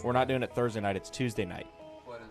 We're not doing it Thursday night, it's Tuesday night. What is?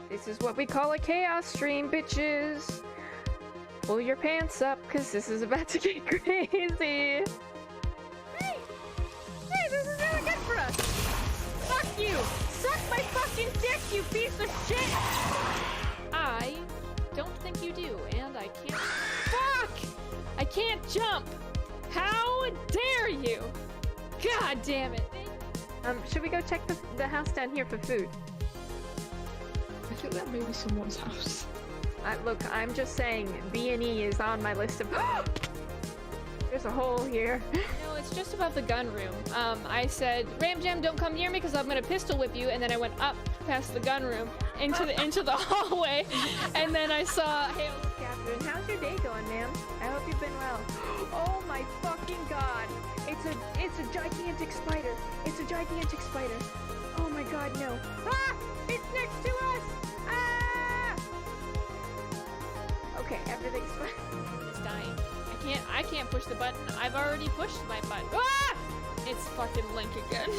This is what we call a chaos stream, bitches. Pull your pants up, cause this is about to get crazy. Hey! Hey, this is really good for us! Fuck you! Suck my fucking dick, you piece of shit! I don't think you do, and I can't... Fuck! I can't jump! How dare you! God damn it! Should we go check the house down here for food? think that may be someone's house. Look, I'm just saying, B&E is on my list of. There's a hole here. No, it's just about the gun room. I said, Ram Jam, don't come near me because I'm gonna pistol whip you, and then I went up past the gun room into the hallway, and then I saw. Hey, Catherine, how's your day going, ma'am? I hope you've been well. Oh my fucking god! It's a gigantic spider. It's a gigantic spider. Oh my god, no! Ah! It's next to us! Ah! Okay, everything's fine. it's dying. I can't push the button. I've already pushed my button. Ah! It's fucking Link again.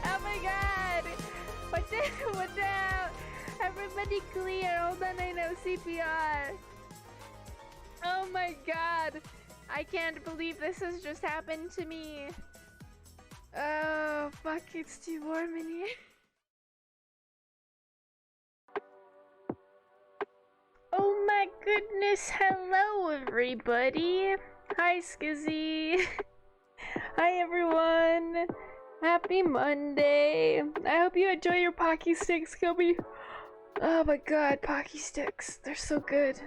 Oh my god! Watch out! Watch out! Everybody clear! Hold on, I know CPR. Oh my god! I can't believe this has just happened to me. Oh fuck! It's too warm in here. Oh my goodness, hello everybody! Hi Skizzy! Hi everyone! Happy Monday! I hope you enjoy your Pocky Sticks, Kobe! Oh my god, Pocky Sticks, they're so good!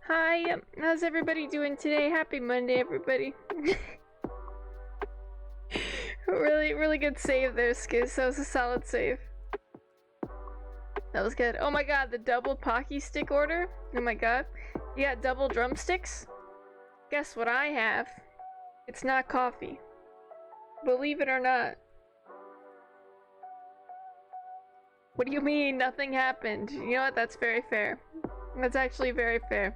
Hi, how's everybody doing today? Happy Monday everybody! Really good save there, Skiz, that was a solid save. That was good. Oh my god, the double Pocky Stick order? Oh my god. You got double drumsticks? Guess what I have? It's not coffee. Believe it or not. What do you mean nothing happened? You know what? That's very fair. That's actually very fair.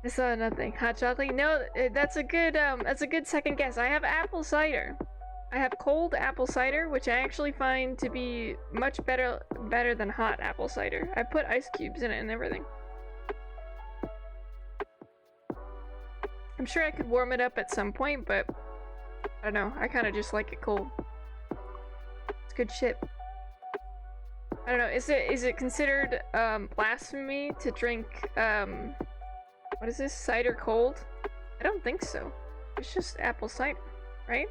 I saw nothing. Hot chocolate? No, that's a good second guess. I have apple cider. I have cold apple cider, which I actually find to be much better than hot apple cider. I put ice cubes in it and everything. I'm sure I could warm it up at some point, but I don't know. I kind of just like it cold. It's good shit. I don't know. Is it considered blasphemy to drink what is this, cider cold? I don't think so. It's just apple cider, right?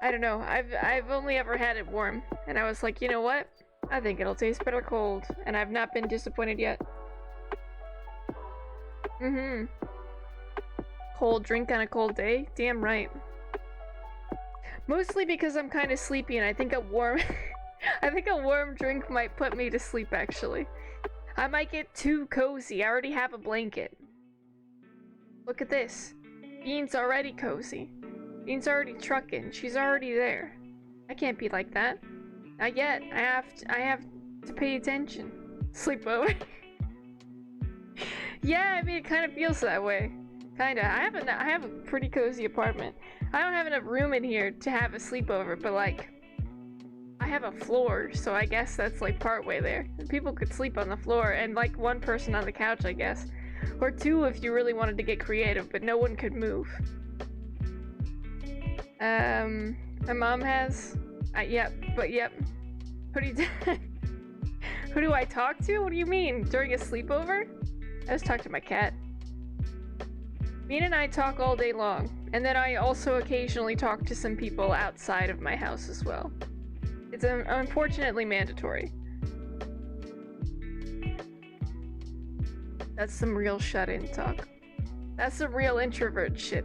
I don't know. I've only ever had it warm, and I was like, you know what? I think it'll taste better cold, and I've not been disappointed yet. Cold drink on a cold day? Damn right. Mostly because I'm kind of sleepy, and I think a warm drink might put me to sleep, actually. I might get too cozy. I already have a blanket. Look at this. Bean's already cozy. Bean's already trucking. She's already there. I can't be like that. Not yet. I have to pay attention. Sleepover. Yeah, I mean it kind of feels that way. Kinda. I have a pretty cozy apartment. I don't have enough room in here to have a sleepover, but like I have a floor, so I guess that's like part way there. People could sleep on the floor and like one person on the couch, I guess. Or two if you really wanted to get creative, but no one could move. My mom has. Yep. Who do I talk to? What do you mean? During a sleepover? I just talk to my cat. Bean and I talk all day long, and then I also occasionally talk to some people outside of my house as well. It's unfortunately mandatory. That's some real shut-in talk. That's some real introvert shit.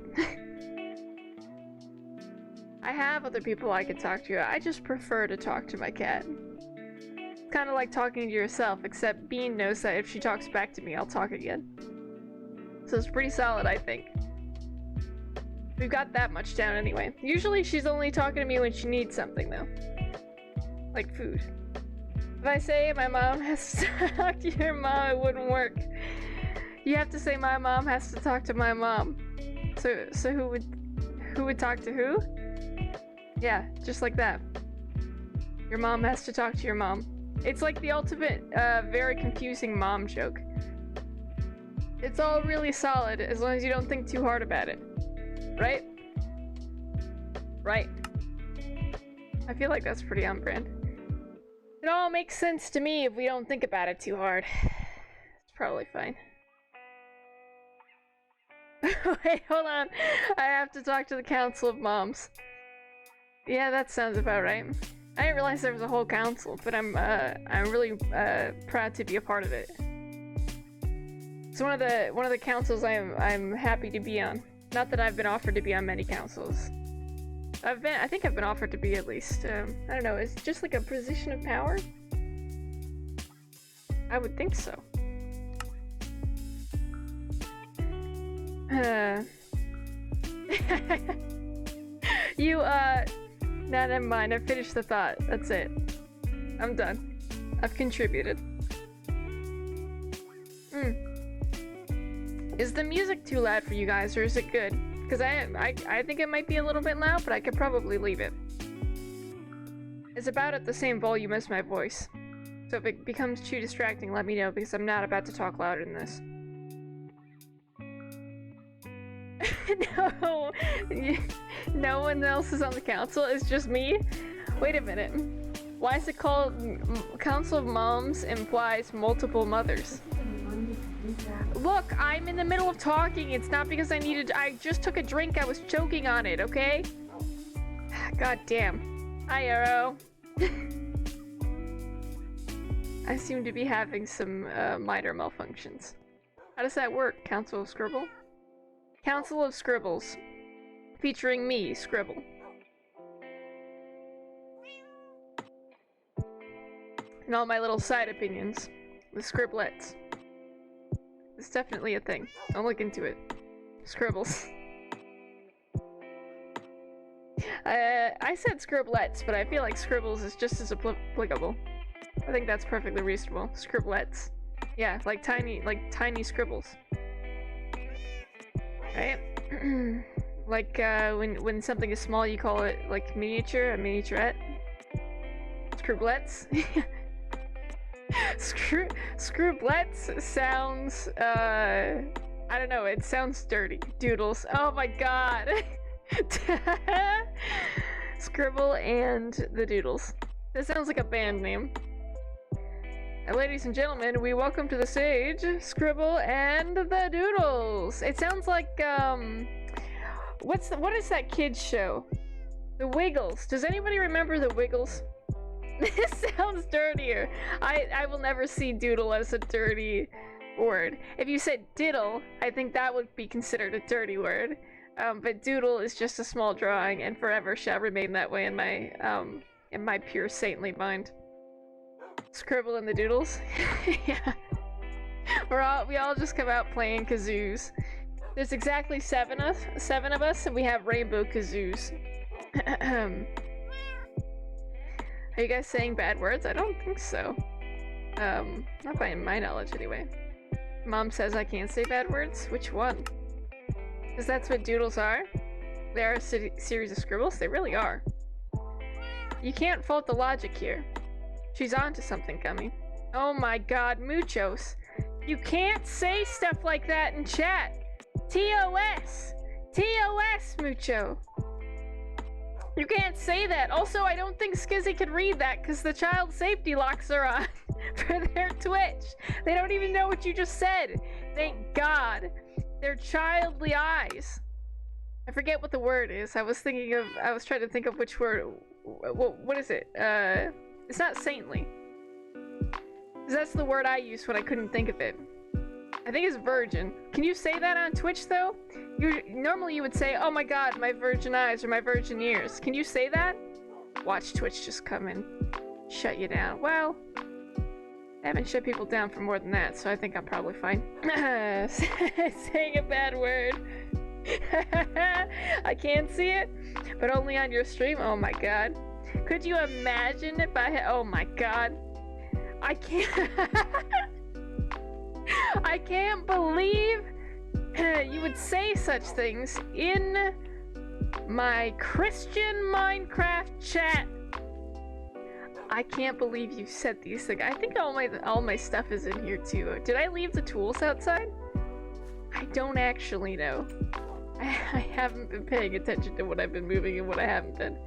I have other people I could talk to. I just prefer to talk to my cat. It's kind of like talking to yourself, except Bean knows that if she talks back to me, I'll talk again. So it's pretty solid, I think. We've got that much down anyway. Usually she's only talking to me when she needs something, though. Like food. If I say my mom has to talk to your mom, it wouldn't work. You have to say my mom has to talk to my mom. So who would talk to who? Yeah, just like that. Your mom has to talk to your mom. It's like the ultimate, very confusing mom joke. It's all really solid as long as you don't think too hard about it. Right? Right. I feel like that's pretty on brand. It all makes sense to me if we don't think about it too hard. It's probably fine. Wait, hold on. I have to talk to the Council of Moms. Yeah, that sounds about right. I didn't realize there was a whole council, but I'm really proud to be a part of it. It's one of the councils I'm happy to be on. Not that I've been offered to be on many councils. I think I've been offered to be at least. I don't know. It's just like a position of power. I would think so. Nah, never mind. I've finished the thought. That's it. I'm done. I've contributed. Is the music too loud for you guys, or is it good? Because I think it might be a little bit loud, but I could probably leave it. It's about at the same volume as my voice. So if it becomes too distracting, let me know, because I'm not about to talk louder than this. No! No one else is on the council, it's just me? Wait a minute. Why is it called Council of Moms implies multiple mothers? Look, I'm in the middle of talking. It's not because I just took a drink. I was choking on it, okay? God damn. Hi, Arrow. I seem to be having some minor malfunctions. How does that work, Council of Scribble? Council of Scribbles. Featuring me, Scribble. And all my little side opinions. The Scriblets. It's definitely a thing. I'll look into it. Scribbles. I said Scriblets, but I feel like Scribbles is just as applicable. I think that's perfectly reasonable. Scriblets. Yeah, like tiny scribbles. Right? Like when something is small, you call it like miniature, a miniaturette. Scriblets. Scriblets sounds, I don't know, it sounds dirty. Doodles. Oh my god. Scribble and the Doodles. That sounds like a band name. Ladies and gentlemen, we welcome to the stage Scribble and the Doodles. It sounds like, what is that kid's show? The Wiggles. Does anybody remember the Wiggles? This sounds dirtier. I will never see doodle as a dirty word. If you said diddle, I think that would be considered a dirty word. But doodle is just a small drawing and forever shall remain that way in my pure saintly mind. Scribble and the Doodles. Yeah. We all just come out playing kazoos. There's exactly seven of us, and we have rainbow kazoos. Are you guys saying bad words? I don't think so. Not by my knowledge anyway. Mom says I can't say bad words? Which one? Because that's what doodles are. They are a series of scribbles. They really are. You can't fault the logic here. She's on to something, Gummy. Oh my god, muchos. You can't say stuff like that in chat. TOS! TOS, mucho! You can't say that. Also, I don't think Skizzy can read that because the child safety locks are on for their Twitch. They don't even know what you just said. Thank God. Their childly eyes. I forget what the word is. I was trying to think of which word. What is it? It's not saintly. Because that's the word I used when I couldn't think of it. I think it's virgin. Can you say that on Twitch though? Normally you would say, oh my god, my virgin eyes or my virgin ears. Can you say that? Watch Twitch just come and shut you down. Well, I haven't shut people down for more than that, so I think I'm probably fine. Saying a bad word. I can't see it, but only on your stream. Oh my god. Could you imagine if I had... Oh my god. I can't... I can't believe you would say such things in my Christian Minecraft chat. I can't believe you said these things. I think all my stuff is in here too. Did I leave the tools outside? I don't actually know. I haven't been paying attention to what I've been moving and what I haven't done.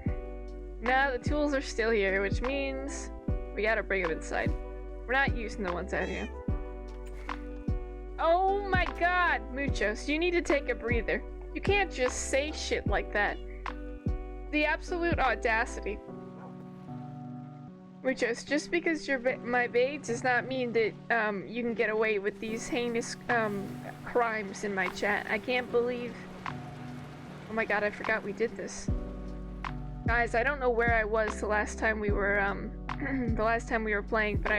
Nah, the tools are still here, which means we gotta bring them inside. We're not using the ones out here. Oh my god, Muchos, you need to take a breather. You can't just say shit like that. The absolute audacity. Which is just because you're my bae does not mean that you can get away with these heinous crimes in my chat. I can't believe. Oh my god, I forgot we did this. Guys, I don't know where I was the last time we were playing, but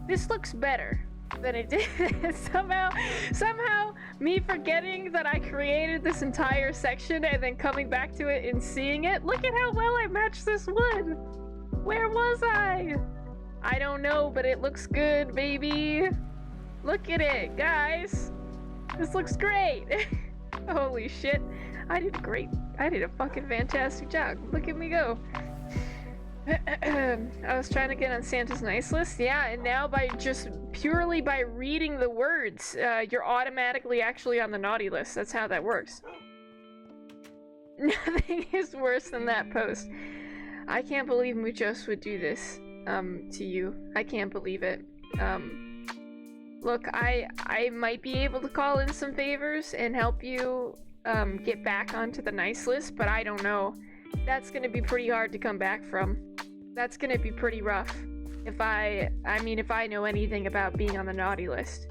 this looks better than it did. somehow me forgetting that I created this entire section and then coming back to it and seeing it. Look at how well I matched this wood. Where was I? I don't know, but it looks good, baby. Look at it, guys. This looks great. Holy shit. I did a fucking fantastic job. Look at me go. I was trying to get on Santa's nice list. Yeah, and now purely by reading the words, you're automatically actually on the naughty list. That's how that works. Nothing is worse than that post. I can't believe Muchos would do this to you. I can't believe it. Look, I might be able to call in some favors and help you get back onto the nice list, but I don't know. That's gonna be pretty hard to come back from. That's gonna be pretty rough if I know anything about being on the naughty list.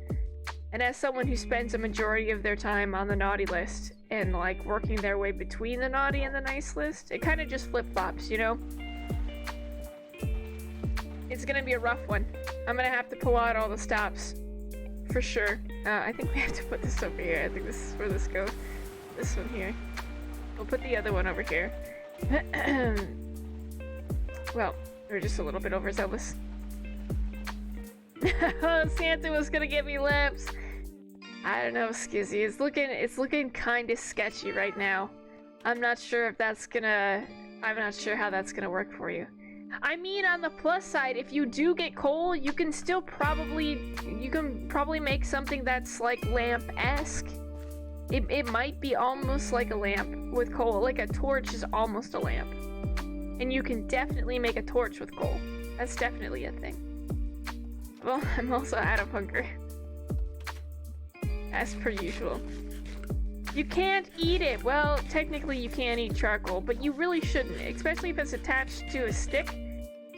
And as someone who spends a majority of their time on the naughty list and like working their way between the naughty and the nice list, it kind of just flip-flops, you know? It's gonna be a rough one. I'm gonna have to pull out all the stops. For sure. I think we have to put this over here. I think this is where this goes. This one here. We'll put the other one over here. Well, we're just a little bit overzealous. Oh, Santa was gonna get me lamps. I don't know, Skizzy. It's looking kind of sketchy right now. I'm not sure how that's gonna work for you. I mean, on the plus side, if you do get coal, you can probably make something that's like lamp-esque. It might be almost like a lamp with coal. Like a torch is almost a lamp. And you can definitely make a torch with coal. That's definitely a thing. Well, I'm also out of hunger. As per usual. You can't eat it. Well, technically you can't eat charcoal, but you really shouldn't. Especially if it's attached to a stick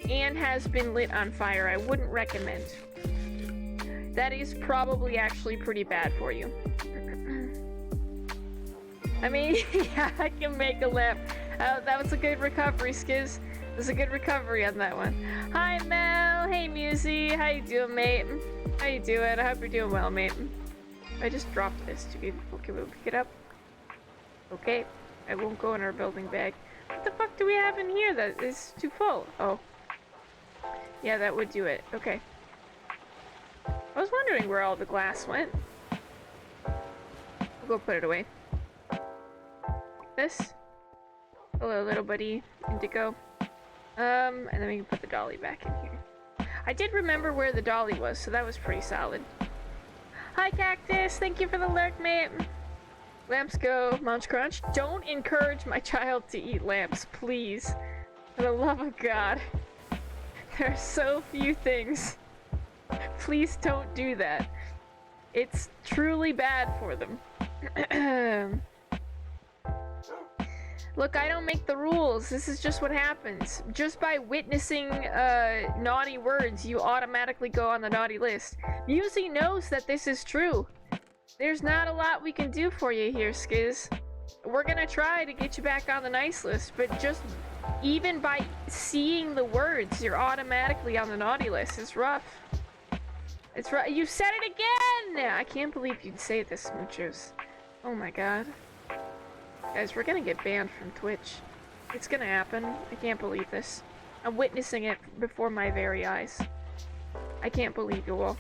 and has been lit on fire. I wouldn't recommend. That is probably actually pretty bad for you. I mean, yeah, I can make a lamp. That was a good recovery, Skiz. That was a good recovery on that one. Hi, Mel. Hey, Musy. How you doing, mate? How you doing? I hope you're doing well, mate. I just dropped this to you. Okay, we'll pick it up. Okay. I won't go in our building bag. What the fuck do we have in here that is too full? Oh. Yeah, that would do it. Okay. I was wondering where all the glass went. We'll go put it away. This. Hello, little buddy. Indigo. And then we can put the dolly back in here. I did remember where the dolly was, so that was pretty solid. Hi, Cactus! Thank you for the lurk, mate! Lamps go, munch crunch. Don't encourage my child to eat lamps, please. For the love of God. There are so few things. Please don't do that. It's truly bad for them. Look, I don't make the rules. This is just what happens. Just by witnessing naughty words, you automatically go on the naughty list. Musy knows that this is true. There's not a lot we can do for you here, Skiz. We're gonna try to get you back on the nice list, but just even by seeing the words, you're automatically on the naughty list. It's rough. It's rough. You said it again! I can't believe you'd say this, Muchos. Oh my god. Guys, we're gonna get banned from Twitch. It's gonna happen. I can't believe this. I'm witnessing it before my very eyes. I can't believe you all.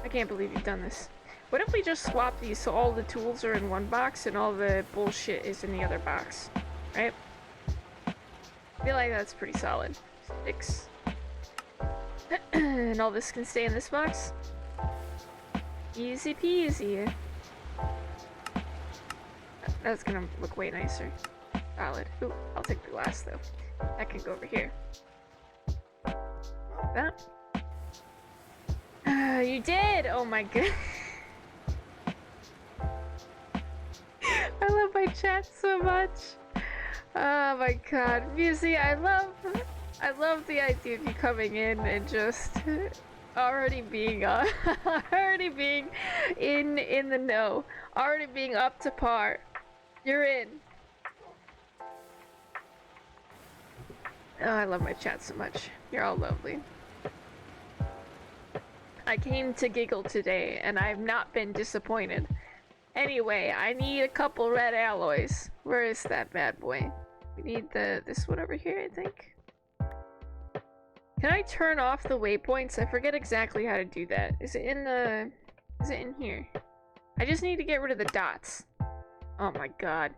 I can't believe you've done this. What if we just swap these so all the tools are in one box and all the bullshit is in the other box? Right? I feel like that's pretty solid. Sticks. And all this can stay in this box? Easy peasy. That's gonna look way nicer. Solid. Ooh, I'll take the glass though. That can go over here. That. You did! Oh my god. I love my chat so much. Oh my god. Musy, I love I love the idea of you coming in and just already being already being in the know, already being up to par. You're in. Oh, I love my chat so much. You're all lovely. I came to giggle today, and I've not been disappointed. Anyway, I need a couple red alloys. Where is that bad boy? We need this one over here, I think. Can I turn off the waypoints? I forget exactly how to do that. Is it in here? I just need to get rid of the dots. Oh my god.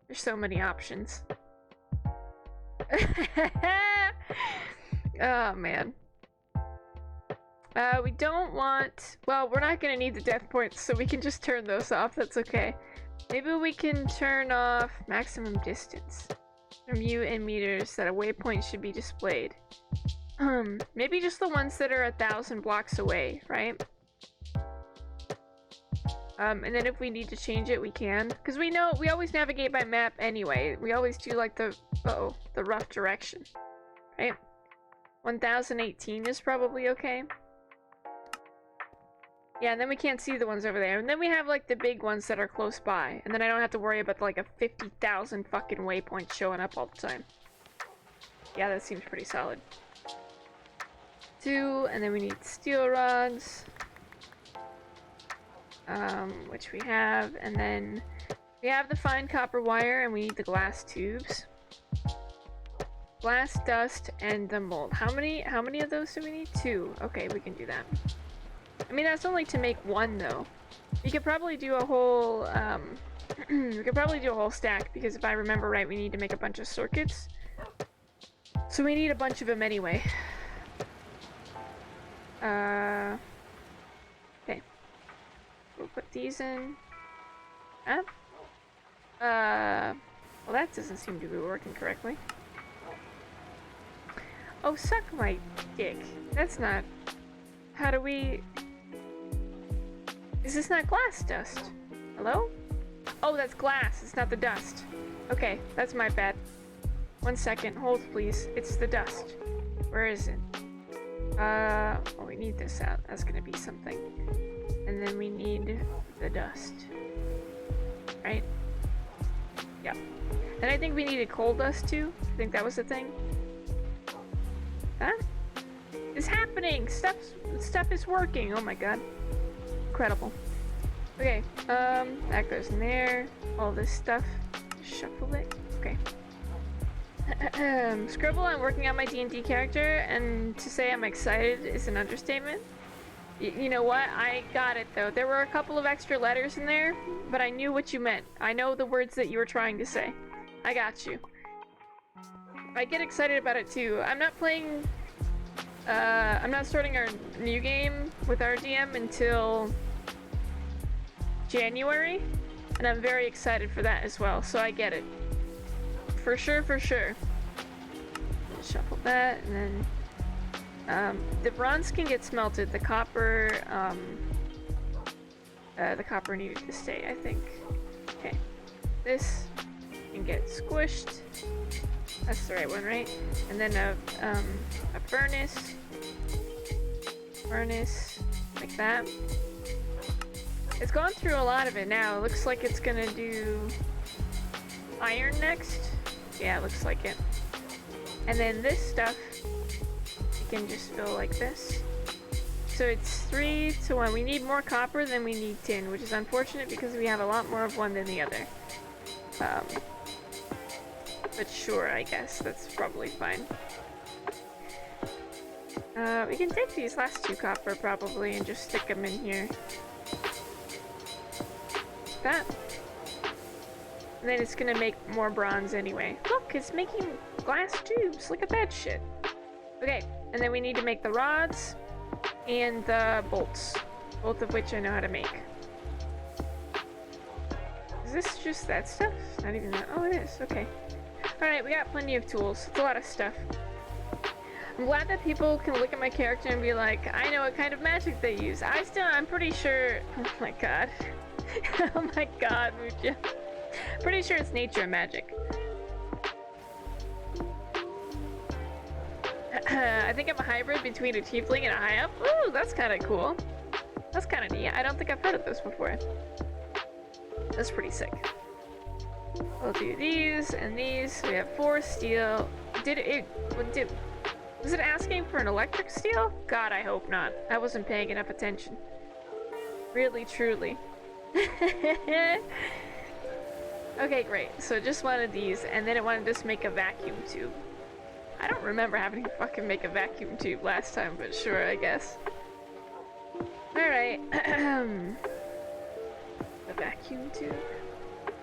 There's so many options. Oh man. We don't want... Well, we're not gonna need the death points, so we can just turn those off. That's okay. Maybe we can turn off maximum distance from you in meters that a waypoint should be displayed. Maybe just the ones that are 1,000 blocks away, right? And then if we need to change it, we can. Because we know, we always navigate by map anyway. We always do like the, the rough direction, right? 1018 is probably okay. Yeah, and then we can't see the ones over there. And then we have like the big ones that are close by. And then I don't have to worry about like a 50,000 fucking waypoint showing up all the time. Yeah, that seems pretty solid. 2, and then we need steel rods. Which we have, and then we have the fine copper wire, and we need the glass tubes. Glass, dust, and the mold. How many of those do we need? 2. Okay, we can do that. I mean, that's only to make 1, though. We could probably do a whole, we could probably do a whole stack, because if I remember right, we need to make a bunch of circuits. So we need a bunch of them anyway. Okay. We'll put these in. Huh? Well, that doesn't seem to be working correctly. Oh, suck my dick. That's not... How do we... Is this not glass dust? Hello? Oh, that's glass. It's not the dust. Okay, that's my bad. 1 second. Hold, please. It's the dust. Where is it? Oh, we need this out. That's gonna be something. And then we need the dust. Right? Yeah. And I think we needed coal dust too. I think that was the thing. Huh? It's happening! Stuff is working! Oh my god. Incredible. Okay, that goes in there. All this stuff. Shuffle it. Okay. Scribble, I'm working on my D&D character, and to say I'm excited is an understatement. You know what? I got it though. There were a couple of extra letters in there, but I knew what you meant. I know the words that you were trying to say. I got you. I get excited about it too. I'm not playing... I'm not starting our new game with our DM until January, and I'm very excited for that as well, so I get it. For sure, for sure. Shuffle that, and then the bronze can get smelted. The copper needed to stay, I think. Okay. This can get squished. That's the right one, right? And then a furnace. Furnace, like that. It's gone through a lot of it now. It looks like it's gonna do iron next. Yeah, it looks like it. And then this stuff, you can just fill like this. So it's 3 to 1. We need more copper than we need tin, which is unfortunate because we have a lot more of one than the other. But sure, I guess that's probably fine. We can take these last 2 copper probably and just stick them in here. Like that. And then it's gonna make more bronze anyway. Look, it's making glass tubes. Look at that shit. Okay, and then we need to make the rods and the bolts. Both of which I know how to make. Is this just that stuff? Not even that. Oh, it is. Okay. Alright, we got plenty of tools. It's a lot of stuff. I'm glad that people can look at my character and be like, I know what kind of magic they use. I'm pretty sure... Oh my god. Oh my god, Muja. Pretty sure it's nature magic. I think I'm a hybrid between a tiefling and a high up. Ooh, that's kind of cool. That's kind of neat. I don't think I've heard of this before. That's pretty sick. We'll do these and these. We have 4 steel. Was it asking for an electric steel? God, I hope not. I wasn't paying enough attention. Really, truly. Okay, great. So it just wanted these, and then it wanted us to make a vacuum tube. I don't remember having to fucking make a vacuum tube last time, but sure, I guess. Alright. The vacuum tube.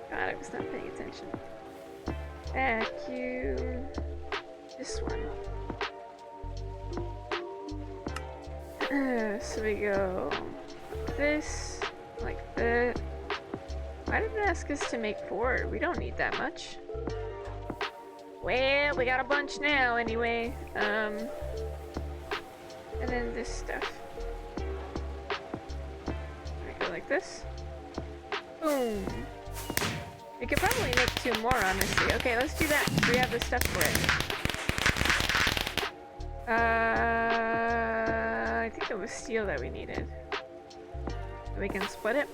God, I was not paying attention. Vacuum. This one. So we go this, like that. Why did it ask us to make 4? We don't need that much. Well, we got a bunch now anyway. And then this stuff. I go like this. Boom. We could probably make 2 more, honestly. Okay, let's do that. We have the stuff for it. I think it was steel that we needed. So we can split it.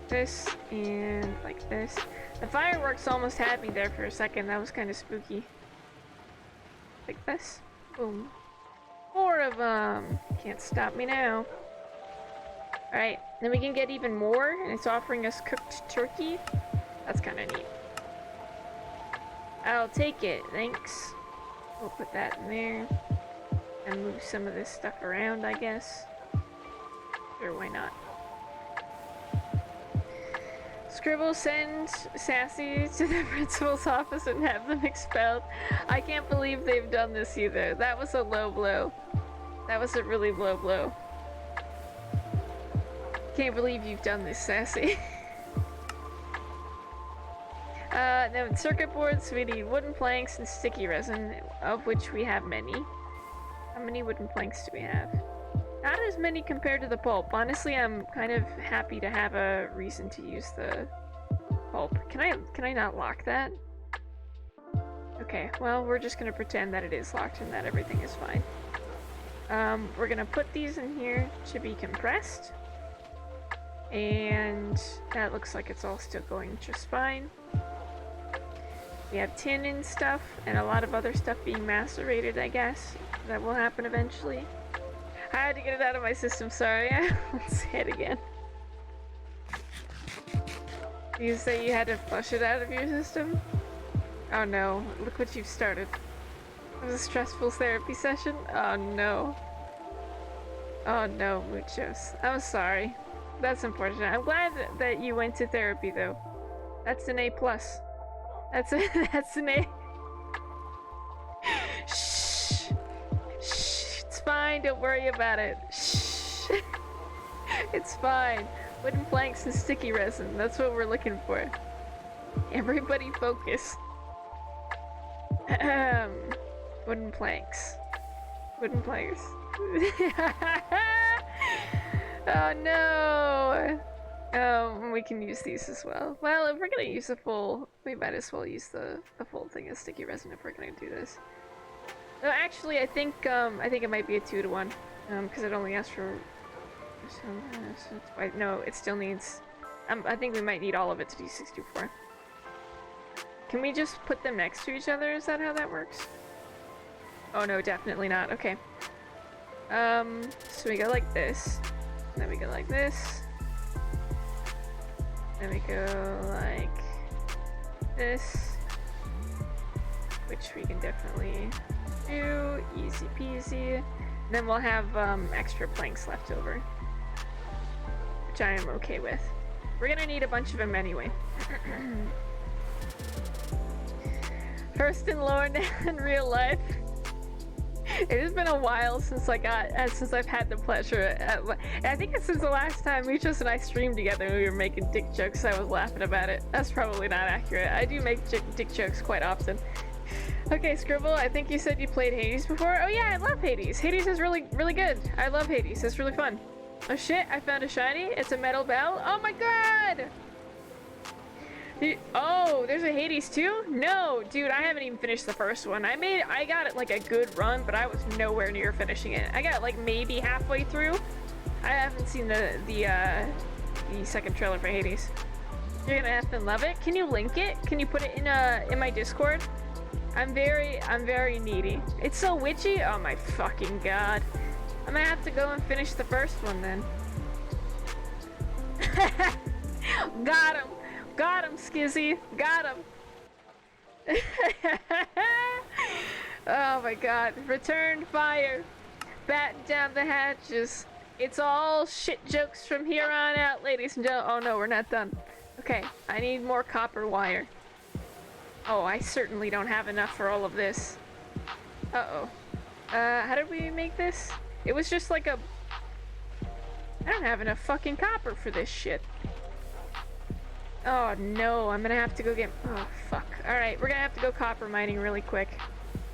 This and like this. The fireworks almost had me there for a second. That was kind of spooky. Like this. Boom. 4 of them. Can't stop me now. Alright, then we can get even more, and it's offering us cooked turkey. That's kind of neat. I'll take it, thanks. We'll put that in there. And move some of this stuff around, I guess. Sure, why not? Scribble, send Sassy to the principal's office and have them expelled. I can't believe they've done this either. That was a low blow. That was a really low blow. Can't believe you've done this, Sassy. Now in circuit boards, we need wooden planks and sticky resin, of which we have many. How many wooden planks do we have? Not as many compared to the pulp. Honestly, I'm kind of happy to have a reason to use the pulp. Can I not lock that? Okay, well, we're just gonna pretend that it is locked and that everything is fine. We're gonna put these in here to be compressed. And that looks like it's all still going just fine. We have tin and stuff, and a lot of other stuff being macerated, I guess. That will happen eventually. I had to get it out of my system, sorry. Let's say it again. You say you had to flush it out of your system? Oh no, look what you've started. It was a stressful therapy session? Oh no. Oh no, Muchos. I'm sorry. That's unfortunate. I'm glad that you went to therapy though. That's an A+. That's an A. Shh. Shh. It's fine, don't worry about it. Shh. It's fine. Wooden planks and sticky resin. That's what we're looking for. Everybody focus. Wooden planks. Wooden planks. Oh no! We can use these as well. Well, if we're gonna use the full, we might as well use the full thing of sticky resin if we're gonna do this. No, actually, I think it might be a 2-to-1, because it only asks for. No, it still needs. I think we might need all of it to do 64. Can we just put them next to each other? Is that how that works? Oh no, definitely not. Okay. So we go like this. Then we go like this. Then we go like this. Which we can definitely do. Easy peasy. Then we'll have extra planks left over. Which I am okay with. We're gonna need a bunch of them anyway. First in lore, now in real life. It has been a while since I've had the pleasure. I think it's since the last time Muchos and I streamed together and we were making dick jokes. I was laughing about it. That's probably not accurate. I do make dick jokes quite often. Okay, Scribble, I think you said you played Hades before. Oh yeah, I love Hades. Hades is really, really good. I love Hades. It's really fun. Oh shit, I found a shiny. It's a metal bell. Oh my god! Oh, there's a Hades too? No, dude, I haven't even finished the first one. I got it like a good run, but I was nowhere near finishing it. I got it like maybe halfway through. I haven't seen the second trailer for Hades. You're gonna have to love it. Can you link it? Can you put it in my Discord? I'm very needy. It's so witchy. Oh my fucking god. I'm gonna have to go and finish the first one then. Got him. Got him, Skizzy. Got him. Oh my god. Return fire. Batten down the hatches. It's all shit jokes from here on out, ladies and gentlemen. Oh no, we're not done. Okay, I need more copper wire. Oh, I certainly don't have enough for all of this. Uh-oh. How did we make this? It was just like a... I don't have enough fucking copper for this shit. Oh no, I'm gonna have to go get... Oh, fuck. Alright, we're gonna have to go copper mining really quick.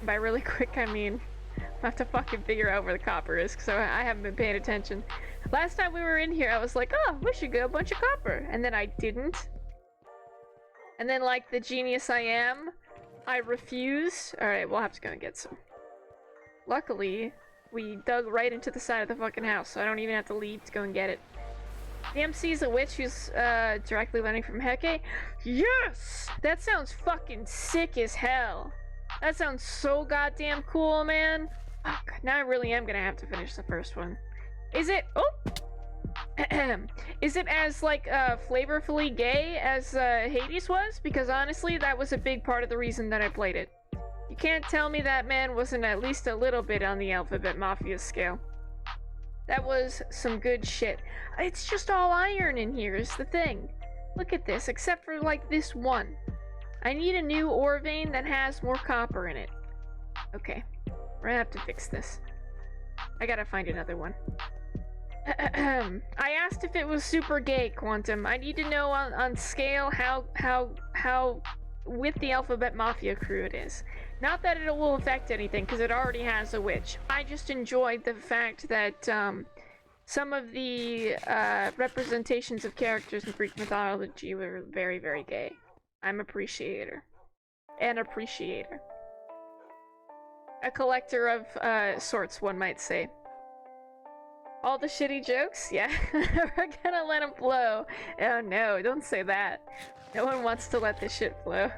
By really quick, I mean... I have to fucking figure out where the copper is, because I haven't been paying attention. Last time we were in here, I was like, oh, we should get a bunch of copper. And then I didn't. And then, like the genius I am, I refused. Alright, we'll have to go and get some. Luckily, we dug right into the side of the fucking house, so I don't even have to leave to go and get it. The MC's a witch who's directly learning from Heke. Yes! That sounds fucking sick as hell. That sounds so goddamn cool, man. Fuck, now I really am gonna have to finish the first one. Is it... Oh! Is it as, like, flavorfully gay as Hades was? Because honestly, that was a big part of the reason that I played it. You can't tell me that man wasn't at least a little bit on the Alphabet Mafia scale. That was some good shit. It's just all iron in here is the thing. Look at this, except for, like, this one. I need a new ore vein that has more copper in it. Okay, we're gonna have to fix this. I gotta find another one. I asked if it was super gay, Quantum. I need to know on scale how with the Alphabet Mafia crew it is. Not that it will affect anything, because it already has a witch. I just enjoyed the fact that some of the representations of characters in Greek mythology were very, very gay. I'm an appreciator. A collector of sorts, one might say. All the shitty jokes? Yeah, we're gonna let them flow. Oh no, don't say that. No one wants to let this shit flow.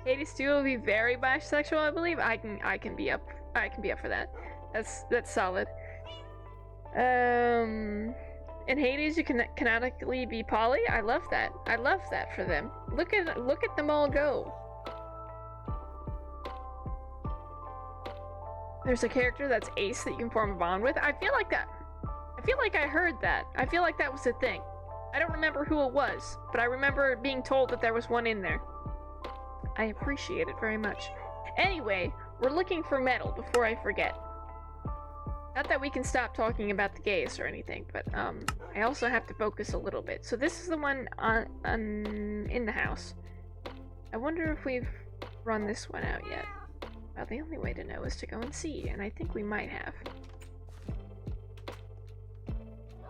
Hades 2 will be very bisexual, I believe. I can be up for that. That's solid. In Hades, you can canonically be poly. I love that. I love that for them. Look at them all go. There's a character that's ace that you can form a bond with. I feel like I heard that. I feel like that was a thing. I don't remember who it was, but I remember being told that there was one in there. I appreciate it very much. Anyway, we're looking for metal before I forget. Not that we can stop talking about the gays or anything, but I also have to focus a little bit. So this is the one in the house. I wonder if we've run this one out yet. Well, the only way to know is to go and see, and I think we might have.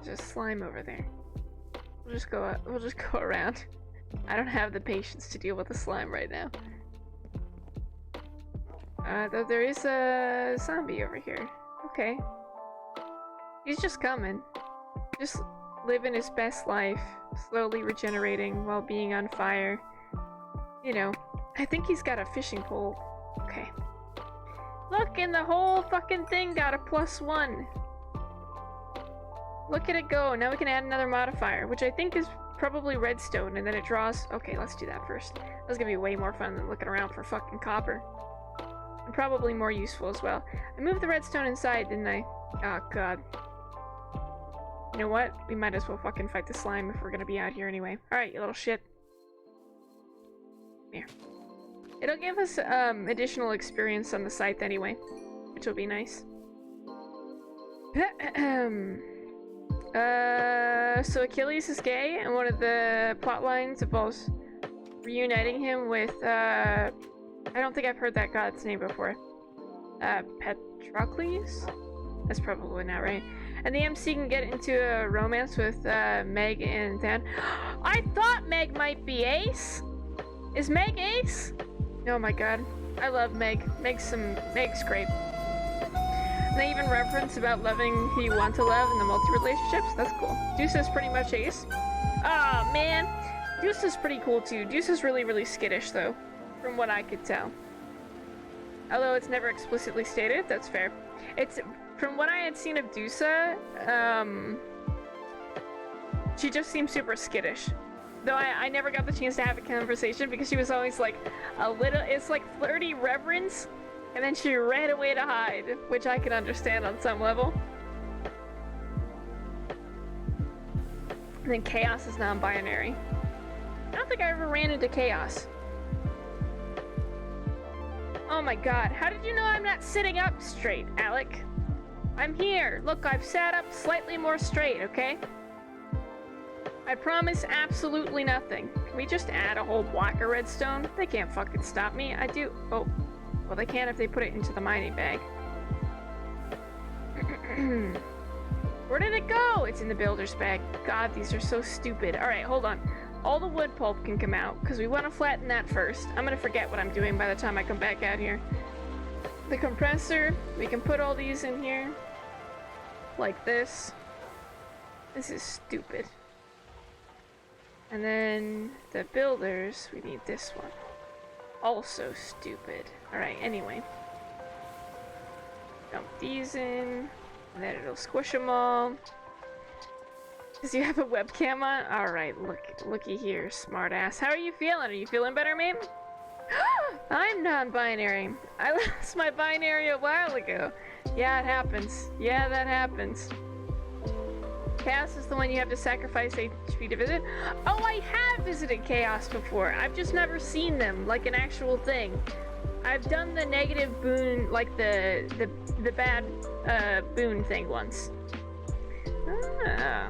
There's a slime over there. We'll just go around. I don't have the patience to deal with the slime right now. Though there is a zombie over here. Okay. He's just coming. Just living his best life. Slowly regenerating while being on fire. You know, I think he's got a fishing pole. Okay. Look, and the whole fucking thing got a +1. Look at it go. Now we can add another modifier, which I think is probably redstone, and then it draws... Okay, let's do that first. That's gonna be way more fun than looking around for fucking copper. And probably more useful as well. I moved the redstone inside, didn't I? Oh, God. You know what? We might as well fucking fight the slime if we're gonna be out here anyway. Alright, you little shit. Here. It'll give us additional experience on the scythe anyway, which will be nice. So Achilles is gay, and one of the plot lines involves reuniting him with, I don't think I've heard that god's name before. Patroclus? That's probably not right. And the MC can get into a romance with Meg and Dan. I thought Meg might be ace! Is Meg ace? Oh my god. I love Meg. Meg's great. They even reference about loving who you want to love in the multi-relationships. That's cool. Deuce is pretty much ace. Oh man. Deuce is pretty cool too. Deuce is really, really skittish though, from what I could tell. Although it's never explicitly stated, that's fair. It's from what I had seen of Deusa, she just seems super skittish. Though I never got the chance to have a conversation because she was always like it's like flirty reverence, and then she ran away to hide, which I can understand on some level. And then Chaos is non-binary. I don't think I ever ran into Chaos. Oh my god, how did you know I'm not sitting up straight, Alec? I'm here. Look, I've sat up slightly more straight, okay? I promise absolutely nothing. Can we just add a whole block of redstone? They can't fucking stop me. I do. Oh. Well, they can if they put it into the mining bag. Where did it go? It's in the builder's bag. God, these are so stupid. Alright, hold on. All the wood pulp can come out, because we want to flatten that first. I'm gonna forget what I'm doing by the time I come back out here. The compressor, we can put all these in here. Like this. This is stupid. And then the builders, we need this one. Also stupid. Alright, anyway. Dump these in, and then it'll squish them all. Does you have a webcam on? Alright, looky here, smartass. How are you feeling? Are you feeling better, mate? I'm non-binary. I lost my binary a while ago. Yeah, it happens. Yeah, that happens. Chaos is the one you have to sacrifice HP to visit. Oh, I have visited Chaos before. I've just never seen them, like an actual thing. I've done the negative boon, like the bad boon thing once. Ah.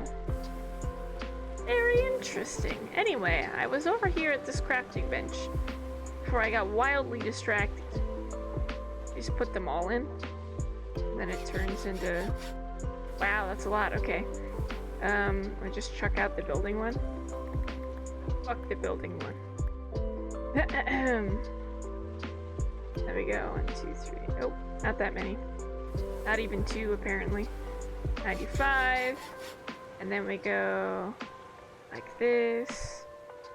Very interesting. Anyway, I was over here at this crafting bench before I got wildly distracted. Just put them all in. And then it turns into... Wow, that's a lot. Okay. I just chuck out the building one. Fuck the building one. There we go. 1, 2, 3. Nope, not that many. Not even 2, apparently. 95. And then we go like this.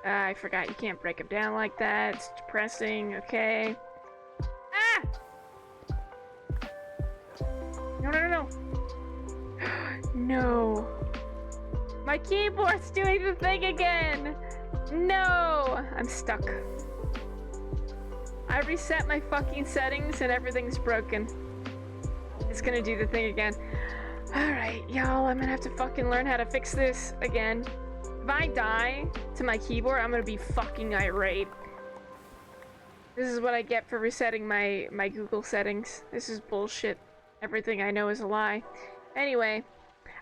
I forgot you can't break them down like that. It's depressing. Okay. Ah! No, no, no, no. No. My keyboard's doing the thing again! No! I'm stuck. I reset my fucking settings and everything's broken. It's gonna do the thing again. Alright, y'all, I'm gonna have to fucking learn how to fix this again. If I die to my keyboard, I'm gonna be fucking irate. This is what I get for resetting my Google settings. This is bullshit. Everything I know is a lie. Anyway,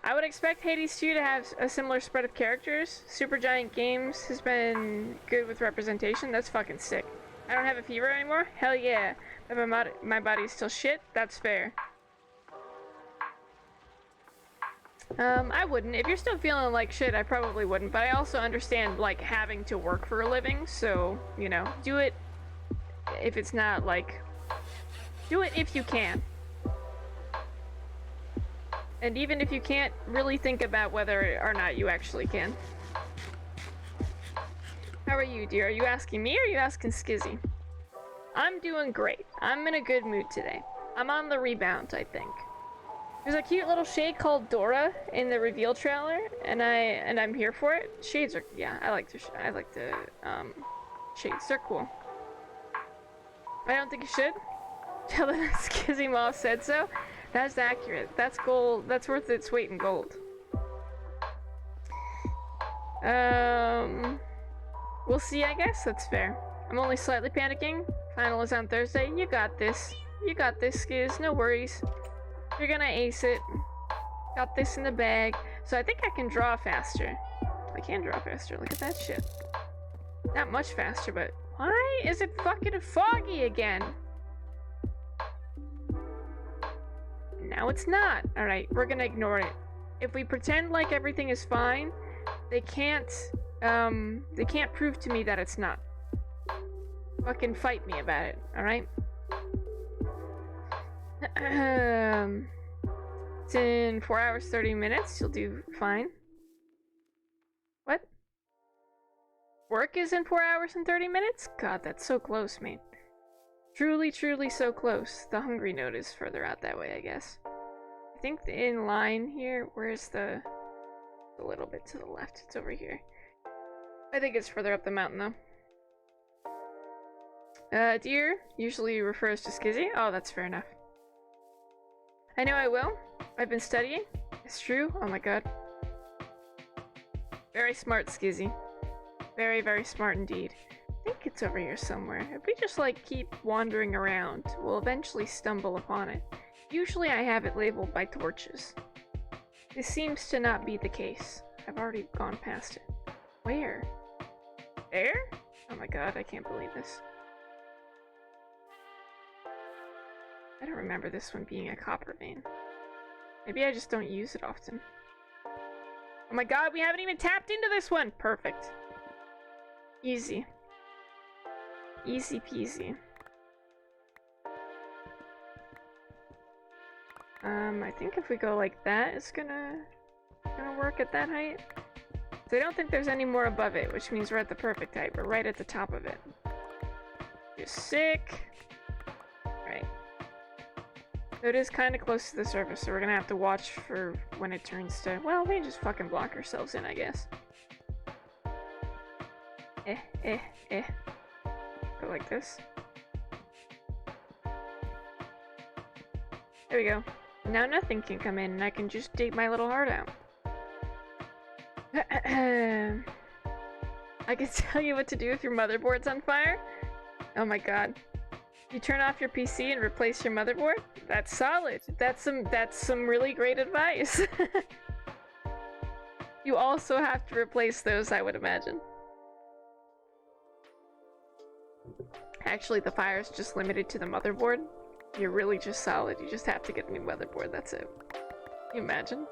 I would expect Hades 2 to have a similar spread of characters. Supergiant Games has been good with representation. That's fucking sick. I don't have a fever anymore? Hell yeah. But my body's still shit? That's fair. I wouldn't. If you're still feeling like shit, I probably wouldn't. But I also understand, like, having to work for a living. So, you know, do it if it's not, like... Do it if you can. And even if you can't, really think about whether or not you actually can. How are you, dear? Are you asking me or are you asking Skizzy? I'm doing great. I'm in a good mood today. I'm on the rebound, I think. There's a cute little shade called Dora in the reveal trailer, and I'm here for it. Shades are, yeah, I like the shades. They're cool. I don't think you should. Tell them Skizzy Mom said so. That's accurate. That's gold. That's worth its weight in gold. We'll see, I guess. That's fair. I'm only slightly panicking. Final is on Thursday. You got this. You got this, Skiz. No worries. You're gonna ace it. Got this in the bag. So I think I can draw faster. I can draw faster. Look at that shit. Not much faster, but why is it fucking foggy again? Now it's not. Alright, we're gonna ignore it. If we pretend like everything is fine, they can't prove to me that it's not. fucking fight me about it, alright? It's in 4 hours, 30 minutes. You'll do fine. What? Work is in 4 hours and 30 minutes? God, that's so close, mate. Truly, truly so close. The hungry note is further out that way, I guess. I think in line here, where's the... a little bit to the left. It's over here. I think it's further up the mountain, though. Dear usually refers to Skizzy. Oh, that's fair enough. I know I will. I've been studying. It's true. Oh my god. Very smart, Skizzy. Very, very smart indeed. I think it's over here somewhere. If we just, like, keep wandering around, we'll eventually stumble upon it. Usually I have it labeled by torches. This seems to not be the case. I've already gone past it. Where? There? Oh my god, I can't believe this. I don't remember this one being a copper vein. Maybe I just don't use it often. Oh my god, we haven't even tapped into this one! Perfect. Easy. Easy peasy. I think if we go like that, it's gonna work at that height. So I don't think there's any more above it, which means we're at the perfect height. We're right at the top of it. You're sick. Right. So it is kind of close to the surface, so we're gonna have to watch for when it turns to... Well, we can just fucking block ourselves in, I guess. Go like this. There we go. Now nothing can come in, and I can just dig my little heart out. I can tell you what to do if your motherboard's on fire. Oh my god. You turn off your PC and replace your motherboard? That's solid. That's some really great advice. You also have to replace those, I would imagine. Actually, the fire is just limited to the motherboard. You're really just solid. You just have to get a new motherboard, that's it. Can you imagine?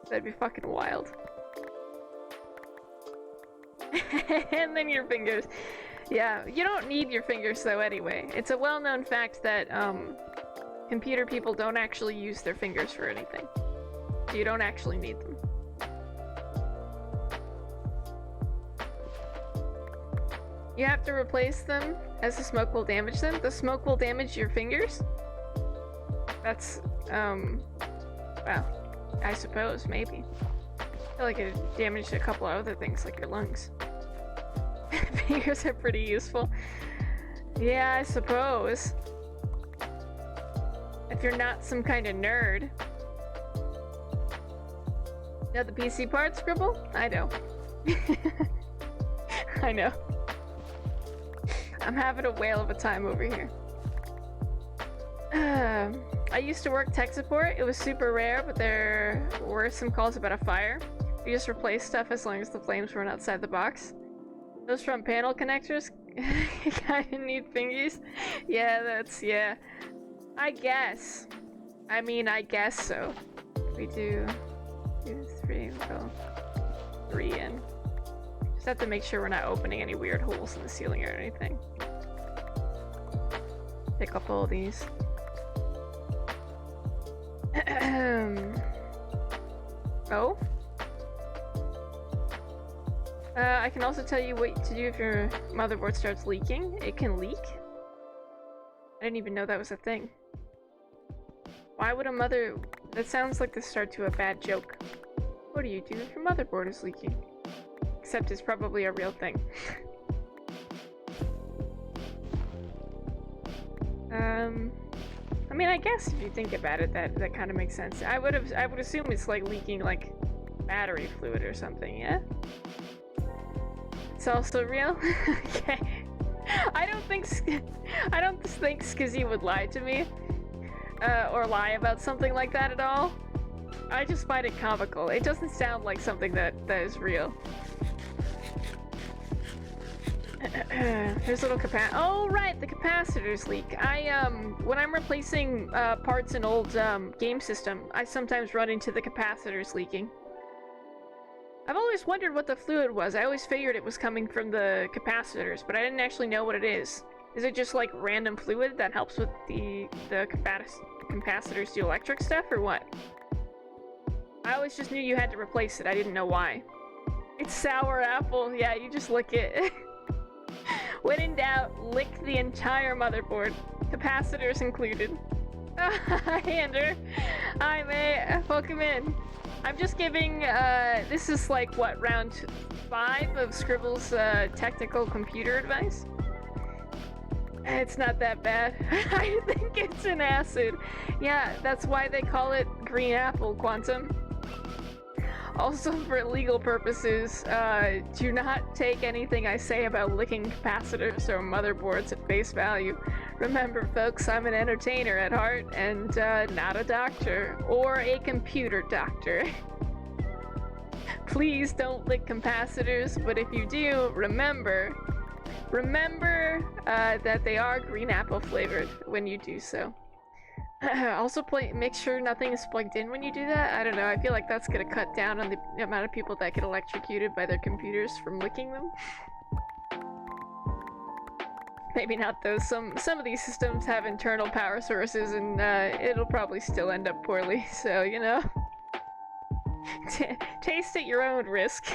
That'd be fucking wild. And then your fingers. Yeah, you don't need your fingers though anyway. It's a well-known fact that computer people don't actually use their fingers for anything. You don't actually need them. You have to replace them as the smoke will damage them. The smoke will damage your fingers? That's, well, I suppose, maybe. I feel like it damaged a couple of other things, like your lungs. Fingers are pretty useful. Yeah, I suppose. If you're not some kind of nerd. Know the PC part, Scribble? I know. I know. I'm having a whale of a time over here. I used to work tech support. It was super rare, but there were some calls about a fire. We just replaced stuff as long as the flames weren't outside the box. Those front panel connectors kinda need fingies. Yeah, yeah. I guess. I mean, I guess so. We do 2, 3, we'll go 3 in. Just have to make sure we're not opening any weird holes in the ceiling or anything. Pick up all these. Oh? I can also tell you what to do if your motherboard starts leaking. It can leak. I didn't even know that was a thing. Why would a mother... That sounds like the start to a bad joke. What do you do if your motherboard is leaking? Except it's probably a real thing. I mean, I guess if you think about it, that kind of makes sense. I would assume it's like leaking like battery fluid or something, yeah? It's also real? Okay. I don't think Skizzy would lie to me. Or lie about something like that at all. I just find it comical. It doesn't sound like something that is real. There's a little oh right, the capacitors leak. When I'm replacing parts in old game system, I sometimes run into the capacitors leaking. I've always wondered what the fluid was. I always figured it was coming from the capacitors, but I didn't actually know what it is. Is it just like random fluid that helps with the capacitors do electric stuff, or what? I always just knew you had to replace it. I didn't know why. It's sour apple. Yeah, you just lick it. When in doubt, lick the entire motherboard. Capacitors included. Hi, Andrew. Hi, mate. Welcome in. I'm just giving, this is like, what, round 5 of Scribble's technical computer advice? It's not that bad. I think it's an acid. Yeah, that's why they call it green apple, Quantum. Also, for legal purposes, do not take anything I say about licking capacitors or motherboards at face value. Remember, folks, I'm an entertainer at heart, and not a doctor, or a computer doctor. Please don't lick capacitors, but if you do, remember that they are green apple flavored when you do so. Also, make sure nothing is plugged in when you do that. I don't know, I feel like that's gonna cut down on the amount of people that get electrocuted by their computers from licking them. Maybe not those. Some of these systems have internal power sources, and it'll probably still end up poorly, so, you know. Taste at your own risk.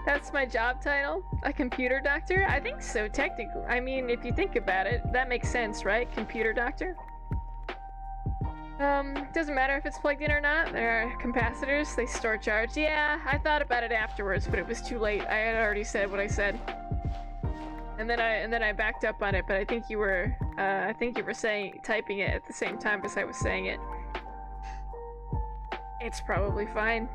That's my job title? A computer doctor? I think so, technically. I mean, if you think about it, that makes sense, right? Computer doctor? Doesn't matter if it's plugged in or not. There are capacitors, they store charge. Yeah, I thought about it afterwards, but it was too late. I had already said what I said. And then I backed up on it, but I think you were typing it at the same time as I was saying it. It's probably fine.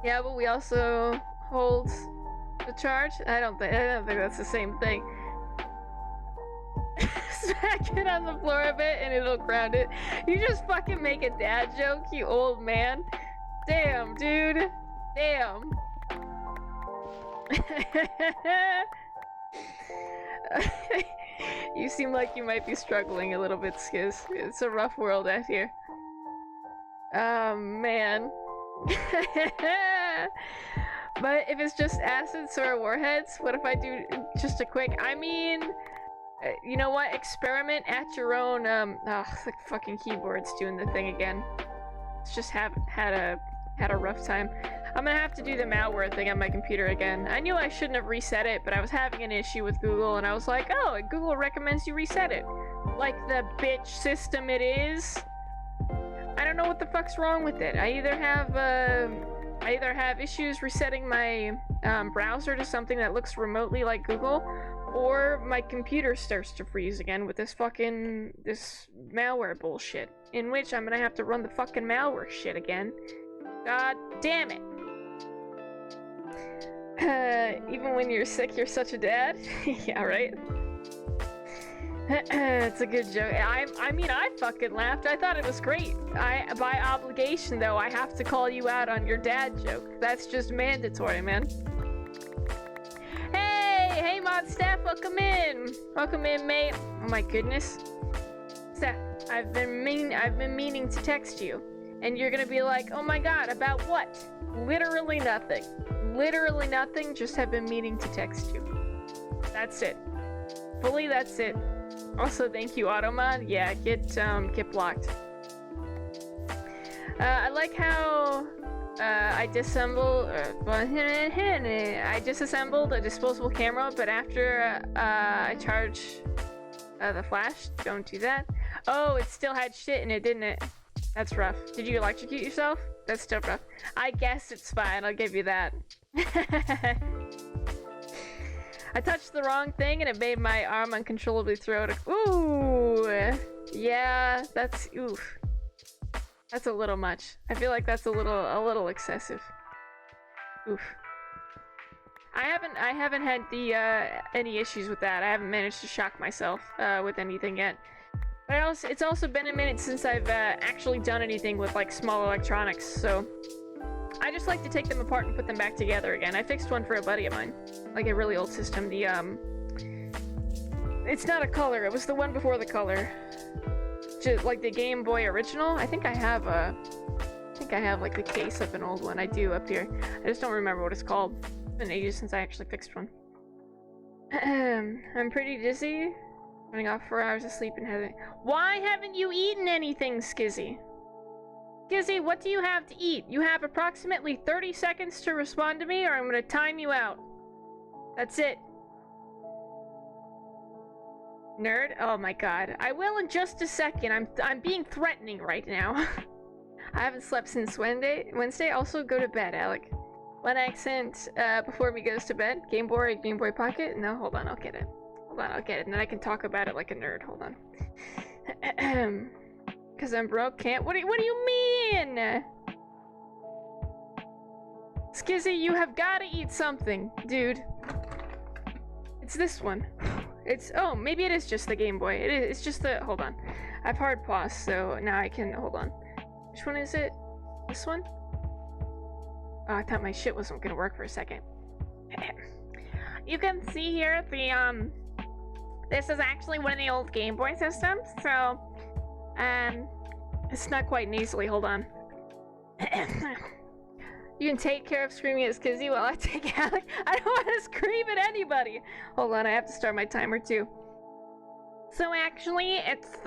Yeah, but we also hold the charge. I don't think that's the same thing. Smack it on the floor a bit and it'll ground it. You just fucking make a dad joke, you old man. Damn, dude. Damn. You seem like you might be struggling a little bit, Skiz. It's a rough world out here. Oh, man. But if it's just acids or warheads, what if I do just a quick... I mean... you know what? Experiment at your own, the fucking keyboard's doing the thing again. It's just had a rough time. I'm gonna have to do the malware thing on my computer again. I knew I shouldn't have reset it, but I was having an issue with Google, and I was like, oh, Google recommends you reset it. Like the bitch system it is. I don't know what the fuck's wrong with it. I either have issues resetting my browser to something that looks remotely like Google, or my computer starts to freeze again with this malware bullshit. In which I'm gonna have to run the fucking malware shit again. God damn it. Even when you're sick, you're such a dad? Yeah, right? It's a good joke. I mean, I fucking laughed. I thought it was great. By obligation, though, I have to call you out on your dad joke. That's just mandatory, man. Hey, mod staff, welcome in. Welcome in, mate. Oh my goodness. Staff, I've been meaning to text you. And you're gonna be like, oh my god, about what? Literally nothing. Literally nothing, just have been meaning to text you. That's it. Fully, that's it. Also, thank you, Automod. Yeah, get blocked. I like how I disassembled a disposable camera, but after I charge the flash, don't do that. Oh, it still had shit in it, didn't it? That's rough. Did you electrocute yourself? That's still rough. I guess it's fine, I'll give you that. I touched the wrong thing and it made my arm uncontrollably throw it. Ooh! Yeah, that's... oof. That's a little much. I feel like that's a little excessive. Oof. I haven't had any issues with that. I haven't managed to shock myself with anything yet. But it's also been a minute since I've actually done anything with like small electronics, so I just like to take them apart and put them back together again. I fixed one for a buddy of mine, like a really old system. It's not a color. It was the one before the color, just like the Game Boy original. I think I have think I have like the case of an old one. I do up here. I just don't remember what it's called. It's been ages since I actually fixed one. I'm pretty dizzy. Running off 4 hours of sleep and having. Why haven't you eaten anything, Skizzy? Skizzy, what do you have to eat? You have approximately 30 seconds to respond to me, or I'm gonna time you out. That's it. Nerd? Oh my god. I will in just a second. I'm being threatening right now. I haven't slept since Wednesday. Also, go to bed, Alec. One accent before me goes to bed. Game Boy Pocket? No, hold on, I'll get it. Hold on, I'll get it, and then I can talk about it like a nerd. Hold on. Cause I'm broke, can't. What do you mean? Skizzy, you have gotta eat something, dude. It's this one. Oh, maybe it is just the Game Boy. It's just the. Hold on. I've hard paused, so now I can. Hold on. Which one is it? This one? Oh, I thought my shit wasn't gonna work for a second. You can see here the this is actually one of the old Game Boy systems, so it's not quite nasally. Hold on. You can take care of screaming at Skizzy while I take Alec. I don't want to scream at anybody. Hold on, I have to start my timer too. So actually, it's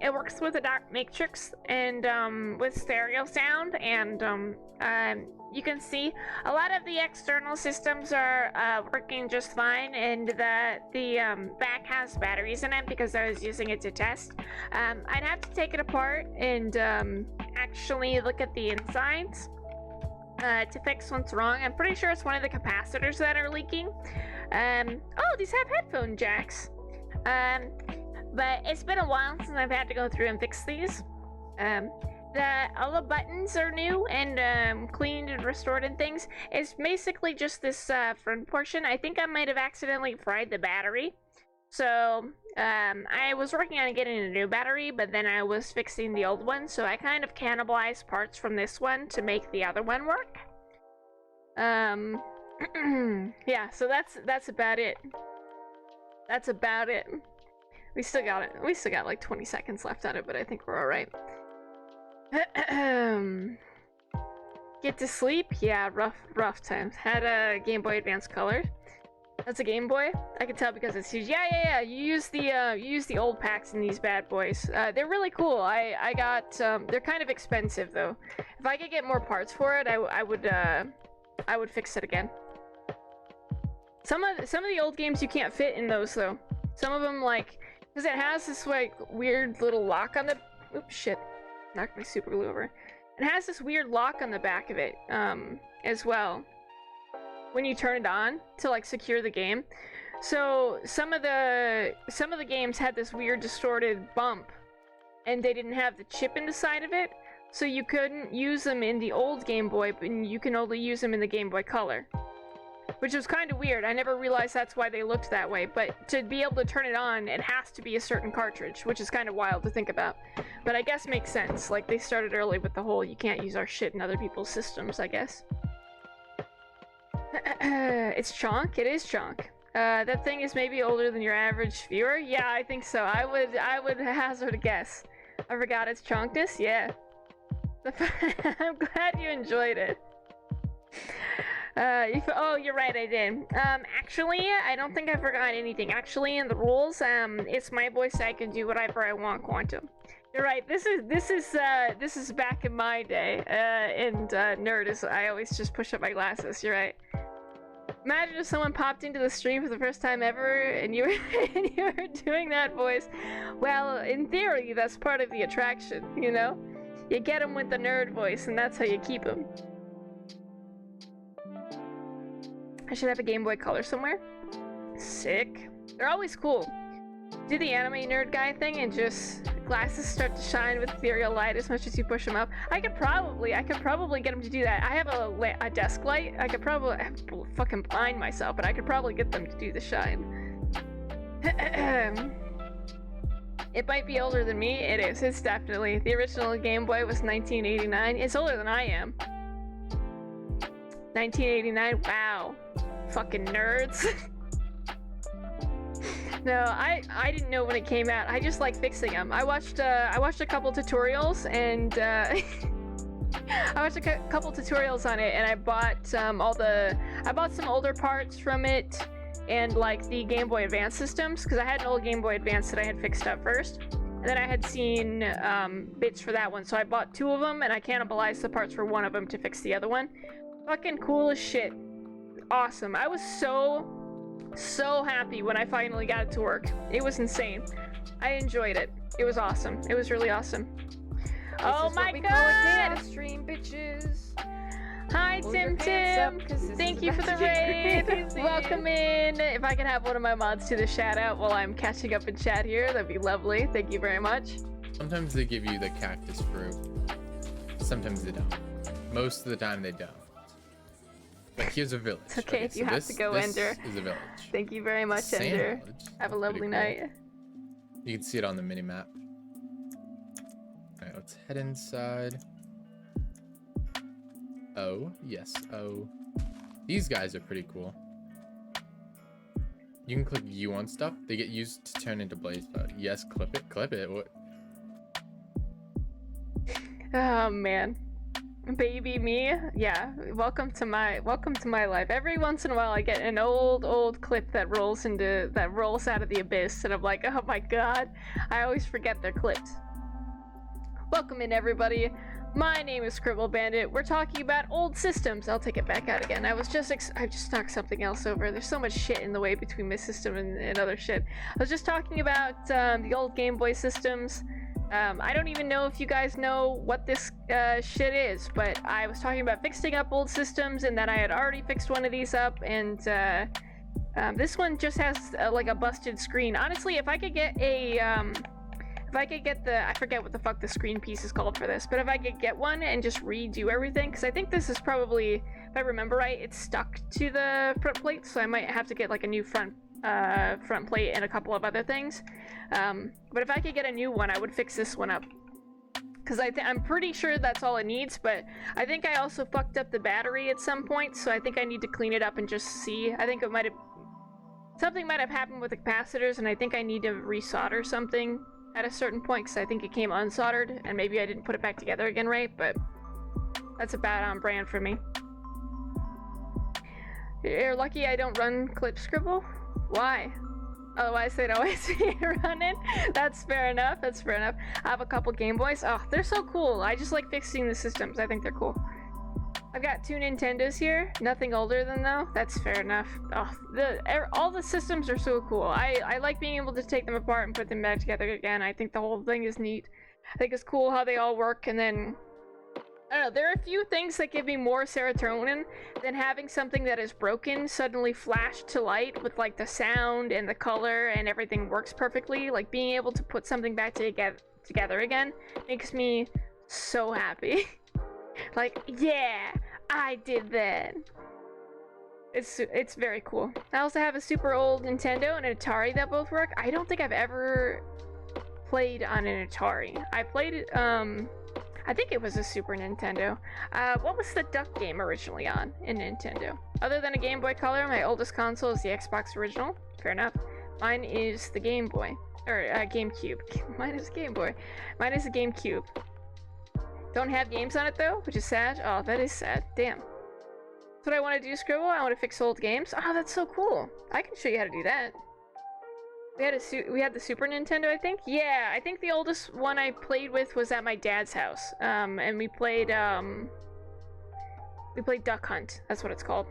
it works with a dot matrix and with stereo sound, and you can see a lot of the external systems are working just fine, and the back has batteries in it because I was using it to test. I'd have to take it apart and actually look at the insides to fix what's wrong. I'm pretty sure it's one of the capacitors that are leaking. Oh, these have headphone jacks. But it's been a while since I've had to go through and fix these. All the buttons are new and cleaned and restored and things. It's basically just this front portion. I think I might have accidentally fried the battery. So I was working on getting a new battery, but then I was fixing the old one, so I kind of cannibalized parts from this one to make the other one work. Yeah, so that's about it. That's about it. We still got it. We still got like 20 seconds left on it, but I think we're all right. Get to sleep? Yeah, rough times. Had a Game Boy Advance Color. That's a Game Boy. I can tell because it's huge. Yeah. You use the old packs in these bad boys. They're really cool. I got. They're kind of expensive though. If I could get more parts for it, I would fix it again. Some of the old games you can't fit in those though. Some of them like, because it has this like weird little lock on the. Oops, shit. Knocked my super glue over. It has this weird lock on the back of it, as well. When you turn it on to like secure the game. So some of the games had this weird distorted bump, and they didn't have the chip in the side of it, so you couldn't use them in the old Game Boy, but you can only use them in the Game Boy Color. Which was kind of weird. I never realized that's why they looked that way, but to be able to turn it on, it has to be a certain cartridge, which is kind of wild to think about. But I guess makes sense. Like, they started early with the whole, you can't use our shit in other people's systems, I guess. It's chonk? It is chonk. That thing is maybe older than your average viewer? Yeah, I think so. I would hazard a guess. I forgot its chonkness? Yeah. I'm glad you enjoyed it. Oh, you're right, I did. Actually, I don't think I forgot anything. Actually, in the rules, it's my voice, so I can do whatever I want, Quantum. You're right. This is back in my day. Nerd is. I always just push up my glasses. You're right. Imagine if someone popped into the stream for the first time ever, and you were doing that voice. Well, in theory, that's part of the attraction. You know, you get them with the nerd voice, and that's how you keep them. I should have a Game Boy Color somewhere. Sick. They're always cool. Do the anime nerd guy thing and just glasses start to shine with ethereal light as much as you push them up. I could probably get them to do that. I have a desk light. I could probably fucking blind myself, but I could probably get them to do the shine. It might be older than me. It is. It's definitely. The original Game Boy was 1989. It's older than I am. 1989. Wow. Fucking nerds. No, I didn't know when it came out. I just like fixing them. I watched a couple tutorials, and I watched a couple tutorials on it, and I bought some older parts from it, and like the Game Boy Advance systems, because I had an old Game Boy Advance that I had fixed up first, and then I had seen bits for that one, so I bought 2 of them, and I cannibalized the parts for one of them to fix the other one. Fucking cool as shit. Awesome. I was so happy when I finally got it to work. It was insane. I enjoyed it. It was awesome. It was really awesome. Oh my god! Stream, bitches. Hi, Tim Tim. Thank you for the raid. Welcome in. If I can have one of my mods do the shout out while I'm catching up in chat here, that'd be lovely. Thank you very much. Sometimes they give you the cactus fruit. Sometimes they don't. Most of the time they don't. But here's a village. It's okay, so you have to go, Ender. This is a village. Thank you very much, Sand Ender. village. Have a lovely night. You can see it on the mini map. Alright, let's head inside. Oh, yes. Oh. These guys are pretty cool. You can click U on stuff. They get used to turn into blaze mode. Yes, clip it. Clip it. What? Oh man. Baby me. Yeah. Welcome to my life. Every once in a while I get an old clip that rolls out of the abyss, and I'm like, oh my god. I always forget they're clips. Welcome in, everybody. My name is Scribble Bandit. We're talking about old systems. I'll take it back out again. I just knocked something else over. There's so much shit in the way between my system and other shit. I was just talking about the old Game Boy systems. I don't even know if you guys know what this shit is, but I was talking about fixing up old systems, and that I had already fixed one of these up, and this one just has like a busted screen. Honestly, if I could get I forget what the fuck the screen piece is called for this, but if I could get one and just redo everything, because I think this is probably, if I remember right, it's stuck to the front plate, so I might have to get like a new front plate and a couple of other things. But if I could get a new one, I would fix this one up. Because I'm pretty sure that's all it needs, but I think I also fucked up the battery at some point, so I think I need to clean it up and just see. I think something might have happened with the capacitors, and I think I need to resolder something at a certain point, because I think it came unsoldered, and maybe I didn't put it back together again right, but that's about on brand for me. You're lucky I don't run Clip Scribble? Why? Otherwise they'd always be running. That's fair enough, that's fair enough. I have a couple Game Boys. Oh, they're so cool. I just like fixing the systems. I think they're cool. I've got 2 Nintendos here. Nothing older than though. That's fair enough. Oh, all the systems are so cool. I like being able to take them apart and put them back together again. I think the whole thing is neat. I think it's cool how they all work, and then I don't know, there are a few things that give me more serotonin than having something that is broken suddenly flash to light with like the sound and the color and everything works perfectly. Like being able to put something back together again makes me so happy. Like, yeah, I did that. It's very cool. I also have a super old Nintendo and an Atari that both work. I don't think I've ever played on an Atari. I played I think it was a Super Nintendo. What was the Duck game originally on in Nintendo? Other than a Game Boy Color, my oldest console is the Xbox original. Fair enough. Mine is the Game Boy. Or, GameCube. Mine is Game Boy. Mine is the GameCube. Don't have games on it though, which is sad. Oh, that is sad. Damn. That's what I want to do, Scribble. I want to fix old games. Oh, that's so cool. I can show you how to do that. We had the Super Nintendo, I think. Yeah, I think the oldest one I played with was at my dad's house. And we played Duck Hunt. That's what it's called.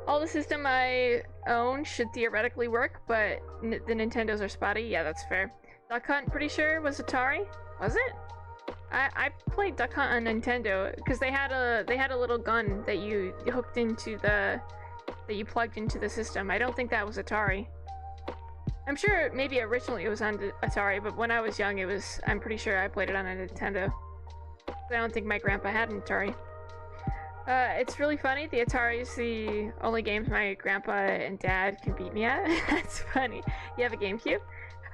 All the system I own should theoretically work, but the Nintendos are spotty. Yeah, that's fair. Duck Hunt, pretty sure was Atari. Was it? I played Duck Hunt on Nintendo because they had a little gun that you hooked into that you plugged into the system. I don't think that was Atari. I'm sure maybe originally it was on Atari, but when I was young I'm pretty sure I played it on a Nintendo. I don't think my grandpa had an Atari. It's really funny. The Atari is the only games my grandpa and dad can beat me at. That's funny. You have a GameCube?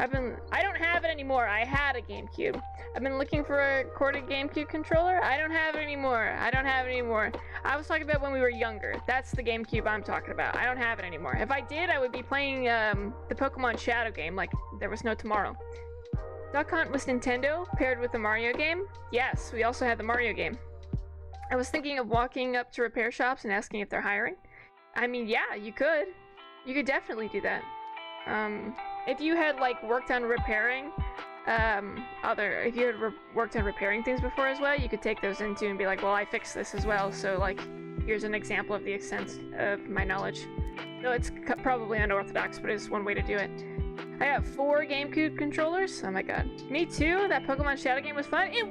I don't have it anymore. I had a GameCube. I've been looking for a corded GameCube controller. I don't have it anymore. I was talking about when we were younger. That's the GameCube I'm talking about. I don't have it anymore. If I did, I would be playing the Pokemon Shadow game like there was no tomorrow. Duck Hunt was Nintendo paired with the Mario game? Yes, we also had the Mario game. I was thinking of walking up to repair shops and asking if they're hiring. I mean, yeah, you could. You could definitely do that. If you had like worked on repairing if you had worked on repairing things before as well, you could take those into and be like, well, I fixed this as well, so like here's an example of the extent of my knowledge. No, it's probably unorthodox, but it's one way to do it. I got 4 GameCube controllers. Oh my god. Me too. That Pokemon Shadow game was fun. It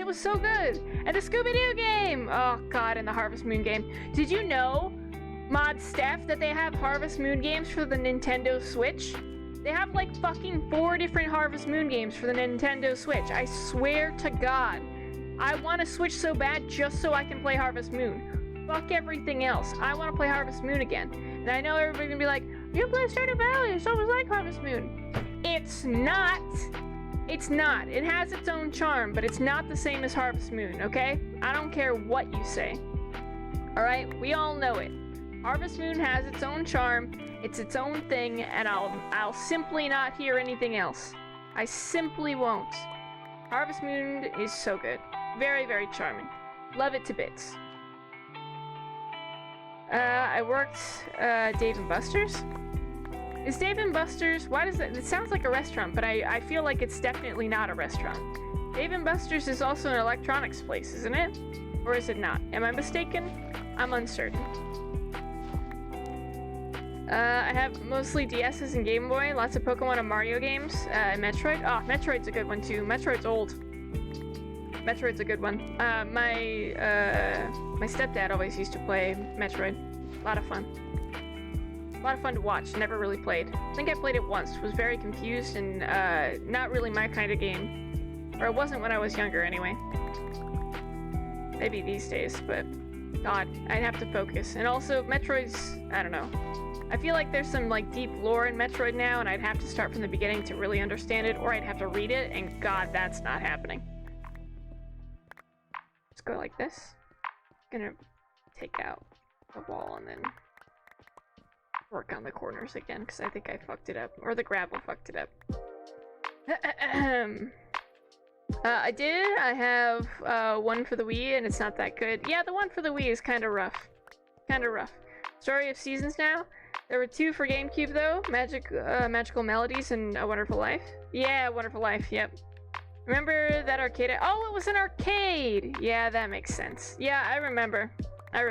was so good. And the Scooby-Doo game. Oh god, and the Harvest Moon game. Did you know, Mod Steph, that they have Harvest Moon games for the Nintendo Switch? They have like fucking 4 different Harvest Moon games for the Nintendo Switch. I swear to god. I want to Switch so bad just so I can play Harvest Moon. Fuck everything else. I want to play Harvest Moon again. And I know everybody's gonna be like, you play Stardew Valley, it's always like Harvest Moon. It's not. It's not. It has its own charm, but it's not the same as Harvest Moon, okay? I don't care what you say. Alright? We all know it. Harvest Moon has its own charm, it's its own thing, and I'll simply not hear anything else. I simply won't. Harvest Moon is so good. Very, very charming. Love it to bits. I worked Dave & Buster's. Is Dave & Buster's, why does that, it sounds like a restaurant, but I feel like it's definitely not a restaurant. Dave & Buster's is also an electronics place, isn't it? Or is it not? Am I mistaken? I'm uncertain. I have mostly DS's and Game Boy, lots of Pokemon and Mario games, and Metroid. Oh, Metroid's a good one too. Metroid's old. Metroid's a good one. My stepdad always used to play Metroid. A lot of fun. A lot of fun to watch, never really played. I think I played it once, was very confused, and not really my kind of game. Or it wasn't when I was younger anyway. Maybe these days, but god, I'd have to focus. And also, Metroid's, I don't know. I feel like there's some like deep lore in Metroid now, and I'd have to start from the beginning to really understand it, or I'd have to read it, and god, that's not happening. Let's go like this. I'm gonna take out the wall and then work on the corners again, because I think I fucked it up. Or the gravel fucked it up. I have one for the Wii, and it's not that good. Yeah, the one for the Wii is kind of rough. Story of Seasons now. There were 2 for GameCube though. Magical Melodies and A Wonderful Life. Yeah, Wonderful Life, yep. Remember that arcade? Oh, it was an arcade! Yeah, that makes sense. Yeah, I remember. I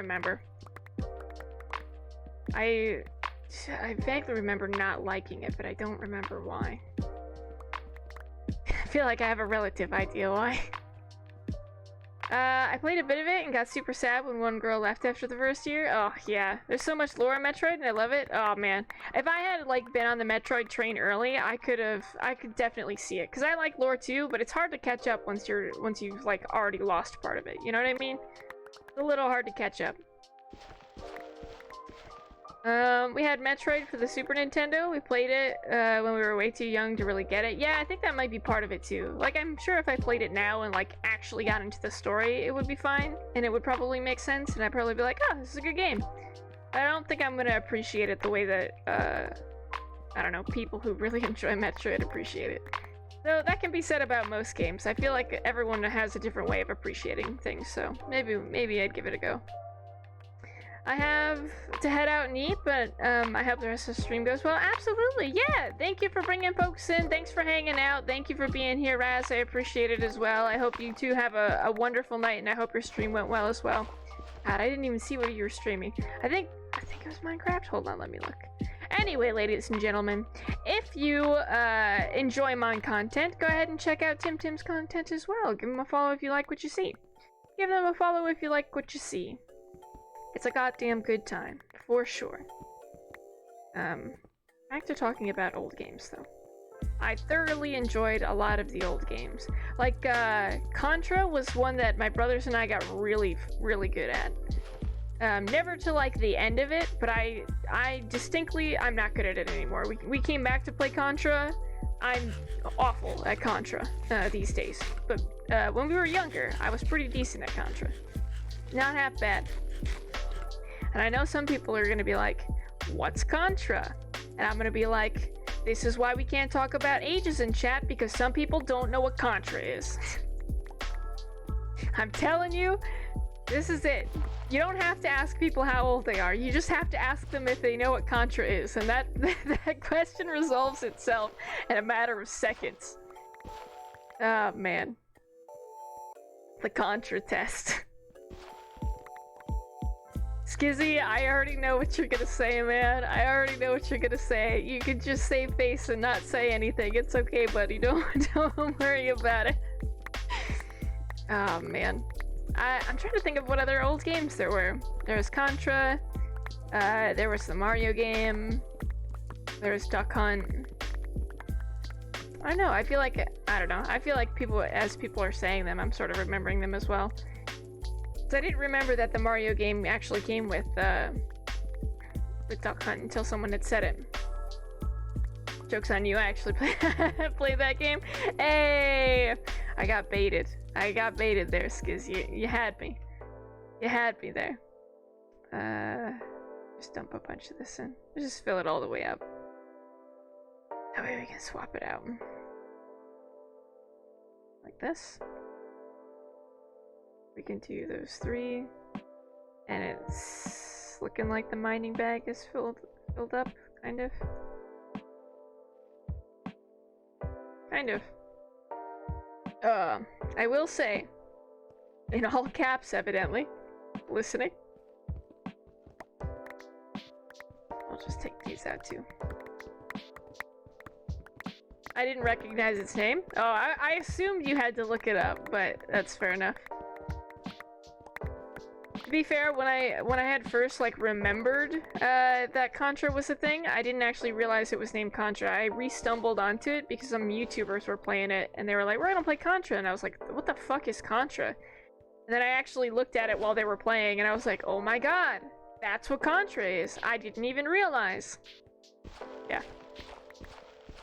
vaguely remember not liking it, but I don't remember why. I feel like I have a relative idea why. I played a bit of it and got super sad when one girl left after the first year. Oh, yeah. There's so much lore in Metroid and I love it. Oh, man. If I had, like, been on the Metroid train early, I could definitely see it. Because I like lore too, but it's hard to catch up once you've, like, already lost part of it. You know what I mean? It's a little hard to catch up. We had Metroid for the Super Nintendo. We played it when we were way too young to really get it. Yeah, I think that might be part of it too. Like, I'm sure if I played it now and like actually got into the story, it would be fine, and it would probably make sense, and I'd probably be like, oh, this is a good game. But I don't think I'm gonna appreciate it the way that, I don't know, people who really enjoy Metroid appreciate it. So that can be said about most games. I feel like everyone has a different way of appreciating things, so maybe I'd give it a go. I have to head out and eat, but I hope the rest of the stream goes well. Absolutely, yeah! Thank you for bringing folks in. Thanks for hanging out. Thank you for being here, Raz. I appreciate it as well. I hope you two have a wonderful night, and I hope your stream went well as well. God, I didn't even see what you were streaming. I think it was Minecraft. Hold on, let me look. Anyway, ladies and gentlemen, if you enjoy my content, go ahead and check out Tim's content as well. Give him a follow if you like what you see. Give them a follow if you like what you see. It's a goddamn good time, for sure. Back to talking about old games, though. I thoroughly enjoyed a lot of the old games. Like, Contra was one that my brothers and I got really, really good at. Never to, like, the end of it, but I'm not good at it anymore. We came back to play Contra. I'm awful at Contra, these days. But, when we were younger, I was pretty decent at Contra. Not half bad. And I know some people are gonna be like, what's Contra? And I'm gonna be like, This is why we can't talk about ages in chat, because some people don't know what Contra is. I'm telling you, this is it. You don't have to ask people how old they are. You just have to ask them if they know what Contra is, and that question resolves itself in a matter of seconds. Oh, man. The Contra test. Skizzy, I already know what you're gonna say, man. I already know what you're gonna say. You could just save face and not say anything. It's okay, buddy. Don't worry about it. Oh, man. I'm trying to think of what other old games there were. There was Contra. There was the Mario game. There was Duck Hunt. I don't know. I feel like, I don't know. I feel like as people are saying them, I'm sort of remembering them as well. So I didn't remember that the Mario game actually came with Duck Hunt until someone had said it. Joke's on you, I actually played that game. Hey! I got baited. I got baited there, Skiz. You had me. You had me there. Just dump a bunch of this in. Just fill it all the way up. That way we can swap it out. Like this. We can do those 3. And it's looking like the mining bag is filled up, kind of. Kind of. I will say, in all caps evidently, listening. I'll just take these out too. I didn't recognize its name. Oh, I assumed you had to look it up, but that's fair enough. To be fair, when I had first like remembered that Contra was a thing, I didn't actually realize it was named Contra. I re-stumbled onto it because some YouTubers were playing it, and they were like, "We're gonna play Contra," and I was like, "What the fuck is Contra?" And then I actually looked at it while they were playing, and I was like, "Oh my god, that's what Contra is! I didn't even realize." Yeah,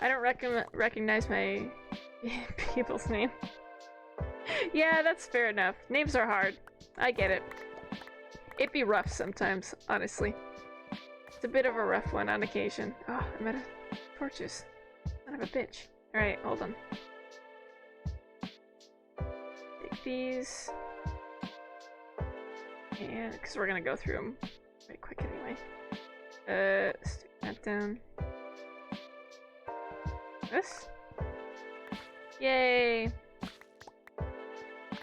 I don't recognize my people's name. Yeah, that's fair enough. Names are hard. I get it. It'd be rough sometimes, honestly. It's a bit of a rough one on occasion. Oh, I'm out of torches. Son of a bitch. Alright, hold on. Take these. And, because we're gonna go through them very quick anyway. Stick that down. This? Yay!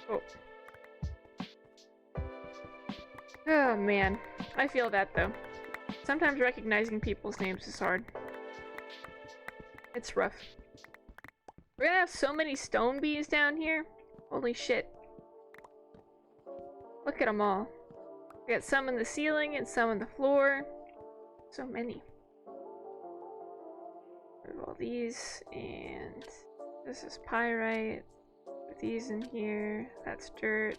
Oh. Oh man, I feel that though. Sometimes recognizing people's names is hard. It's rough. We're gonna have so many stone bees down here. Holy shit. Look at them all. We got some in the ceiling and some on the floor. So many. All these, and this is pyrite. Put these in here. That's dirt.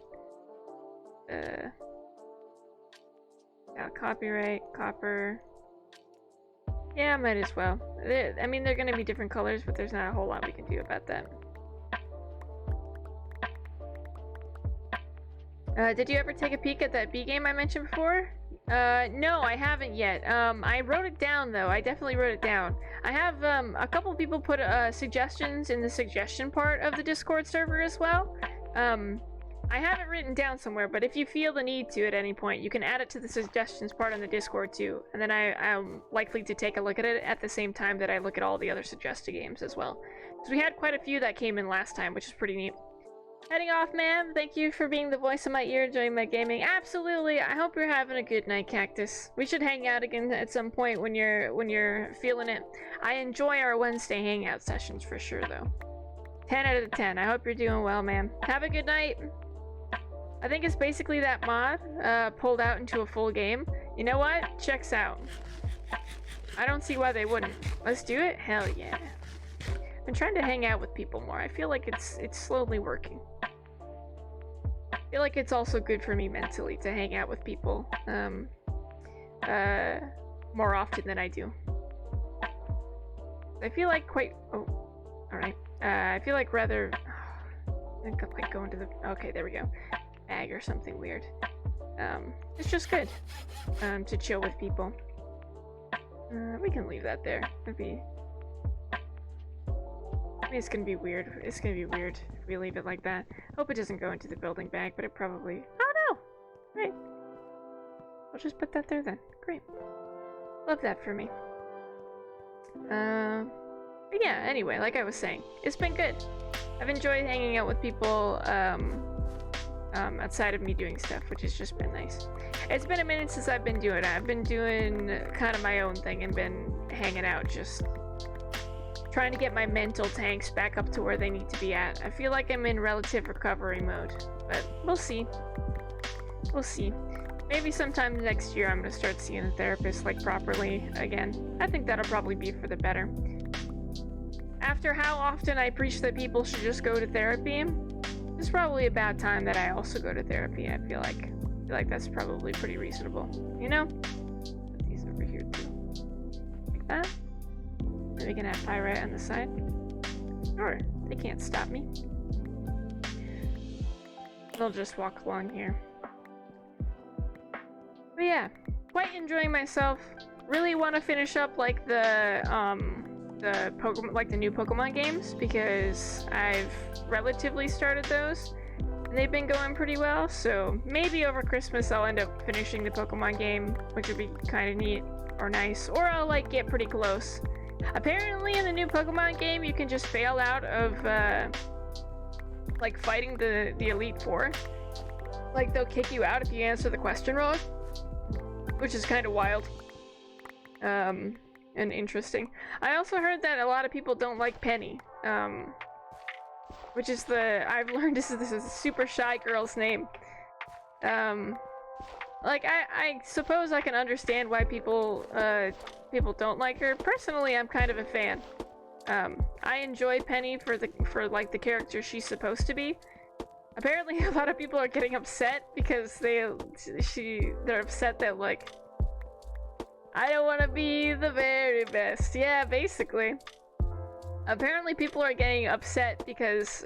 Copyright, copper. Yeah, might as well. I mean, they're gonna be different colors, but there's not a whole lot we can do about that. Did you ever take a peek at that bee game I mentioned before? No, I haven't yet. I wrote it down though. I definitely wrote it down. I have a couple people put suggestions in the suggestion part of the Discord server as well. I have it written down somewhere, but if you feel the need to at any point, you can add it to the suggestions part on the Discord too, and then I'm likely to take a look at it at the same time that I look at all the other suggested games as well. Because we had quite a few that came in last time, which is pretty neat. Heading off, ma'am. Thank you for being the voice of my ear during my gaming. Absolutely. I hope you're having a good night, Cactus. We should hang out again at some point when you're feeling it. I enjoy our Wednesday hangout sessions for sure, though. 10 out of 10. I hope you're doing well, ma'am. Have a good night. I think it's basically that mod pulled out into a full game. You know what? Checks out. I don't see why they wouldn't. Let's do it? Hell yeah. I've been trying to hang out with people more. I feel like it's slowly working. I feel like it's also good for me mentally to hang out with people more often than I do. I feel like alright. I feel like rather I could like go into the okay, there we go. Bag or something weird. It's just good to chill with people. We can leave that there. It'd be I mean, it's gonna be weird. It's gonna be weird if we leave it like that. Hope it doesn't go into the building bag, but it probably... Oh no! Great. I'll just put that there then. Great. Love that for me. But yeah, anyway, like I was saying, it's been good. I've enjoyed hanging out with people, outside of me doing stuff, which has just been nice. It's been a minute since I've been doing it. I've been doing kind of my own thing and been hanging out, just trying to get my mental tanks back up to where they need to be at. I feel like I'm in relative recovery mode, but we'll see. We'll see. Maybe sometime next year I'm gonna start seeing a therapist, like, properly again. I think that'll probably be for the better. After how often I preach that people should just go to therapy, it's probably about time that I also go to therapy. I feel like that's probably pretty reasonable, you know? Put these over here too. Like that. Then we can have Pyrite on the side. Sure, they can't stop me. They'll just walk along here. But yeah, quite enjoying myself. Really want to finish up like the Pokemon, like the new Pokemon games, because I've relatively started those. And they've been going pretty well, so maybe over Christmas I'll end up finishing the Pokemon game, which would be kind of neat or nice, or I'll like get pretty close. Apparently in the new Pokemon game you can just fail out of like fighting the Elite Four. Like they'll kick you out if you answer the question wrong, which is kind of wild. And interesting. I also heard that a lot of people don't like Penny, which is I've learned this is a super shy girl's name. Like I suppose I can understand why people don't like her. Personally, I'm kind of a fan. I enjoy Penny for like the character she's supposed to be. Apparently, a lot of people are getting upset because they're upset that, like, I don't want to be the very best. Yeah, basically. Apparently people are getting upset because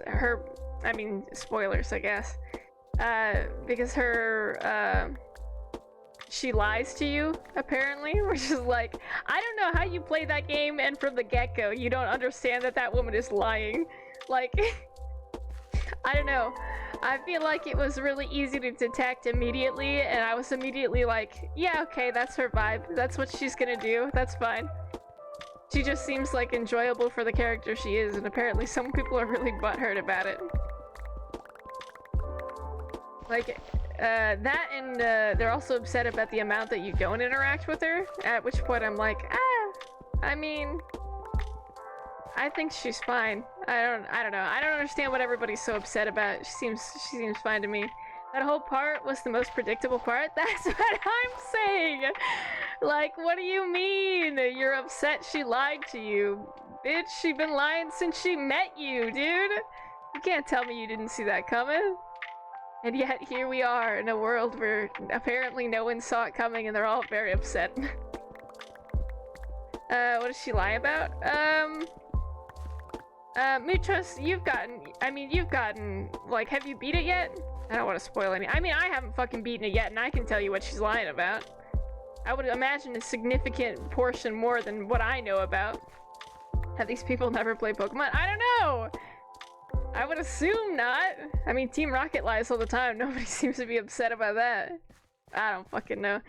I mean, spoilers, I guess. Because she lies to you, apparently, which is like, I don't know how you play that game and from the get-go you don't understand that woman is lying. Like, I don't know. I feel like it was really easy to detect immediately, and I was immediately like, yeah, okay, that's her vibe. That's what she's gonna do. That's fine. She just seems like enjoyable for the character she is, and apparently some people are really butthurt about it. Like, that and they're also upset about the amount that you don't interact with her, at which point I'm like, I mean, I think she's fine. I don't know. I don't understand what everybody's so upset about. She seems fine to me. That whole part was the most predictable part. That's what I'm saying. Like, what do you mean? You're upset she lied to you. Bitch, she been lying since she met you, dude. You can't tell me you didn't see that coming. And yet here we are in a world where apparently no one saw it coming and they're all very upset. What does she lie about? Muchos, you've gotten, like, have you beat it yet? I don't want to spoil any. I mean, I haven't fucking beaten it yet, and I can tell you what she's lying about. I would imagine a significant portion more than what I know about. Have these people never played Pokemon? I don't know! I would assume not. I mean, Team Rocket lies all the time. Nobody seems to be upset about that. I don't fucking know.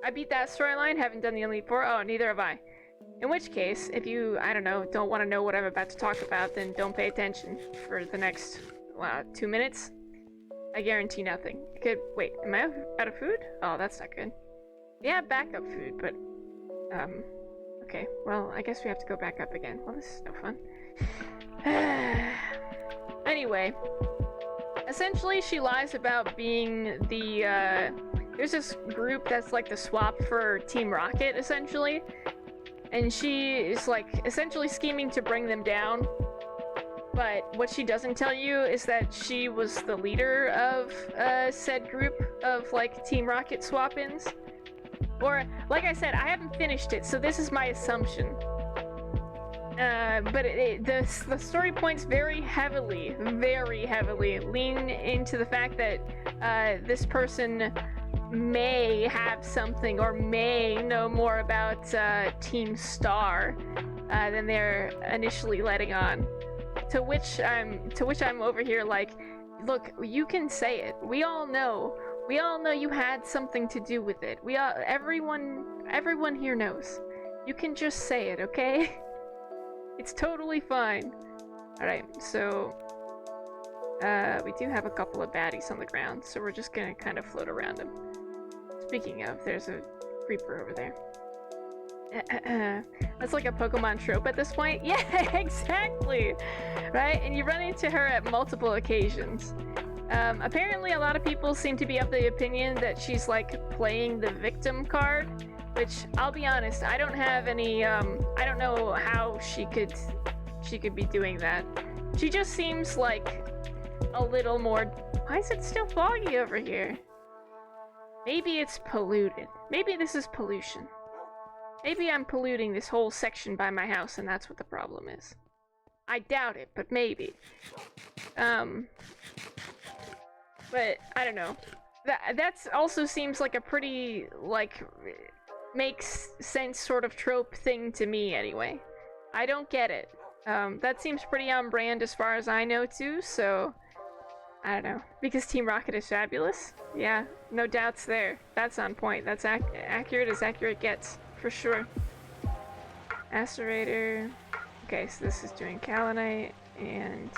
I beat that storyline, haven't done the Elite Four. Oh, neither have I. In which case, if you, I don't know, don't want to know what I'm about to talk about, then don't pay attention for the next 2 minutes. I guarantee nothing. Wait, am I out of food? Oh, that's not good. Yeah, backup food, but, okay, well, I guess we have to go back up again. Well, this is no fun. Anyway, essentially she lies about being the, there's this group that's like the swap for Team Rocket, essentially. And she is like essentially scheming to bring them down. But what she doesn't tell you is that she was the leader of said group of like Team Rocket swap-ins. Or, like I said, I haven't finished it, so this is my assumption. But the story points very heavily lean into the fact that this person may have something or may know more about Team Star than they're initially letting on. To which I'm over here like, look, you can say it. We all know you had something to do with it. Everyone here knows. You can just say it, okay? It's totally fine. Alright, so we do have a couple of baddies on the ground, so we're just gonna kind of float around them. Speaking of, there's a creeper over there. That's like a Pokemon trope at this point. Yeah, exactly! Right? And you run into her at multiple occasions. Apparently a lot of people seem to be of the opinion that she's like playing the victim card, which I'll be honest, I don't have any, I don't know how she could be doing that. She just seems like a little more... Why is it still foggy over here? Maybe it's polluted. Maybe this is pollution. Maybe I'm polluting this whole section by my house and that's what the problem is. I doubt it, but maybe. But I don't know. That's also seems like a pretty, like, makes sense sort of trope thing to me anyway. I don't get it. That seems pretty on brand as far as I know too, so I don't know. Because Team Rocket is fabulous? Yeah, no doubts there. That's on point. That's accurate as accurate gets, for sure. Acerator. Okay, so this is doing Kalinite, and...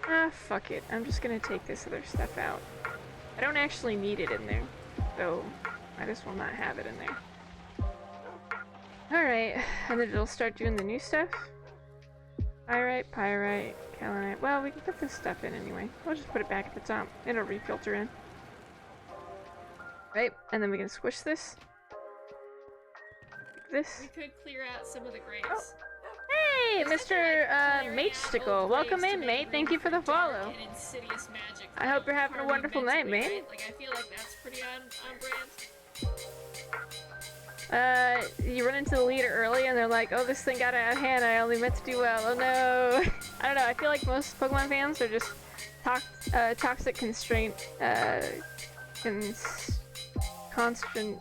Ah, fuck it. I'm just gonna take this other stuff out. I don't actually need it in there, so I just will not have it in there. Alright, and then it'll start doing the new stuff. Pyrite, Kalinite. Well, we can put this stuff in anyway. We'll just put it back at the top. It'll refilter in. Right, and then we can squish this. Like this. We could clear out some of the graves. Oh. Hey, Mr. Matestickle. Welcome in, mate. Thank you for the follow. I hope you're having a wonderful night, mate. Right? Like, I feel like that's pretty on brand. You run into the leader early and they're like, oh, this thing got out of hand. I only meant to do well. Oh, no. I don't know. I feel like most Pokemon fans are just toxic constraint,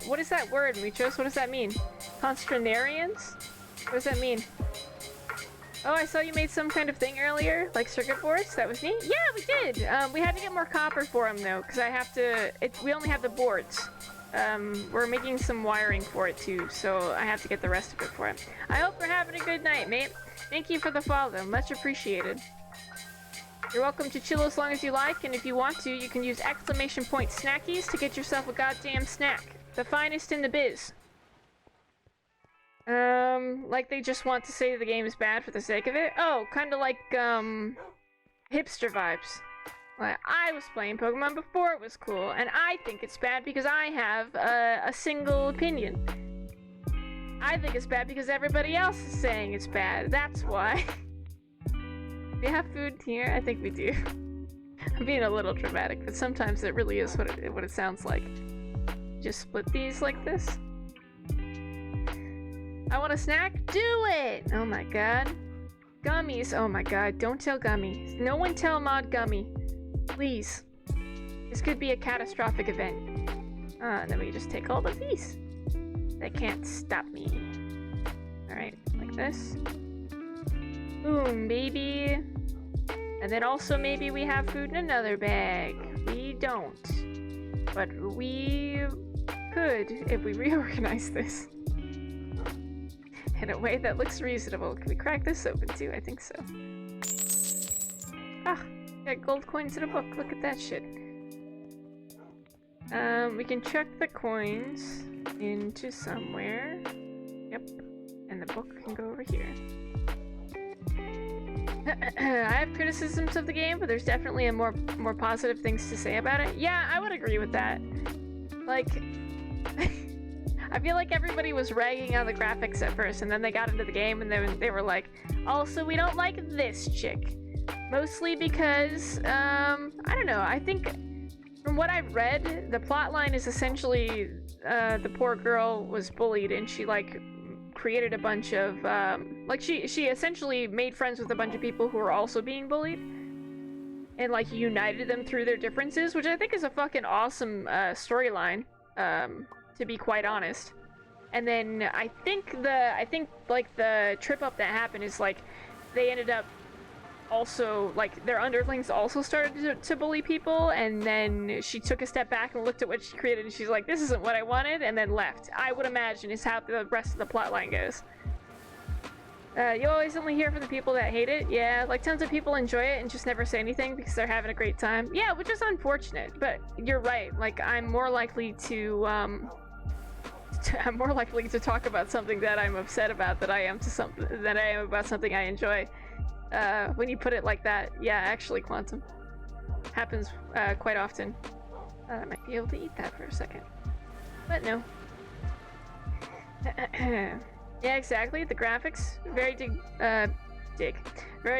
what is that word, Muchos? What does that mean? Consternarians? What does that mean? Oh, I saw you made some kind of thing earlier, like circuit boards. That was neat. Yeah, we did. We had to get more copper for them though, because I have to. We only have the boards. We're making some wiring for it too, so I have to get the rest of it for it. I hope you're having a good night, mate. Thank you for the follow. Much appreciated. You're welcome to chill as long as you like, and if you want to, you can use exclamation point snackies to get yourself a goddamn snack. The finest in the biz. Like they just want to say the game is bad for the sake of it? Oh, kinda like, hipster vibes. Like, I was playing Pokemon before it was cool, and I think it's bad because I have, a single opinion. I think it's bad because everybody else is saying it's bad. That's why. Do we have food here? I think we do. I'm being a little dramatic, but sometimes it really is what it sounds like. Just split these like this. I want a snack? Do it! Oh my god. Gummies. Oh my god, don't tell Gummy. No one tell Mod Gummy. Please. This could be a catastrophic event. And then we just take all of these. They can't stop me. Alright, like this. Boom, baby. And then also maybe we have food in another bag. We don't. But we could if we reorganize this. In a way that looks reasonable. Can we crack this open too? I think so. Ah, got gold coins in a book. Look at that shit. We can chuck the coins into somewhere. Yep. And the book can go over here. I have criticisms of the game, but there's definitely more positive things to say about it. Yeah, I would agree with that. Like, I feel like everybody was ragging on the graphics at first, and then they got into the game, and they were like, also, we don't like this chick. Mostly because, I don't know, I think, from what I've read, the plotline is essentially, the poor girl was bullied, and she, like, created a bunch of, like, she essentially made friends with a bunch of people who were also being bullied. and like united them through their differences, which I think is a fucking awesome storyline, to be quite honest. And then I think like the trip up that happened is like they ended up also, like, their underlings also started to bully people, and then she took a step back and looked at what she created, and she's like, this isn't what I wanted, and then left. I would imagine is how the rest of the plotline goes. You always only hear from the people that hate it. Yeah, like tons of people enjoy it and just never say anything because they're having a great time. Yeah, which is unfortunate, but you're right. Like, I'm more likely to talk about something that I'm upset about than I am about something I enjoy. When you put it like that, yeah, actually, Quantum happens quite often. I might be able to eat that for a second, but no. Yeah, exactly. The graphics, very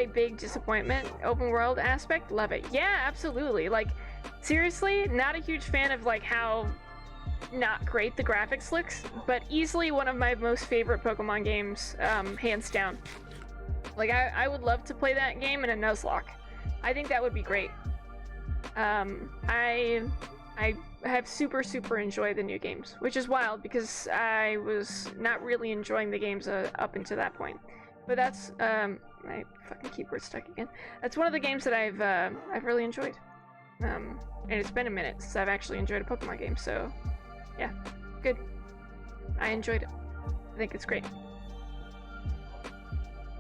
big disappointment. Open world aspect, love it. Yeah, absolutely. Like, seriously, not a huge fan of like how not great the graphics looks, but easily one of my most favorite Pokemon games, hands down. Like, I would love to play that game in a Nuzlocke. I think that would be great. I have super enjoyed the new games, which is wild because I was not really enjoying the games up until that point. But that's, my fucking keyboard's stuck again. That's one of the games that I've really enjoyed. And it's been a minute since I've actually enjoyed a Pokemon game, so yeah, good. I enjoyed it. I think it's great.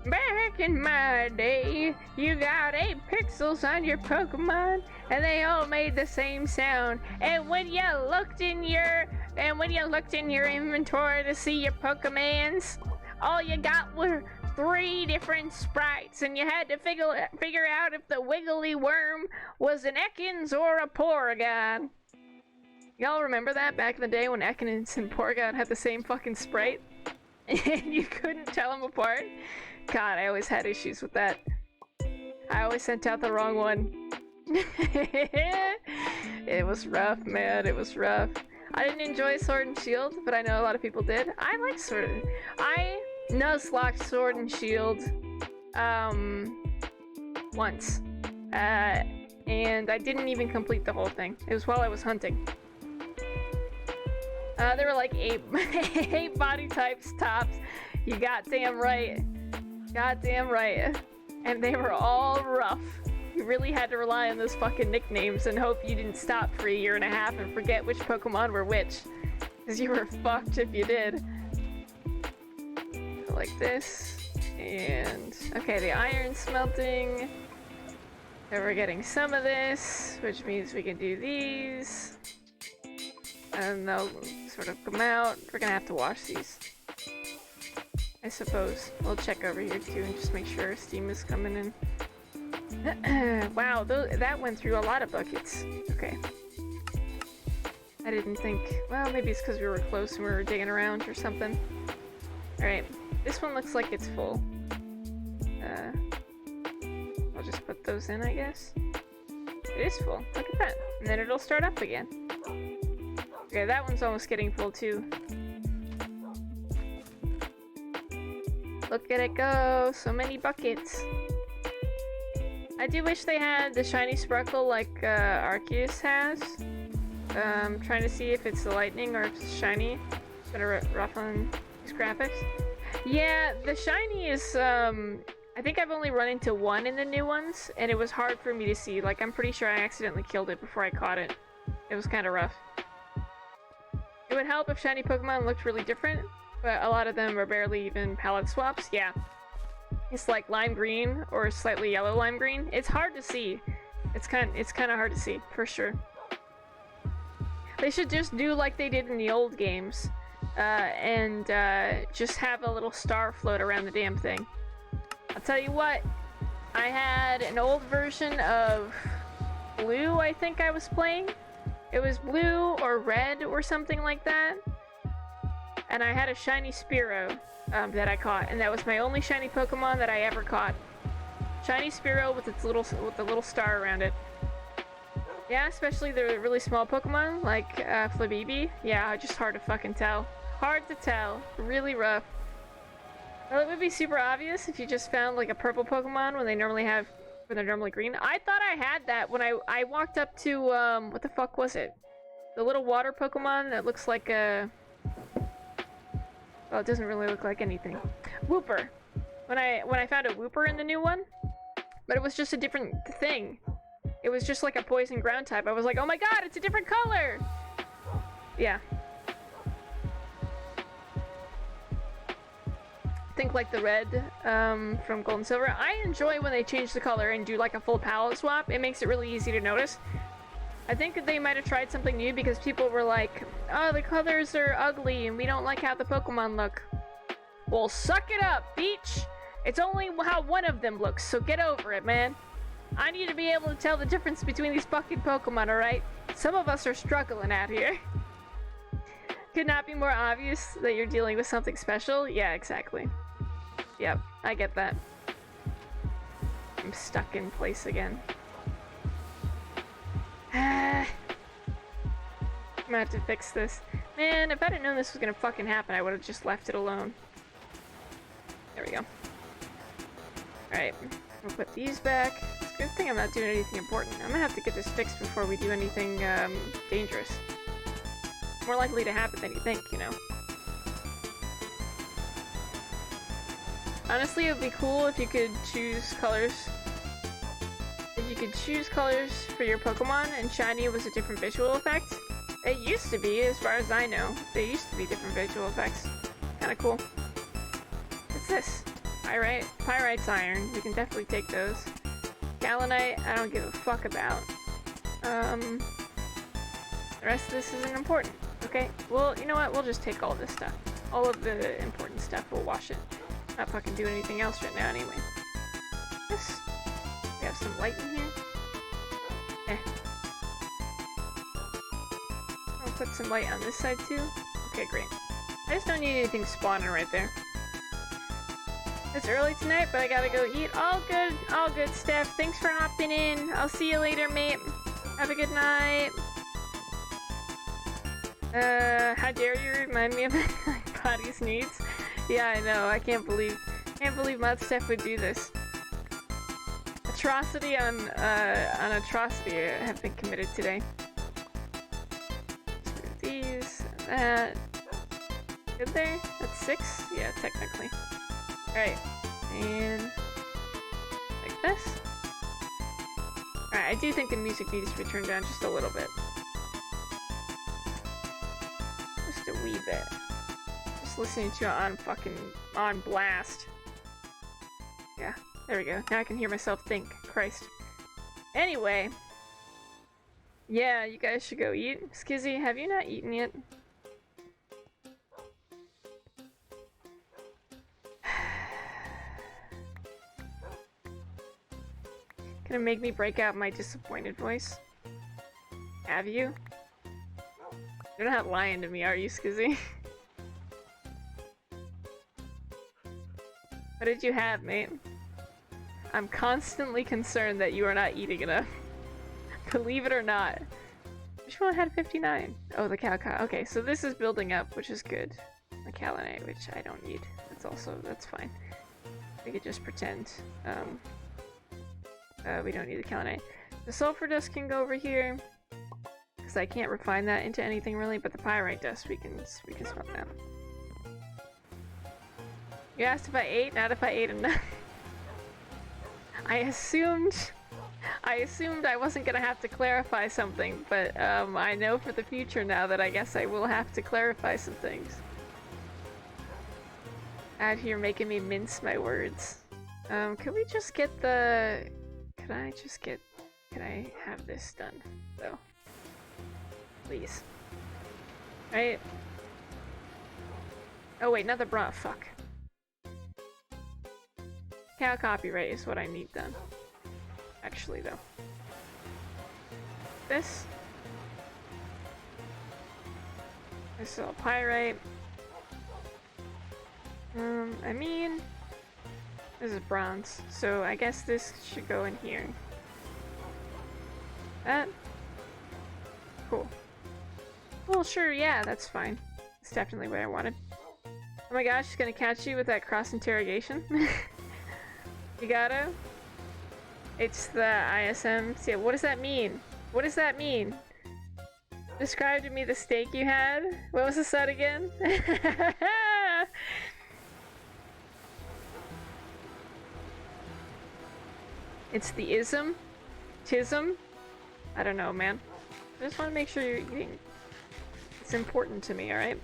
Back in my day, you got 8 pixels on your Pokemon, and they all made the same sound. And when you looked in your inventory to see your Pokemons, all you got were 3 different sprites, and you had to figure out if the wiggly worm was an Ekans or a Porygon. Y'all remember that back in the day when Ekans and Porygon had the same fucking sprite, and you couldn't tell them apart? God, I always had issues with that. I always sent out the wrong one. It was rough, man. It was rough. I didn't enjoy Sword and Shield, but I know a lot of people did. I like I Nuzlocked Sword and Shield once. And I didn't even complete the whole thing. It was while I was hunting. There were like 8 body types tops. You goddamn right. Goddamn right. And they were all rough. You really had to rely on those fucking nicknames and hope you didn't stop for a year and a half and forget which Pokemon were which. Because you were fucked if you did. Like this. And okay, the iron's smelting. So we're getting some of this, which means we can do these. And they'll sort of come out. We're gonna have to wash these, I suppose. We'll check over here too and just make sure steam is coming in. Wow, that went through a lot of buckets. Okay. I didn't think... Well, maybe it's because we were close and we were digging around or something. Alright, this one looks like it's full. I'll just put those in, I guess. It is full. Look at that. And then it'll start up again. Okay, that one's almost getting full too. Look at it go! So many buckets! I do wish they had the shiny sparkle like Arceus has. Trying to see if it's the lightning or if it's shiny. It's gonna rough on these graphics. Yeah, the shiny is, I think I've only run into one in the new ones, and it was hard for me to see. Like, I'm pretty sure I accidentally killed it before I caught it. It was kind of rough. It would help if shiny Pokemon looked really different, but a lot of them are barely even palette swaps. Yeah. It's like lime green or slightly yellow lime green. It's hard to see. It's kind of hard to see, for sure. They should just do like they did in the old games, and just have a little star float around the damn thing. I'll tell you what, I had an old version of Blue, I think I was playing. It was Blue or Red or something like that. And I had a shiny Spearow that I caught, and that was my only shiny Pokemon that I ever caught. Shiny Spearow with the little star around it. Yeah, especially the really small Pokemon like Flabébé. Yeah, just hard to fucking tell. Hard to tell. Really rough. Well, it would be super obvious if you just found like a purple Pokemon when they normally have When they're normally green. I thought I had that when I walked up to, what the fuck was it? The little water Pokemon that looks like a... Well, it doesn't really look like anything. Wooper. When I found a Wooper in the new one, but it was just a different thing. It was just like a poison ground type. I was like, oh my god, it's a different color! Yeah. Think like the red from Gold and Silver. I enjoy when they change the color and do like a full palette swap. It makes it really easy to notice. I think that they might have tried something new because people were like, oh, the colors are ugly and we don't like how the Pokemon look. Well, suck it up, Beach! It's only how one of them looks, so get over it, man. I need to be able to tell the difference between these fucking Pokemon, alright? Some of us are struggling out here. Could not be more obvious that you're dealing with something special? Yeah, exactly. Yep, I get that. I'm stuck in place again. I'm gonna have to fix this. Man, if I didn't know this was gonna fucking happen, I would have just left it alone. There we go. Alright, we'll put these back. It's a good thing I'm not doing anything important. I'm gonna have to get this fixed before we do anything dangerous. More likely to happen than you think, you know. Honestly, it would be cool if you could choose colors. If you could choose colors for your Pokemon and shiny was a different visual effect. It used to be, as far as I know. They used to be different visual effects. Kinda cool. What's this? Pyrite's iron. We can definitely take those. Galanite, I don't give a fuck about. The rest of this isn't important. Okay, well, you know what? We'll just take all this stuff. All of the important stuff, we'll wash it. Not fucking do anything else right now anyway. This. We have some light in here. I'll put some light on this side too. Okay, great. I just don't need anything spawning right there. It's early tonight, but I gotta go eat. All good, Steph. Thanks for hopping in. I'll see you later, mate. Have a good night. How dare you remind me of my body's needs? Yeah, I know. I can't believe Mod Steph would do this. Atrocity on atrocity have been committed today. Let's do these and that. Good there? That's 6? Yeah, technically. Alright. And like this. Alright, I do think the music needs to be turned down just a little bit. Just a wee bit. Just listening to it on blast. Yeah, there we go. Now I can hear myself think. Christ. Anyway. Yeah, you guys should go eat. Skizzy, have you not eaten yet? Gonna make me break out my disappointed voice? Have you? You're not lying to me, are you, Skizzy? What did you have, mate? I'm constantly concerned that you are not eating enough. Believe it or not. Which one had 59? Oh, the Calca. Okay, so this is building up, which is good. The Kalinite, which I don't need. That's fine. We could just pretend. We don't need the Kalinite. The sulfur dust can go over here. Because I can't refine that into anything really, but the pyrite dust, we can smelt that. You asked if I ate, not if I ate enough. I assumed I wasn't gonna have to clarify something, but I know for the future now that I guess I will have to clarify some things. Out here making me mince my words. Could we just get the... Could I have this done, though? Please. Right? Oh wait, not the bra, fuck. Cow copyright is what I need done. Actually, though. This is all pyrite. I mean, this is bronze, so I guess this should go in here. That? Cool. Well, sure, yeah, that's fine. It's definitely what I wanted. Oh my gosh, she's gonna catch you with that cross interrogation. You gotta? It's the ISM. Yeah, what does that mean? What does that mean? Describe to me the steak you had. What was the set again? It's the ism? Tism? I don't know, man. I just want to make sure you're eating. It's important to me, alright?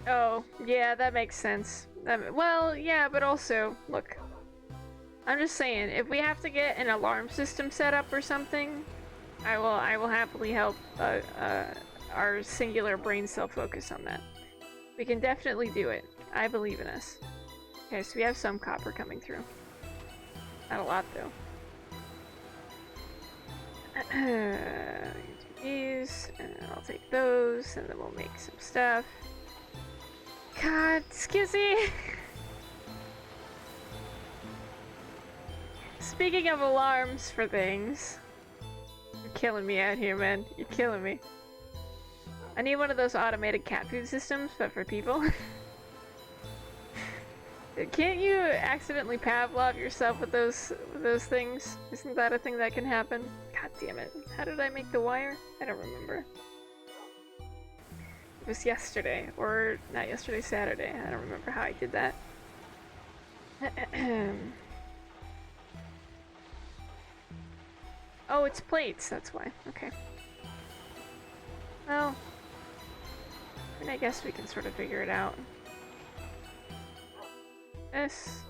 Oh, yeah, that makes sense. Well, yeah, but also, look. I'm just saying, if we have to get an alarm system set up or something, I will happily help our singular brain cell focus on that. We can definitely do it. I believe in us. Okay, so we have some copper coming through. Not a lot, though. These, and I'll take those, and then we'll make some stuff. God, Skizzy! Speaking of alarms for things, you're killing me out here, man. You're killing me. I need one of those automated cat food systems, but for people. Can't you accidentally Pavlov yourself with those things? Isn't that a thing that can happen? God damn it. How did I make the wire? I don't remember. It was yesterday, or not yesterday, Saturday. I don't remember how I did that. Oh, it's plates, that's why. Okay. Well, and I guess we can sort of figure it out. This.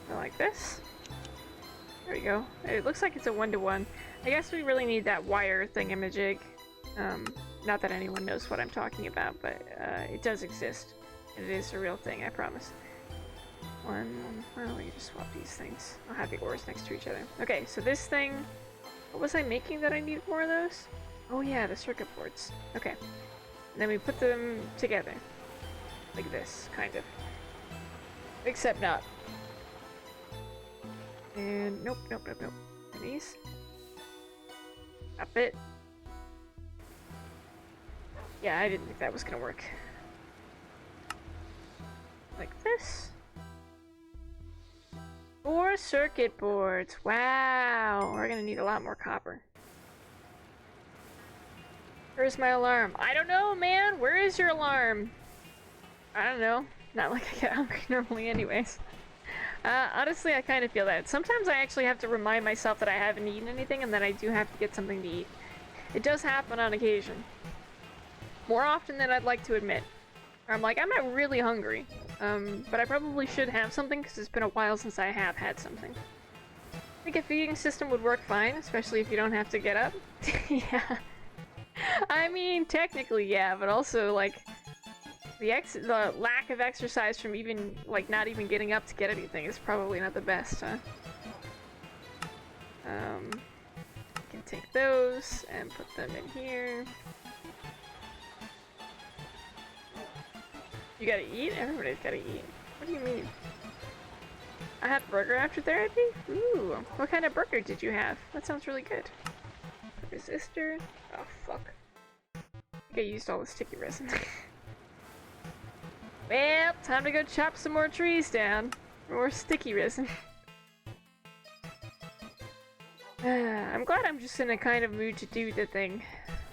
Like this. There we go. It looks like it's a 1-to-1. I guess we really need that wire thingamajig. Not that anyone knows what I'm talking about, but it does exist. It is a real thing, I promise. Well, we just swap these things. I'll have the ores next to each other. Okay, so this thing... What was I making that I need more of those? Oh yeah, the circuit boards. Okay. And then we put them together. Like this, kind of. Except not. And nope. And these. Up it. Yeah, I didn't think that was gonna work. Like this. 4 circuit boards. Wow, we're gonna need a lot more copper. Where's my alarm? I don't know, man. Where is your alarm? I don't know. Not like I get hungry normally anyways. Honestly, I kind of feel that. Sometimes I actually have to remind myself that I haven't eaten anything and that I do have to get something to eat. It does happen on occasion. More often than I'd like to admit. Or I'm like, I'm not really hungry. But I probably should have something because it's been a while since I have had something. I think a feeding system would work fine, especially if you don't have to get up. Yeah. I mean, technically, yeah, but also, like, the lack of exercise from even, like, not even getting up to get anything is probably not the best, huh? I can take those and put them in here. You gotta eat? Everybody's gotta eat. What do you mean? I had burger after therapy? Ooh, what kind of burger did you have? That sounds really good. Resistor. Oh, fuck. I think I used all the sticky resin. Well, time to go chop some more trees down. More sticky resin. I'm glad I'm just in a kind of mood to do the thing.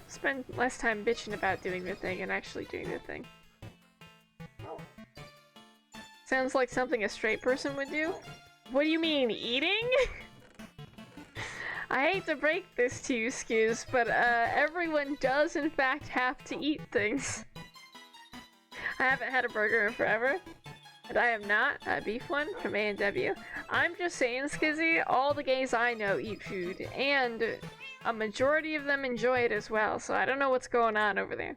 Spend less time bitching about doing the thing and actually doing the thing. Sounds like something a straight person would do. What do you mean, eating? I hate to break this to you, Skiz, but everyone does in fact have to eat things. I haven't had a burger in forever, and I am not a beef one from A&W. I'm just saying, Skizzy, all the gays I know eat food, and a majority of them enjoy it as well, so I don't know what's going on over there.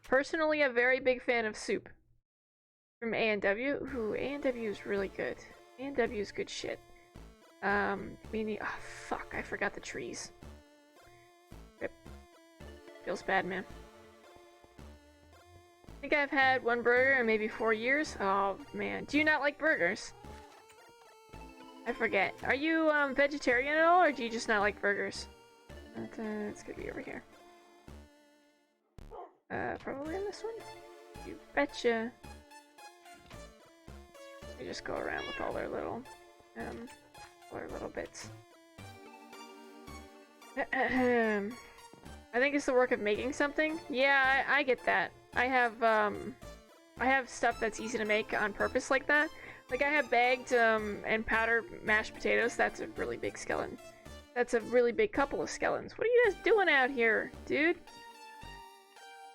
Personally, a very big fan of soup. From A&W? Ooh, A&W is really good. A&W is good shit. Meaning, oh fuck, I forgot the trees. Rip. Feels bad, man. I think I've had one burger in maybe 4 years. Oh man, do you not like burgers? I forget. Are you vegetarian at all, or do you just not like burgers? It's gonna be over here. Probably in this one? You betcha. They just go around with all their little bits. I think it's the work of making something. Yeah, I get that. I have stuff that's easy to make on purpose like that. Like I have bagged and powdered mashed potatoes. That's a really big skeleton. That's a really big couple of skeletons. What are you guys doing out here, dude?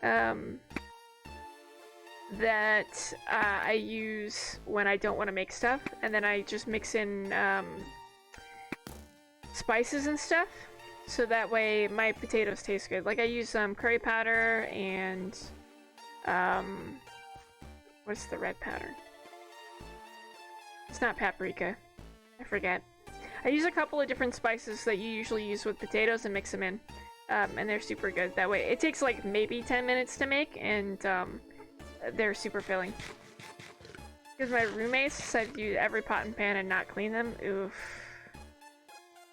That I use when I don't want to make stuff, and then I just mix in spices and stuff, so that way my potatoes taste good. Like I use curry powder and what's the red powder? It's not paprika. I forget. I use a couple of different spices that you usually use with potatoes and mix them in, and they're super good that way. It takes like maybe 10 minutes to make, and they're super filling. Because my roommates decided to use every pot and pan and not clean them. Oof.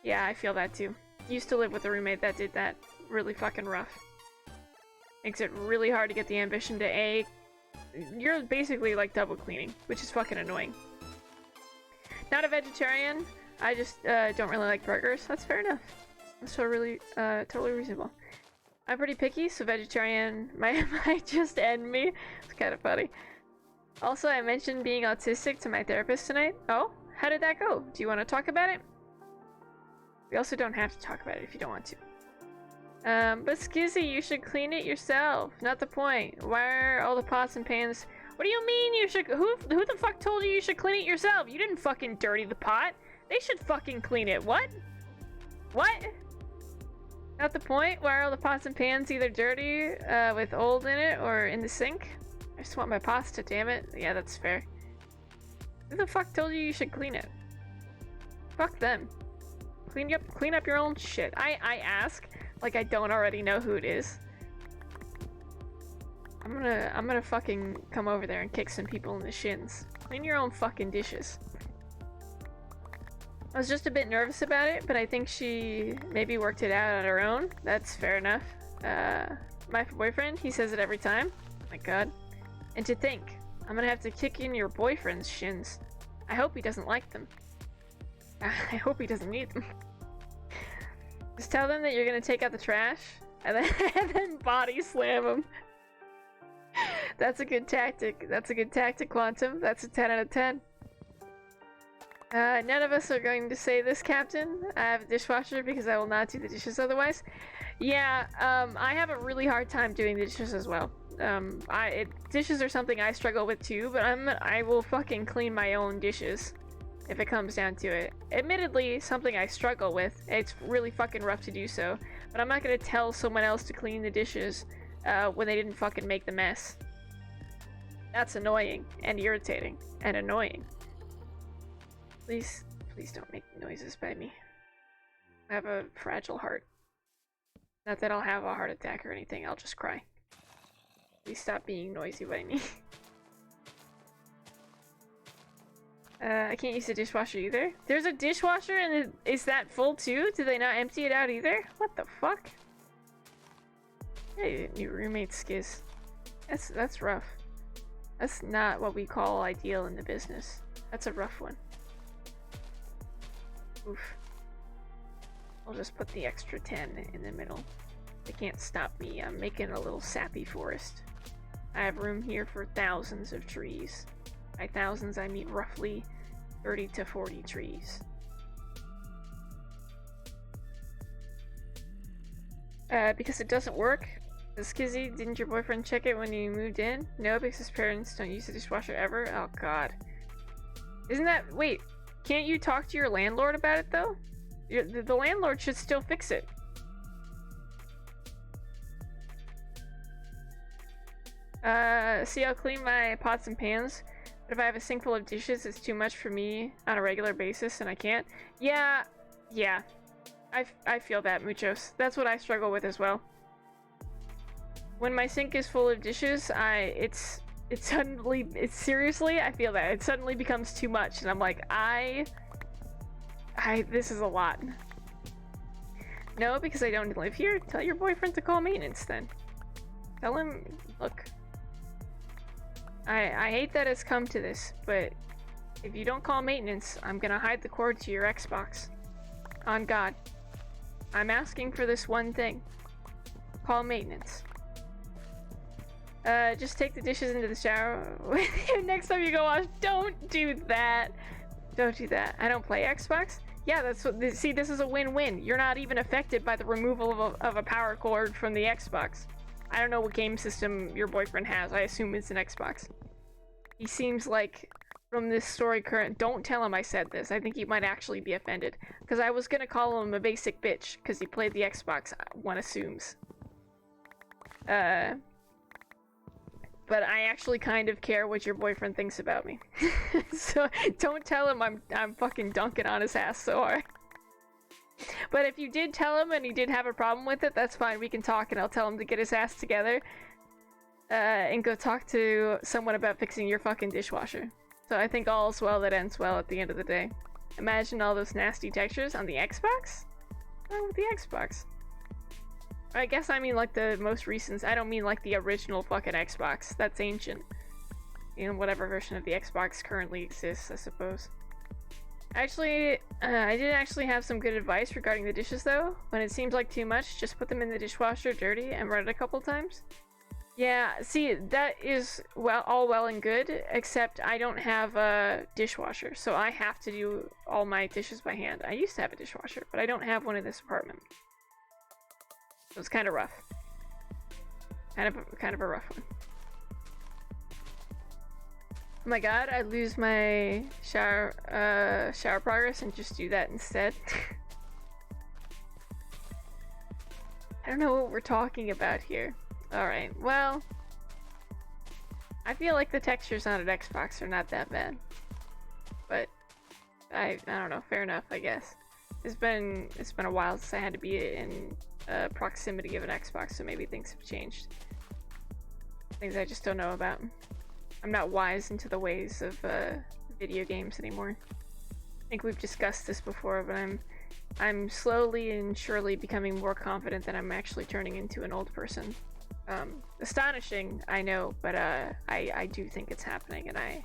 Yeah, I feel that too. Used to live with a roommate that did that. Really fucking rough. Makes it really hard to get the ambition to A. You're basically like double cleaning, which is fucking annoying. Not a vegetarian. I just don't really like burgers. That's fair enough. That's totally reasonable. I'm pretty picky, so vegetarian might just end me. It's kind of funny. Also, I mentioned being autistic to my therapist tonight. Oh, how did that go? Do you want to talk about it? We also don't have to talk about it if you don't want to. But Skizzy, you should clean it yourself. Not the point. Why are all the pots and pans... What do you mean you should... Who the fuck told you you should clean it yourself? You didn't fucking dirty the pot. They should fucking clean it. What? What? Not the point? Why are all the pots and pans either dirty, with old in it, or in the sink? I just want my pasta, damn it. Yeah, that's fair. Who the fuck told you you should clean it? Fuck them. Clean up your own shit. I ask, like I don't already know who it is. I'm gonna fucking come over there and kick some people in the shins. Clean your own fucking dishes. I was just a bit nervous about it, but I think she maybe worked it out on her own. That's fair enough. My boyfriend, he says it every time. Oh my god. And to think, I'm gonna have to kick in your boyfriend's shins. I hope he doesn't like them. I hope he doesn't need them. Just tell them that you're gonna take out the trash, and then body slam him. That's a good tactic. That's a good tactic, Quantum. That's a 10 out of 10. None of us are going to say this, Captain. I have a dishwasher because I will not do the dishes otherwise. Yeah, I have a really hard time doing the dishes as well. Dishes are something I struggle with too, but I will fucking clean my own dishes if it comes down to it. Admittedly, something I struggle with. It's really fucking rough to do so, but I'm not gonna tell someone else to clean the dishes when they didn't fucking make the mess. That's annoying and irritating and annoying. Please don't make noises by me. I have a fragile heart. Not that I'll have a heart attack or anything, I'll just cry. Please stop being noisy by me. I can't use the dishwasher either. There's a dishwasher and is that full too? Do they not empty it out either? What the fuck? Hey, new roommate Skiz. That's rough. That's not what we call ideal in the business. That's a rough one. Oof. I'll just put the extra 10 in the middle. They can't stop me. I'm making a little sappy forest. I have room here for thousands of trees. By thousands, I mean roughly 30 to 40 trees. Because it doesn't work. Skizzy, didn't your boyfriend check it when you moved in? No, because his parents don't use the dishwasher ever? Oh god. Isn't that- wait, can't you talk to your landlord about it though? The landlord should still fix it. See, I'll clean my pots and pans, but if I have a sink full of dishes, it's too much for me on a regular basis and I can't. Yeah. I feel that, Muchos. That's what I struggle with as well. When my sink is full of dishes, seriously, I feel that. It suddenly becomes too much, and I'm like, this is a lot. No, because I don't live here. Tell your boyfriend to call maintenance then. Tell him, look. I hate that it's come to this, but if you don't call maintenance, I'm gonna hide the cord to your Xbox. On God. I'm asking for this one thing. Call maintenance. Just take the dishes into the shower. Next time you go wash, don't do that. Don't do that. I don't play Xbox. Yeah, that's what. See, this is a win-win. You're not even affected by the removal of a power cord from the Xbox. I don't know what game system your boyfriend has. I assume it's an Xbox. He seems like, from this story current, don't tell him I said this. I think he might actually be offended. Because I was gonna call him a basic bitch, because he played the Xbox, one assumes. But I actually kind of care what your boyfriend thinks about me. So don't tell him I'm fucking dunking on his ass so hard. But if you did tell him and he did have a problem with it, that's fine. We can talk and I'll tell him to get his ass together. And go talk to someone about fixing your fucking dishwasher. So I think all's well that ends well at the end of the day. Imagine all those nasty textures on the Xbox? What's wrong with the Xbox? I guess I mean like the most recent. I don't mean like the original fucking Xbox. That's ancient. You know, whatever version of the Xbox currently exists, I suppose. Actually, I did actually have some good advice regarding the dishes though. When it seems like too much, just put them in the dishwasher dirty and run it a couple times. Yeah, see, that is all well and good, except I don't have a dishwasher, so I have to do all my dishes by hand. I used to have a dishwasher, but I don't have one in this apartment. So it's kind of rough. Kind of a rough one. Oh my god, I lose my shower progress and just do that instead. I don't know what we're talking about here. Alright, well, I feel like the textures on an Xbox are not that bad. But I don't know, fair enough, I guess. It's been a while since I had to be in proximity of an Xbox, so maybe things have changed. Things I just don't know about. I'm not wise into the ways of video games anymore. I think we've discussed this before, but I'm slowly and surely becoming more confident that I'm actually turning into an old person. Astonishing, I know, but I do think it's happening, and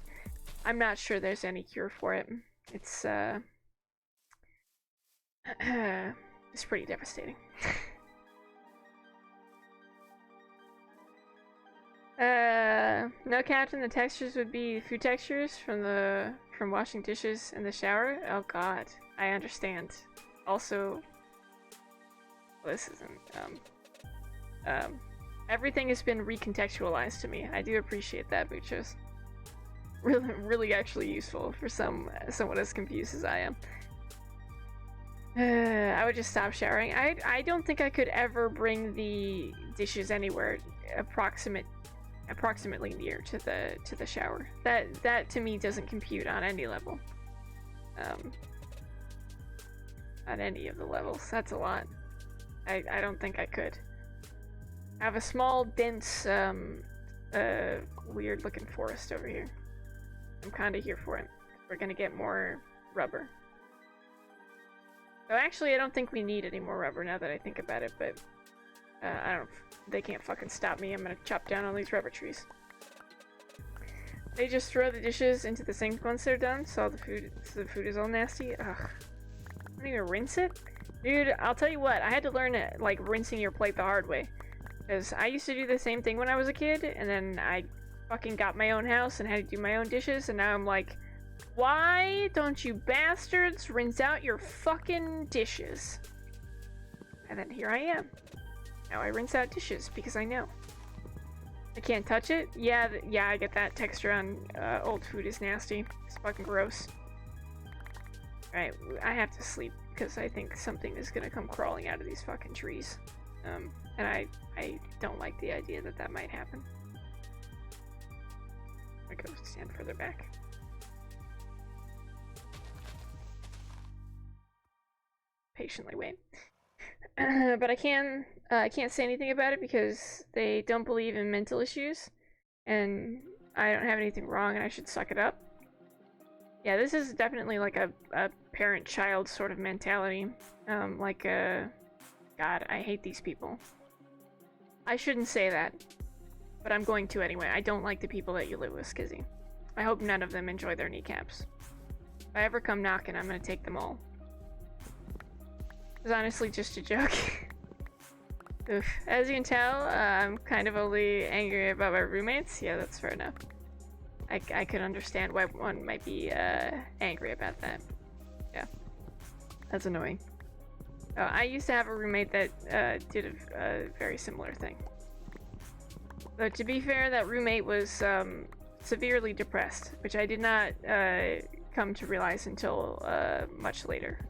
I'm not sure there's any cure for it. It's it's pretty devastating. No, Captain, the textures would be food textures from washing dishes in the shower. Oh god, I understand. Also, this isn't everything has been recontextualized to me. I do appreciate that, Buchos. Really actually useful for someone as confused as I am. I would just stop showering. I don't think I could ever bring the dishes anywhere approximately near to the shower. That to me doesn't compute on any level. On any of the levels. That's a lot. I don't think I could. I have a small, dense, weird looking forest over here. I'm kinda here for it. We're gonna get more rubber. So actually, I don't think we need any more rubber now that I think about it, but I don't. They can't fucking stop me. I'm gonna chop down all these rubber trees. They just throw the dishes into the sink once they're done, so the food is all nasty. Ugh. I don't even rinse it? Dude, I'll tell you what, I had to learn like rinsing your plate the hard way. Because I used to do the same thing when I was a kid, and then I fucking got my own house and had to do my own dishes, and now I'm like, why don't you bastards rinse out your fucking dishes? And then here I am. Now I rinse out dishes because I know. I can't touch it? Yeah, I get that texture on old food is nasty. It's fucking gross. Alright, I have to sleep because I think something is gonna come crawling out of these fucking trees. And I don't like the idea that might happen. I go stand further back. Patiently wait. But I can't say anything about it because they don't believe in mental issues, and I don't have anything wrong, and I should suck it up. Yeah, this is definitely like a parent-child sort of mentality. Like God, I hate these people. I shouldn't say that, but I'm going to anyway. I don't like the people that you live with, Skizzy. I hope none of them enjoy their kneecaps. If I ever come knocking, I'm gonna take them all. It's honestly just a joke. Oof. As you can tell, I'm kind of only angry about my roommates. Yeah, that's fair enough. I could understand why one might be angry about that. Yeah, that's annoying. Oh, I used to have a roommate that did a very similar thing. But to be fair, that roommate was severely depressed, which I did not come to realize until much later.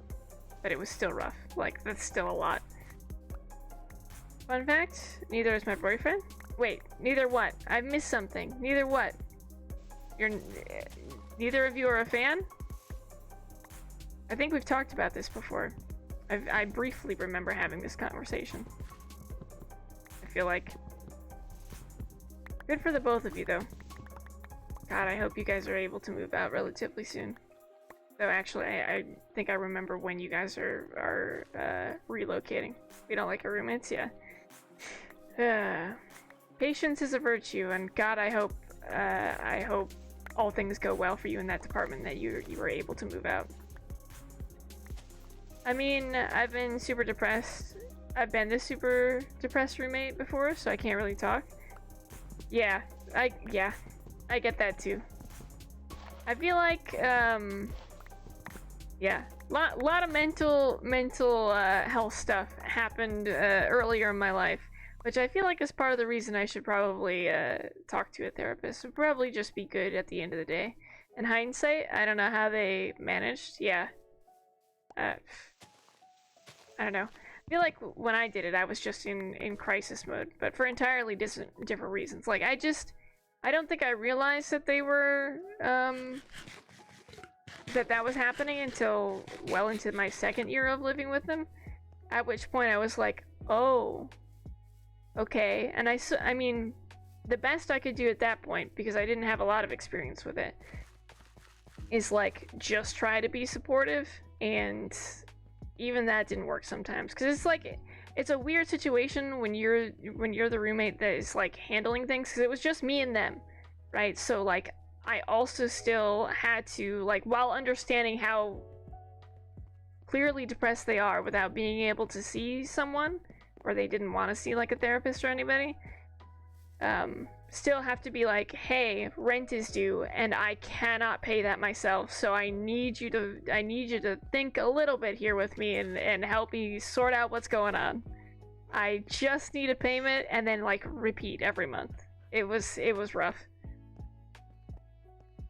But it was still rough. Like, that's still a lot. Fun fact, neither is my boyfriend. Wait, neither what? I missed something. Neither what? Neither of you are a fan? I think we've talked about this before. I briefly remember having this conversation. I feel like... Good for the both of you, though. God, I hope you guys are able to move out relatively soon. Though, actually, I think I remember when you guys are relocating. We don't like our roommates, yeah. Patience is a virtue, and God, I hope all things go well for you in that department, that you were able to move out. I mean, I've been super depressed. I've been this super depressed roommate before, so I can't really talk. Yeah, I get that too. I feel like, yeah, lot of mental health stuff happened earlier in my life, which I feel like is part of the reason I should probably talk to a therapist. Would probably just be good at the end of the day. In hindsight, I don't know how they managed. Yeah. I don't know. I feel like when I did it, I was just in crisis mode, but for entirely different reasons. Like, I don't think I realized that they were, that was happening until well into my second year of living with them. At which point I was like, oh, okay. And I mean, the best I could do at that point, because I didn't have a lot of experience with it, is like, just try to be supportive, and even that didn't work sometimes. Because it's like, it's a weird situation when you're the roommate that is like handling things, because it was just me and them, right? So like, I also still had to, like, while understanding how clearly depressed they are without being able to see someone, or they didn't want to see like a therapist or anybody, still have to be like, hey, rent is due and I cannot pay that myself, so I need you to think a little bit here with me and help me sort out what's going on. I just need a payment, and then like repeat every month. It was rough.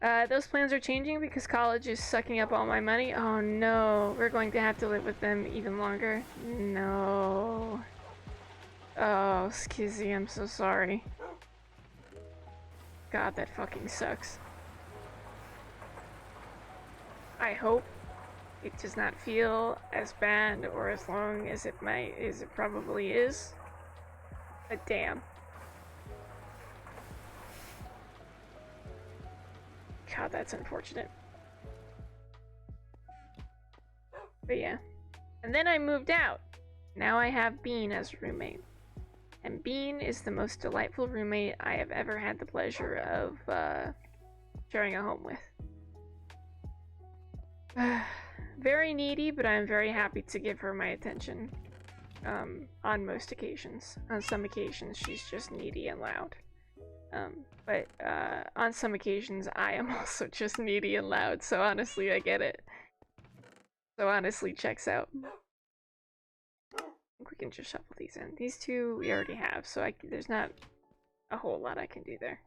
Those plans are changing because college is sucking up all my money. Oh no, we're going to have to live with them even longer. No. Oh, Skizzy, I'm so sorry. God, that fucking sucks. I hope it does not feel as bad or as long as it probably is. But damn. God, that's unfortunate. But yeah. And then I moved out. Now I have Bean as a roommate. And Bean is the most delightful roommate I have ever had the pleasure of sharing a home with. Very needy, but I'm very happy to give her my attention. On most occasions. On some occasions, she's just needy and loud. But on some occasions, I am also just needy and loud, so honestly, I get it. So honestly, checks out. I think we can just shuffle these in. These two we already have, so there's not a whole lot I can do there.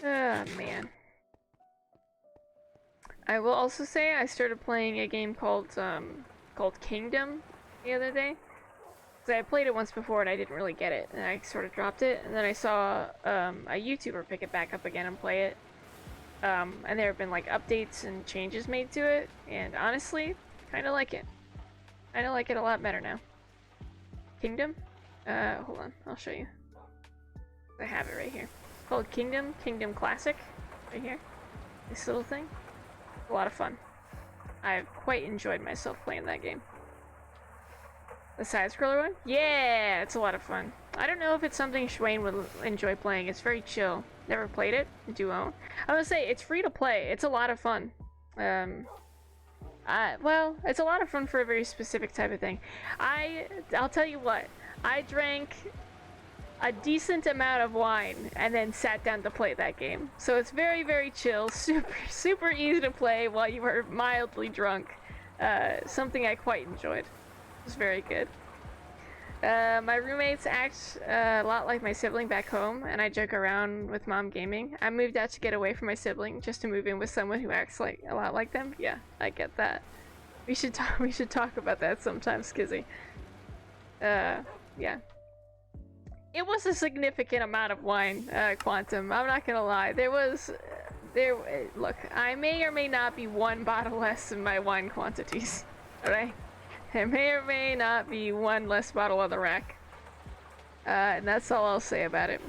Oh, man. I will also say I started playing a game called Kingdom the other day. So I played it once before and I didn't really get it, and I sort of dropped it, and then I saw a YouTuber pick it back up again and play it. And there have been like updates and changes made to it, and honestly, kinda like it. Kinda like it a lot better now. Kingdom? Hold on, I'll show you. I have it right here. It's called Kingdom Classic, right here. This little thing. A lot of fun. I've quite enjoyed myself playing that game. The side-scroller one? Yeah, it's a lot of fun. I don't know if it's something Shwayne would enjoy playing. It's very chill. Never played it. Do own. I would say it's free to play. It's a lot of fun. Well, it's a lot of fun for a very specific type of thing. I'll tell you what. I drank a decent amount of wine and then sat down to play that game. So it's very, very chill. Super easy to play while you are mildly drunk. Something I quite enjoyed. It was very good. My roommates act a lot like my sibling back home, and I joke around with mom gaming. I moved out to get away from my sibling, just to move in with someone who acts like a lot like them. Yeah, I get that. We should talk about that sometime, Skizzy. Yeah. It was a significant amount of wine, Quantum. I'm not gonna lie. Look, I may or may not be one bottle less in my wine quantities. Alright? There may or may not be one less bottle on the rack. And that's all I'll say about it.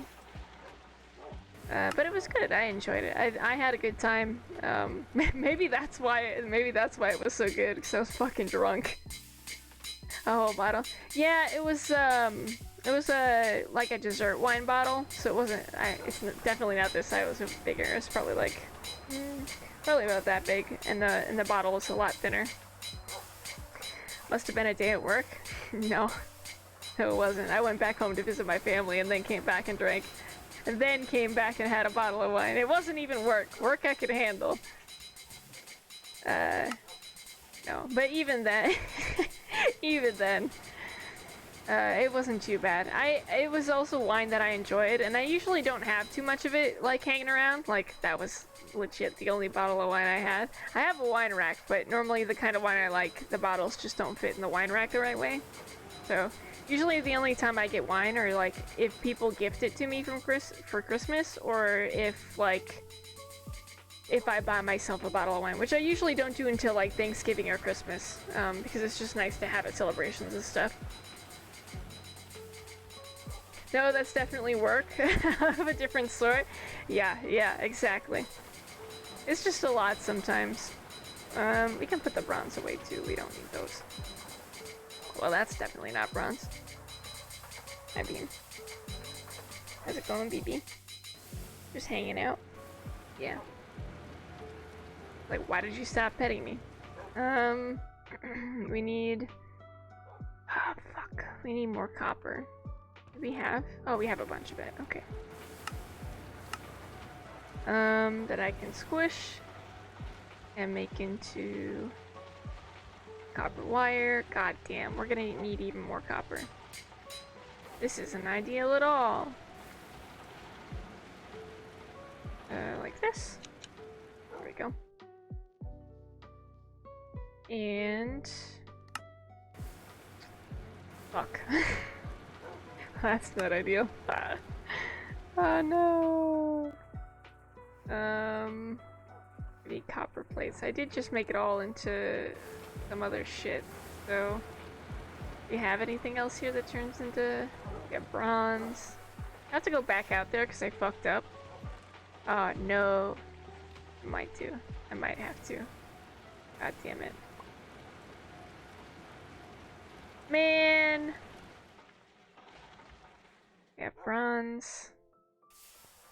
But it was good. I enjoyed it. I had a good time. Maybe that's why it was so good, because I was fucking drunk. A whole bottle. Yeah, it was like a dessert wine bottle, so it wasn't. It's definitely not this size. It was bigger. It's probably like, probably about that big, and the bottle was a lot thinner. Must have been a day at work. No, it wasn't. I went back home to visit my family, and then came back and drank, and then came back and had a bottle of wine. It wasn't even work. Work I could handle. No, but even then, it wasn't too bad. It was also wine that I enjoyed, and I usually don't have too much of it, like, hanging around. Like, that was legit the only bottle of wine I had. I have a wine rack, but normally the kind of wine I like, the bottles just don't fit in the wine rack the right way. So, usually the only time I get wine are, like, if people gift it to me for Christmas, or if, like, if I buy myself a bottle of wine, which I usually don't do until, like, Thanksgiving or Christmas, because it's just nice to have at celebrations and stuff. No, that's definitely work of a different sort. Yeah, exactly. It's just a lot sometimes. We can put the bronze away too. We don't need those. Well, that's definitely not bronze. I mean, how's it going, BB? Just hanging out? Yeah. Like, why did you stop petting me? We need... Oh, fuck. We need more copper. Do we have? Oh, we have a bunch of it. Okay. That I can squish and make into copper wire. God damn, we're gonna need even more copper. This isn't ideal at all. Like this. There we go. And... Fuck. That's not ideal. Oh no. Need copper plates. I did just make it all into some other shit, so... Do you have anything else here that turns into... We got bronze. I have to go back out there because I fucked up. Oh no. I might do. I might have to. God damn it. Man! We have bronze.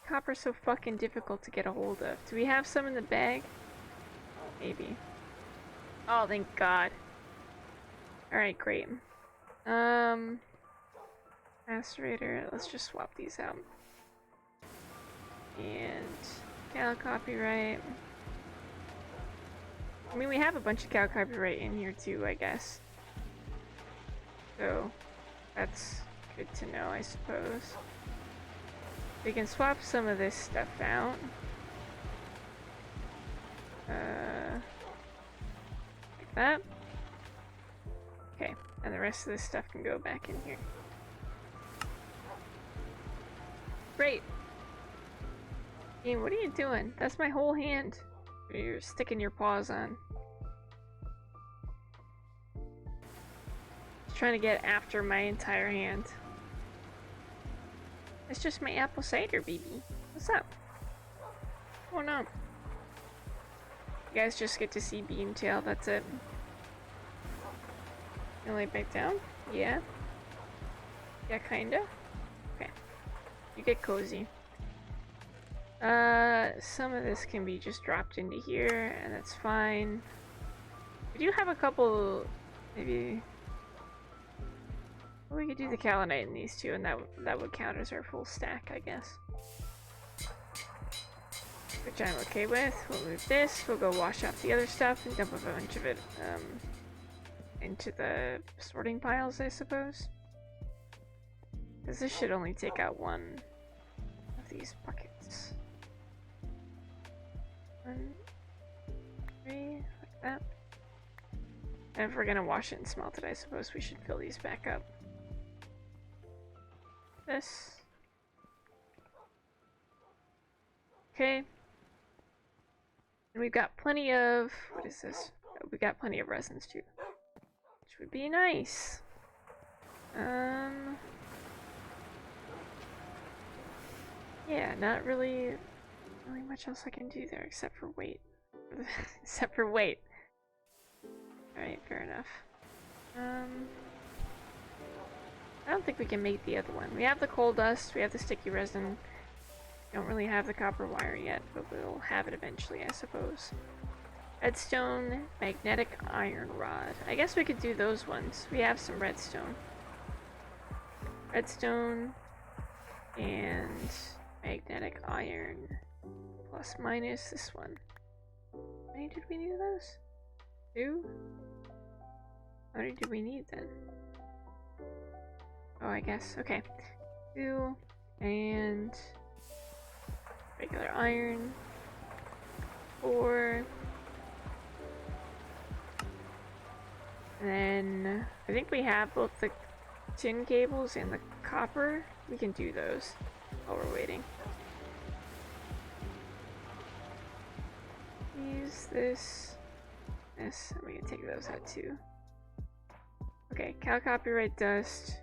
Copper's so fucking difficult to get a hold of. Do we have some in the bag? Maybe. Oh, thank God. Alright, great. Macerator, let's just swap these out. And cow copyright. I mean, we have a bunch of cow copyright in here too, I guess. So, that's good to know, I suppose. We can swap some of this stuff out. Like that. Okay, and the rest of this stuff can go back in here. Great. Ian, what are you doing? That's my whole hand. You're sticking your paws on. Just trying to get after my entire hand. It's just my apple cider, baby. What's up? Oh no. You guys just get to see Beantail, that's it. You lay back down? Yeah. Yeah, kinda. Okay. You get cozy. Some of this can be just dropped into here, and that's fine. We do have a couple, maybe... Well, we could do the Kalinite in these two, and that would count as our full stack, I guess. Which I'm okay with. We'll move this, we'll go wash out the other stuff, and dump a bunch of it, into the sorting piles, I suppose. Because this should only take out one of these buckets. 1, 3, like that. And if we're gonna wash it and smelt it, I suppose we should fill these back up. This. Okay. And we've got plenty of... What is this? Oh, we got plenty of resins too. Which would be nice. Yeah, not really much else I can do there except for wait. Except for wait. Alright, fair enough. I don't think we can make the other one. We have the coal dust, we have the sticky resin. We don't really have the copper wire yet, but we'll have it eventually, I suppose. Redstone, magnetic iron rod. I guess we could do those ones. We have some redstone. Redstone and magnetic iron. Plus minus this one. How many did we need of those? 2? How many do we need then? Oh, I guess. Okay. 2 and regular iron. 4. And then I think we have both the tin cables and the copper. We can do those while we're waiting. Use this, and we can take those out too. Okay, cow copyright dust.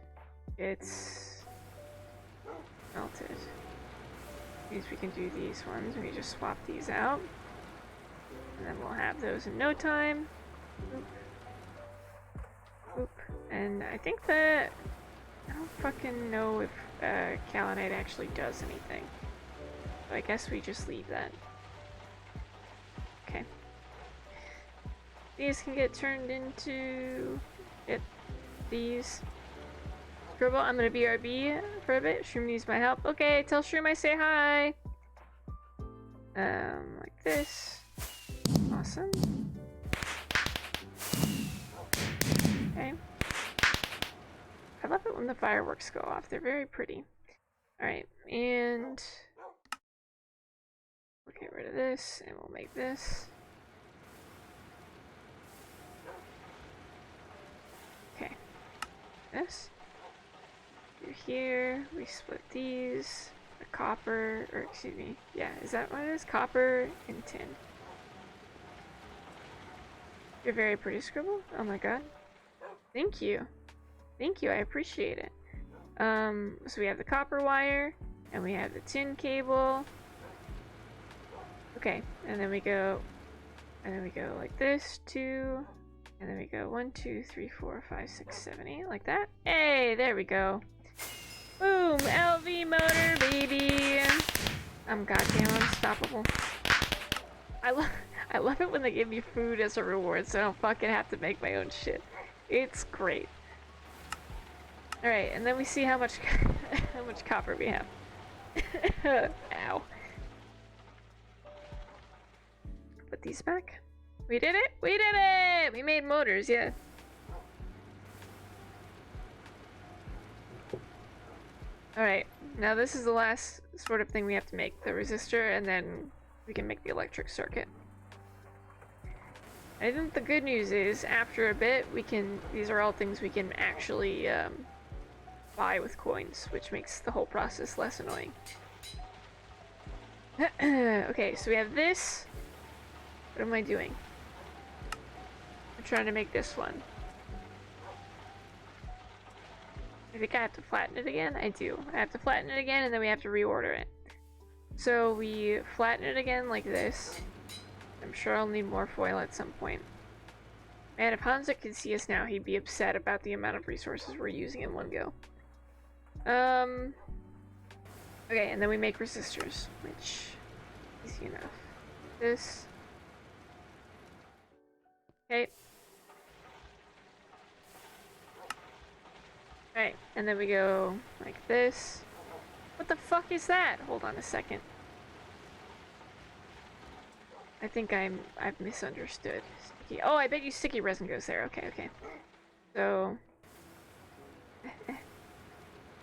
It's melted. Means we can do these ones. We just swap these out, and then we'll have those in no time. Oop. Oop. And I think that I don't fucking know if Kalinite actually does anything. So I guess we just leave that. Okay. These can get turned into these. Scribble, I'm gonna BRB for a bit. Shroom needs my help. Okay, tell Shroom I say hi. Like this. Awesome. Okay. I love it when the fireworks go off. They're very pretty. Alright, and we'll get rid of this, and we'll make this. Okay. This. Through here, we split these. The copper, or excuse me, yeah, is that what it is? Copper and tin. You're very pretty, Scribble. Oh my god. Thank you. Thank you, I appreciate it. So we have the copper wire, and we have the tin cable. Okay, and then we go like this, 2, and then we go 1, 2, 3, 4, 5, 6, 7, 8, like that. Hey, there we go. Boom, LV motor, baby. I'm goddamn unstoppable. I love it when they give me food as a reward, so I don't fucking have to make my own shit. It's great. Alright, and then we see how much how much copper we have. Ow. Put these back. We did it! We did it! We made motors, yeah. Alright, now this is the last sort of thing we have to make. The resistor, and then we can make the electric circuit. I think the good news is, after a bit, these are all things we can actually, buy with coins, which makes the whole process less annoying. Okay, so we have this. What am I doing? I'm trying to make this one. I think I have to flatten it again. I do. I have to flatten it again, and then we have to reorder it. So we flatten it again like this. I'm sure I'll need more foil at some point. Man, if Hansa could see us now, he'd be upset about the amount of resources we're using in one go. Okay, and then we make resistors, which is easy enough. This. Okay. Alright, and then we go like this. What the fuck is that? Hold on a second. I think I've misunderstood. Sticky. Oh, I bet you sticky resin goes there. Okay, okay. So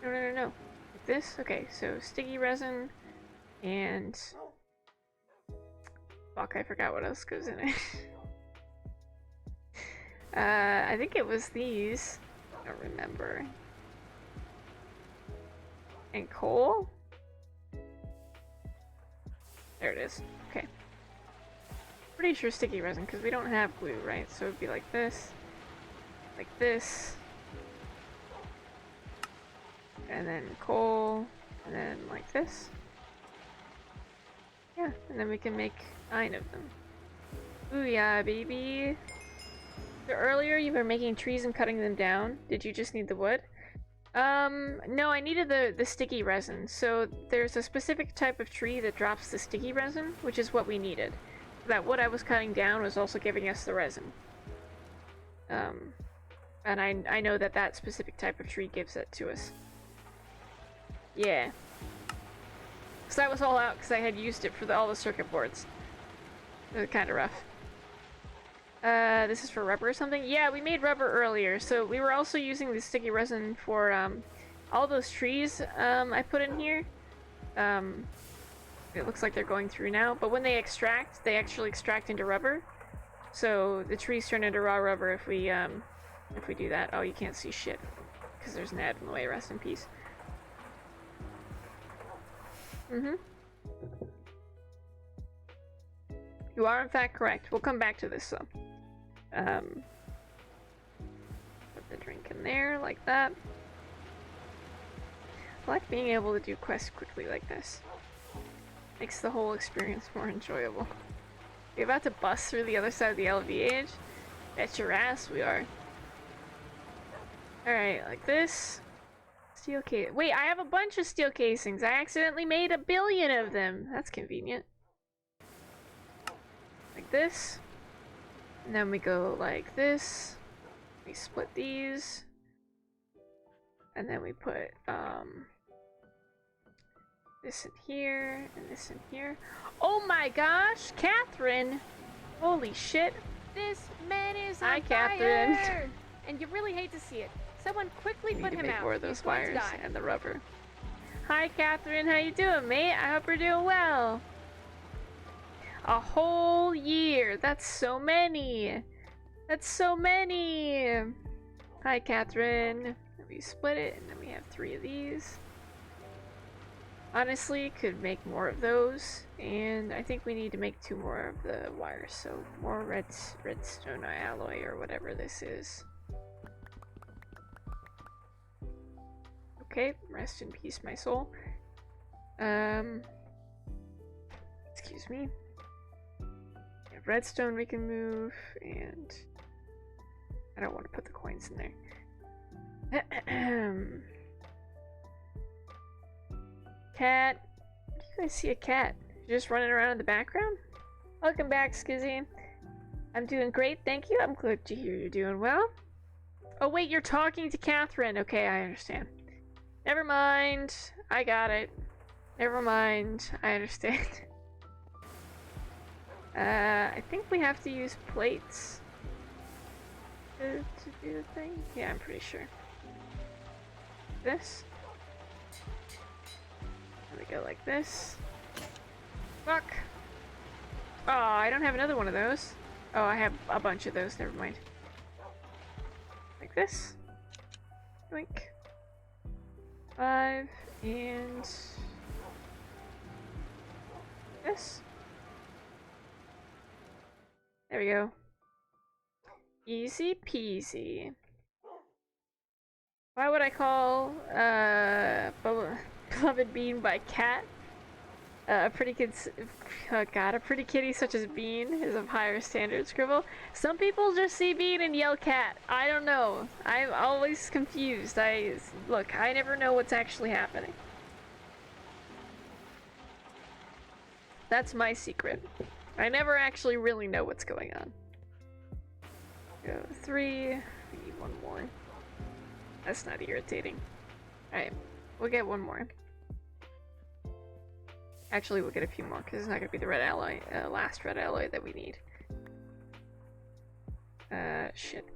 no. Like this? Okay, so sticky resin and fuck, I forgot what else goes in it. I think it was these. I don't remember. And coal? There it is. Okay. Pretty sure sticky resin, because we don't have glue, right? So it'd be like this, and then coal, and then like this. Yeah, and then we can make 9 of them. Ooh yeah, baby! So earlier you were making trees and cutting them down. Did you just need the wood? No, I needed the sticky resin. So there's a specific type of tree that drops the sticky resin, which is what we needed. That wood I was cutting down was also giving us the resin. And I know that specific type of tree gives it to us. Yeah. So that was all out because I had used it for all the circuit boards. It was kind of rough. This is for rubber or something? Yeah, we made rubber earlier, so we were also using the sticky resin for, all those trees, I put in here. It looks like they're going through now, but when they extract, they actually extract into rubber. So the trees turn into raw rubber if we do that. Oh, you can't see shit, because there's an ad in the way, rest in peace. You are in fact correct. We'll come back to this though. Put the drink in there like that. I like being able to do quests quickly like this. Makes the whole experience more enjoyable. You're about to bust through the other side of the LVH? Bet your ass we are. Alright, like this. Steel case. Wait, I have a bunch of steel casings. I accidentally made 1 billion of them. That's convenient. Like this. And then we go like this. We split these. And then we put, this in here, and this in here. Oh my gosh, Catherine! Holy shit. This man is on Hi, Catherine. fire! And you really hate to see it. Someone quickly We put need to him make out. more of those He's going to wires die. and the rubber. Hi, Catherine. How you doing, mate? I hope you're doing well. A whole year. That's so many. That's so many. Hi, Catherine. We split it, and then we have 3 of these. Honestly, could make more of those, and I think we need to make 2 more of the wires. So more redstone alloy or whatever this is. Okay, rest in peace, my soul. Excuse me. Yeah, redstone we can move, and I don't want to put the coins in there. Cat. Do you guys see a cat? Just running around in the background? Welcome back, Skizzy. I'm doing great, thank you. I'm glad to hear you're doing well. Oh wait, you're talking to Catherine. Okay, I understand. Never mind. I got it. Never mind. I understand. I think we have to use plates to do the thing. Yeah, I'm pretty sure. This. And we go like this. Fuck. Oh, I don't have another one of those. Oh, I have a bunch of those. Never mind. Like this. Blink. 5 and this. There we go. Easy peasy. Why would I call Beloved Bean by cat? A pretty kid's, oh god, a pretty kitty such as Bean is of higher standard, Scribble. Some people just see Bean and yell cat. I don't know. I'm always confused. Look, I never know what's actually happening. That's my secret. I never actually really know what's going on. Go 3. We need one more. That's not irritating. Alright, we'll get one more. Actually, we'll get a few more, because it's not going to be the red alloy, last red alloy that we need. Shit.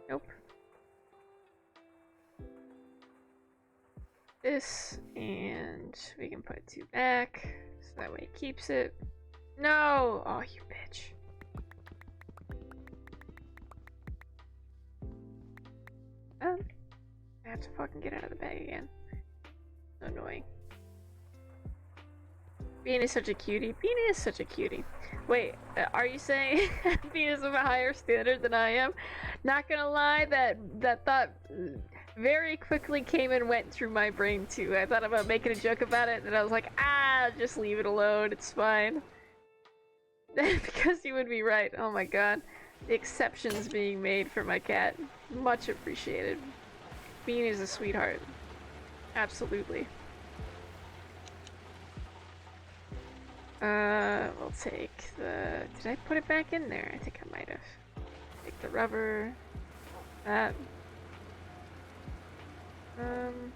Nope. This, and we can put 2 back, so that way it keeps it. No! Oh, you bitch. I have to fucking get out of the bag again. Annoying. Bean is such a cutie. Bean is such a cutie. Wait, are you saying Bean is of a higher standard than I am? Not gonna lie, that thought very quickly came and went through my brain too. I thought about making a joke about it, and I was like, just leave it alone. It's fine. Because you would be right. Oh my god. The exceptions being made for my cat. Much appreciated. Bean is a sweetheart. Absolutely. We'll take the... Did I put it back in there? I think I might have. Take the rubber. That. And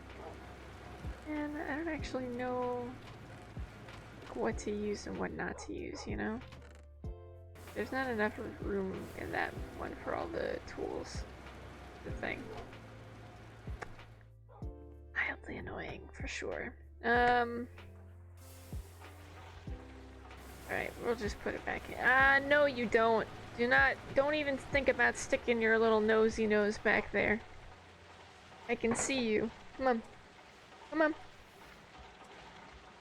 I don't actually know what to use and what not to use, you know? There's not enough room in that one for all the tools. The thing. Mildly annoying, for sure. Alright, we'll just put it back in. No you don't. Don't even think about sticking your little nosy nose back there. I can see you. Come on. Come on.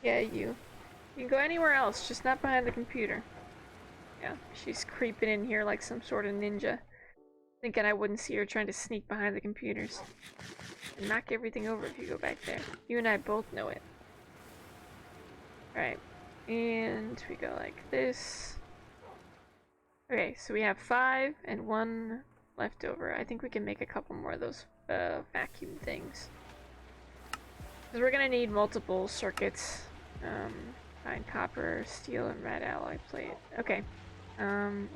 Yeah, you. You can go anywhere else, just not behind the computer. Yeah, she's creeping in here like some sort of ninja. Thinking I wouldn't see her trying to sneak behind the computers. And knock everything over if you go back there. You and I both know it. Alright. And we go like this. Okay, so we have 5 and 1 left over. I think we can make a couple more of those vacuum things. Because we're gonna need multiple circuits. Fine copper, steel, and red alloy plate. Okay.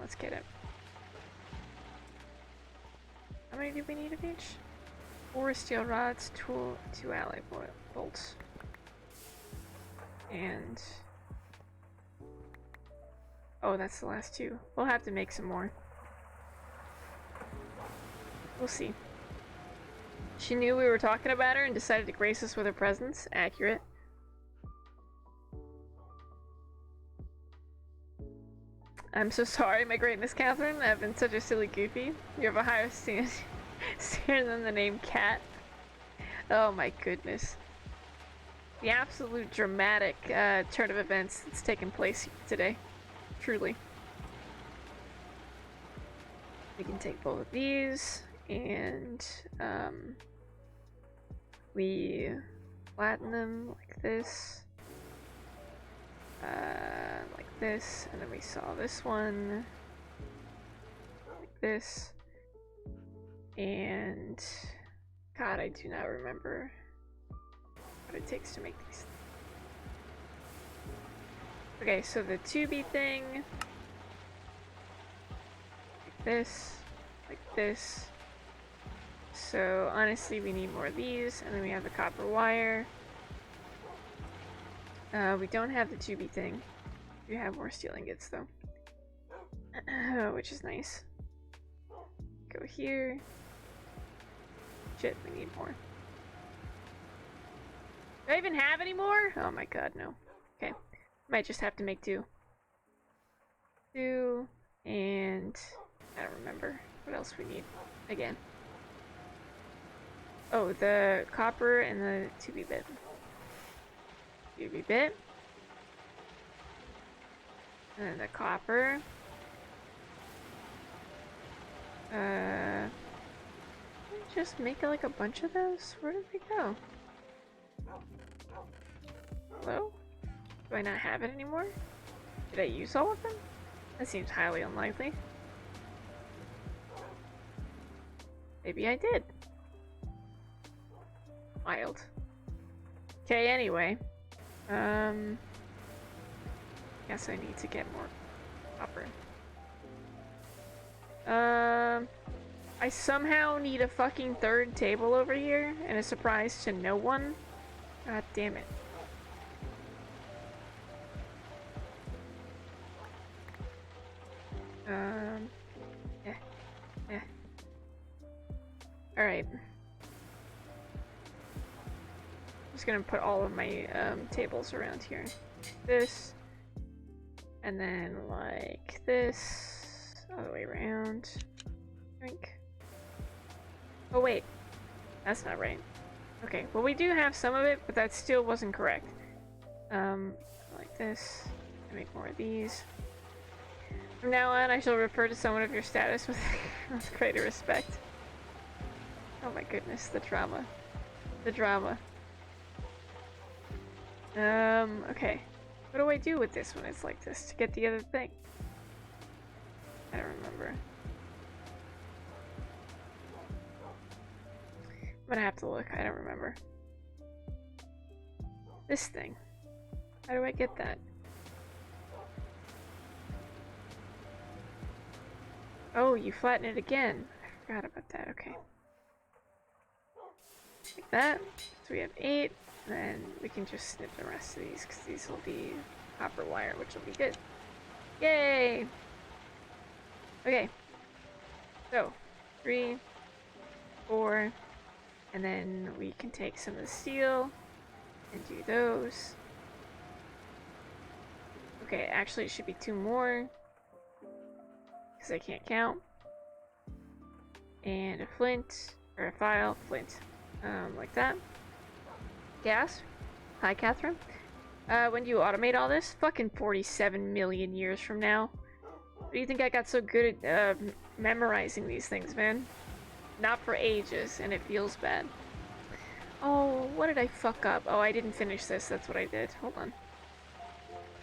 Let's get it. How many do we need of each? 4 steel rods, 2 alloy bolts. And... oh, that's the last 2. We'll have to make some more. We'll see. She knew we were talking about her and decided to grace us with her presence. Accurate. I'm so sorry, my great Miss Catherine. I've been such a silly goofy. You have a higher standard than the name Cat. Oh my goodness. The absolute dramatic turn of events that's taken place today. Truly. We can take both of these and we flatten them like this. Like this, and then we saw this one like this, and God, I do not remember what it takes to make these. Okay, so the 2B thing, like this, like this. So honestly, we need more of these, and then we have the copper wire. We don't have the 2B thing. We have more steel ingots though, which is nice. Go here. Shit, we need more. Do I even have any more? Oh my god, no. Okay, might just have to make 2. 2, and I don't remember what else we need again. Oh, the copper and the 2B bit. 2B bit. And then the copper. Just make like a bunch of those? Where did they go? Do I not have it anymore? Did I use all of them? That seems highly unlikely. Maybe I did. Wild. Okay, anyway. Guess I need to get more copper. I somehow need a fucking third table over here, and a surprise to no one. God damn it. Alright. Just gonna put all of my tables around here. This, and then like this, all the way around. Drink. Oh wait, that's not right. Okay, well we do have some of it, but that still wasn't correct. Like this. I make more of these. From now on, I shall refer to someone of your status with greater respect. Oh my goodness, the drama. The drama. Okay. What do I do with this when it's like this to get the other thing? I don't remember. I'm gonna have to look, I don't remember. This thing. How do I get that? Oh, you flatten it again. I forgot about that, okay. Like that. So we have 8. Then we can just snip the rest of these because these will be copper wire, which will be good. Yay! Okay. So, 3, 4, and then we can take some of the steel and do those. Okay, actually it should be 2 more because I can't count. And a flint, or a file, flint, like that. Gas. Hi, Catherine. When do you automate all this? Fucking 47 million years from now. What do you think I got so good at memorizing these things, man? Not for ages, and it feels bad. Oh, what did I fuck up? Oh, I didn't finish this. That's what I did. Hold on.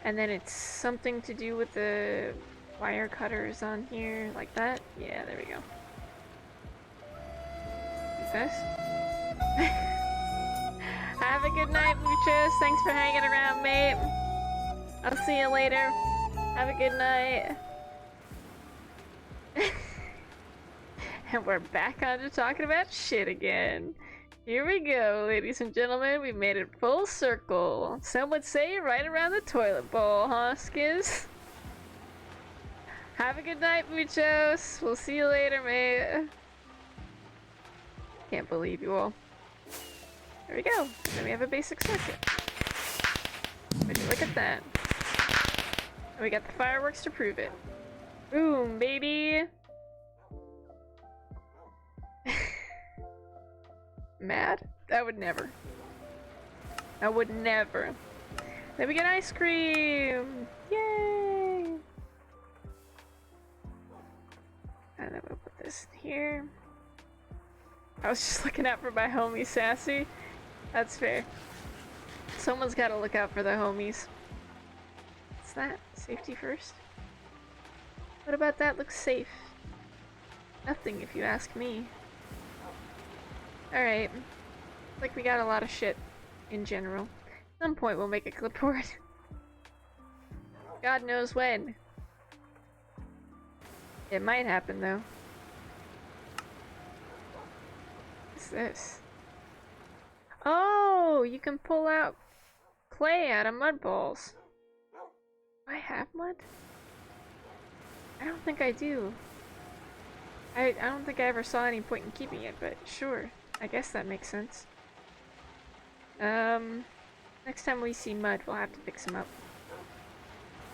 And then it's something to do with the wire cutters on here, like that. Yeah, there we go. Use this. Have a good night, Muchos. Thanks for hanging around, mate. I'll see you later. Have a good night. And we're back on to talking about shit again. Here we go, ladies and gentlemen. We made it full circle. Some would say right around the toilet bowl, huh, Skiz? Have a good night, Muchos. We'll see you later, mate. Can't believe you all. There we go. Then we have a basic circuit. Would you look at that? And we got the fireworks to prove it. Boom, baby! Mad? I would never. I would never. Then we get ice cream! Yay! And then we'll put this in here. I was just looking out for my homie Sassy. That's fair. Someone's gotta look out for the homies. What's that? Safety first? What about that looks safe? Nothing if you ask me. Alright. Like we got a lot of shit in general. At some point we'll make a clipboard. God knows when. It might happen though. What's this? Oh, you can pull out clay out of mud balls. Do I have mud? I don't think I do. I don't think I ever saw any point in keeping it, but sure. I guess that makes sense. Next time we see mud, we'll have to pick some up.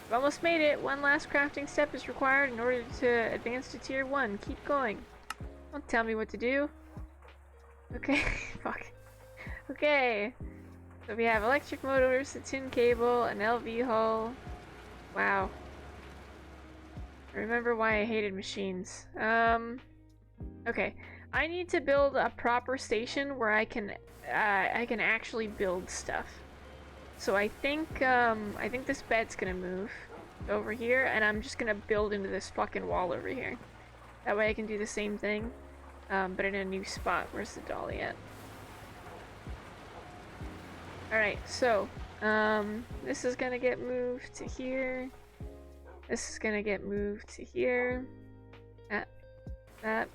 We've almost made it. One last crafting step is required in order to advance to tier 1. Keep going. Don't tell me what to do. Okay, fuck. Okay, so we have electric motors, a tin cable, an LV hull. Wow. I remember why I hated machines. Okay. I need to build a proper station where I can actually build stuff. So I think this bed's gonna move over here, and I'm just gonna build into this fucking wall over here. That way I can do the same thing, but in a new spot. Where's the dolly at? Alright, so, this is gonna get moved to here. This is gonna get moved to here. That.